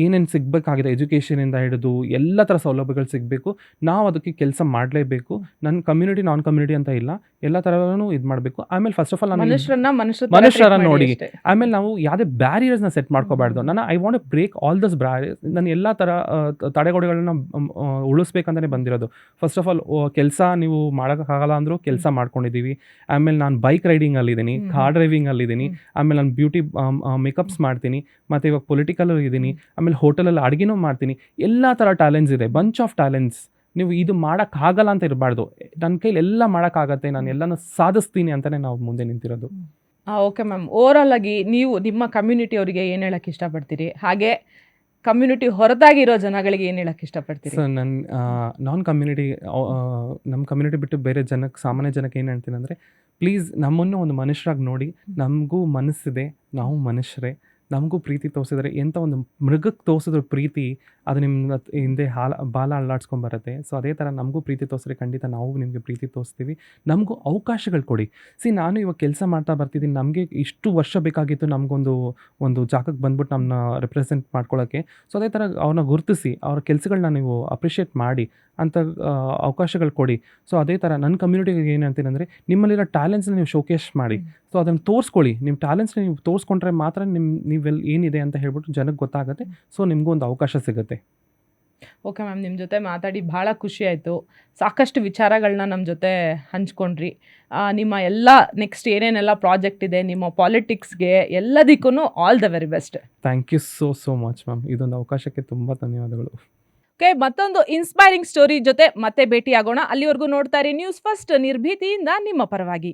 ಏನೇನು ಸಿಗಬೇಕಾಗಿದೆ, ಎಜುಕೇಷನಿಂದ ಹಿಡಿದು ಎಲ್ಲ ಥರ ಸೌಲಭ್ಯಗಳು ಸಿಗಬೇಕು. ನಾವು ಅದಕ್ಕೆ ಕೆಲಸ ಮಾಡಲೇಬೇಕು. ನನ್ನ ಕಮ್ಯುನಿಟಿ ನಾನ್ ಕಮ್ಯುನಿಟಿ ಅಂತ ಇಲ್ಲ, ಎಲ್ಲ ಥರನೂ ಇದು ಮಾಡಬೇಕು. ಆಮೇಲೆ ಫಸ್ಟ್ ಆಫ್ ಆಲ್ ನಾನು ಮನುಷ್ಯರನ್ನ ನೋಡಿ, ಆಮೇಲೆ ನಾವು ಯಾವುದೇ ಬ್ಯಾರಿಯರ್ಸ್ನ ಸೆಟ್ ಮಾಡ್ಕೋಬಾರ್ದು. I want break all those barriers. ನಾನು ಎಲ್ಲ ಥರ ತಡೆಗೋಡೆಗಳನ್ನ ಉಳಿಸ್ಬೇಕಂತಲೇ ಬಂದಿರೋದು. ಫಸ್ಟ್ ಆಫ್ ಆಲ್ ಕೆಲಸ ನೀವು ಮಾಡೋಕ್ಕಾಗಲ್ಲ ಅಂದರೂ ಕೆಲಸ ಮಾಡ್ಕೊಂಡಿದ್ದೀವಿ. ಆಮೇಲೆ ನಾನು ಬೈಕ್ ರೈಡಿಂಗಲ್ಲಿದ್ದೀನಿ, ಕಾರ್ ಡ್ರೈವಿಂಗಲ್ಲಿದ್ದೀನಿ, ಆಮೇಲೆ ನಾನು ಬ್ಯೂಟಿ ಮೇಕಪ್ಸ್ ಮಾಡ್ತೀನಿ, ಮತ್ತು ಇವಾಗ ಪೊಲಿಟಿಕಲ್ ಇದ್ದೀನಿ, ಆಮೇಲೆ ಹೋಟೆಲಲ್ಲಿ ಅಡುಗೆನೂ ಮಾಡ್ತೀನಿ. ಎಲ್ಲ ಥರ ಟ್ಯಾಲೆಂಟ್ಸ್ ಇದೆ, ಬಂಚ್ ಆಫ್ ಟ್ಯಾಲೆಂಟ್ಸ್. ನೀವು ಇದು ಮಾಡೋಕ್ಕಾಗಲ್ಲ ಅಂತ ಇರಬಾರ್ದು. ನನ್ನ ಕೈಲಿ ಎಲ್ಲ ಮಾಡೋಕ್ಕಾಗತ್ತೆ, ನಾನು ಎಲ್ಲನೂ ಸಾಧಿಸ್ತೀನಿ ಅಂತಲೇ ನಾವು ಮುಂದೆ ನಿಂತಿರೋದು. ಓಕೆ ಮ್ಯಾಮ್, ಓವರಾಲ್ ಆಗಿ ನೀವು ನಿಮ್ಮ ಕಮ್ಯುನಿಟಿ ಅವರಿಗೆ ಏನು ಹೇಳೋಕ್ಕೆ ಇಷ್ಟಪಡ್ತೀರಿ, ಹಾಗೆ ಕಮ್ಯುನಿಟಿ ಹೊರತಾಗಿರೋ ಜನಗಳಿಗೆ ಏನು ಹೇಳೋಕ್ಕೆ ಇಷ್ಟಪಡ್ತೀರಿ? ಸೊ ನಮ್ಮ ಕಮ್ಯುನಿಟಿ ಬಿಟ್ಟು ಬೇರೆ ಜನಕ್ಕೆ, ಸಾಮಾನ್ಯ ಜನಕ್ಕೆ ಏನು ಹೇಳ್ತೀನಿ ಅಂದರೆ, ಪ್ಲೀಸ್ ನಮ್ಮನ್ನು ಒಂದು ಮನುಷ್ಯರಾಗಿ ನೋಡಿ. ನಮಗೂ ಮನಸ್ಸಿದೆ, ನಾವು ಮನುಷ್ಯರೇ. ನಮಗೂ ಪ್ರೀತಿ ತೋರಿಸಿದ್ರೆ ಎಂಥ ಒಂದು ಮೃಗಕ್ಕೆ ತೋರಿಸಿದ್ರು ಪ್ರೀತಿ ಅದು ನಿಮ್ಮ ಹಿಂದೆ ಬಾಲ ಅಲ್ಲಾಡ್ಸ್ಕೊಂಬರುತ್ತೆ. ಸೊ ಅದೇ ಥರ ನಮಗೂ ಪ್ರೀತಿ ತೋರಿಸಿದ್ರೆ ಖಂಡಿತ ನಾವು ನಿಮಗೆ ಪ್ರೀತಿ ತೋರಿಸ್ತೀವಿ. ನಮಗೂ ಅವಕಾಶಗಳು ಕೊಡಿ. ನಾನು ಇವಾಗ ಕೆಲಸ ಮಾಡ್ತಾ ಬರ್ತಿದ್ದೀನಿ. ನಮಗೆ ಇಷ್ಟು ವರ್ಷ ಬೇಕಾಗಿತ್ತು ಒಂದು ಜಾಗಕ್ಕೆ ಬಂದ್ಬಿಟ್ಟು ನಮ್ಮನ್ನ ರೆಪ್ರೆಸೆಂಟ್ ಮಾಡ್ಕೊಳ್ಳೋಕ್ಕೆ. ಸೊ ಅದೇ ಥರ ಅವ್ರನ್ನ ಗುರುತಿಸಿ ಅವ್ರ ಕೆಲಸಗಳನ್ನ ನೀವು ಅಪ್ರಿಷಿಯೇಟ್ ಮಾಡಿ ಅಂಥ ಅವಕಾಶಗಳು ಕೊಡಿ. ಸೊ ಅದೇ ಥರ ನನ್ನ ಕಮ್ಯುನಿಟಿಗೆ ಏನು ಹೇಳ್ತೀನಂದರೆ, ನಿಮ್ಮಲ್ಲಿರೋ ಟ್ಯಾಲೆಂಟ್ಸ್ನ ನೀವು ಶೋಕೇಸ್ ಮಾಡಿ. ಸೊ ಅದನ್ನು ತೋರಿಸ್ಕೊಳ್ಳಿ. ನಿಮ್ಮ ಟ್ಯಾಲೆಂಟ್ಸ್ನ ನೀವು ತೋರಿಸ್ಕೊಂಡ್ರೆ ಮಾತ್ರ ನೀವೆಲ್ಲಿ ಏನಿದೆ ಅಂತ ಹೇಳ್ಬಿಟ್ಟು ಜನಕ್ಕೆ ಗೊತ್ತಾಗುತ್ತೆ. ಸೊ ನಿಮಗೂ ಒಂದು ಅವಕಾಶ ಸಿಗುತ್ತೆ. ಓಕೆ ಮ್ಯಾಮ್, ನಿಮ್ಮ ಜೊತೆ ಮಾತಾಡಿ ಭಾಳ ಖುಷಿ ಆಯಿತು. ಸಾಕಷ್ಟು ವಿಚಾರಗಳನ್ನ ನಮ್ಮ ಜೊತೆ ಹಂಚ್ಕೊಂಡ್ರಿ. ನಿಮ್ಮ ಎಲ್ಲ ನೆಕ್ಸ್ಟ್ ಏನೇನೆಲ್ಲ ಪ್ರಾಜೆಕ್ಟ್ ಇದೆ, ನಿಮ್ಮ ಪಾಲಿಟಿಕ್ಸ್ಗೆ ಎಲ್ಲದಕ್ಕೂ all the very best. Thank you so much ma'am. ಇದೊಂದು ಅವಕಾಶಕ್ಕೆ ತುಂಬ ಧನ್ಯವಾದಗಳು. ಓಕೆ, ಮತ್ತೊಂದು ಇನ್ಸ್ಪೈರಿಂಗ್ ಸ್ಟೋರಿ ಜೊತೆ ಮತ್ತೆ ಭೇಟಿಯಾಗೋಣ. ಅಲ್ಲಿವರೆಗೂ ನೋಡ್ತಾ ಇರಿ ನ್ಯೂಸ್ ಫಸ್ಟ್, ನಿರ್ಭೀತಿಯಿಂದ ನಿಮ್ಮ ಪರವಾಗಿ.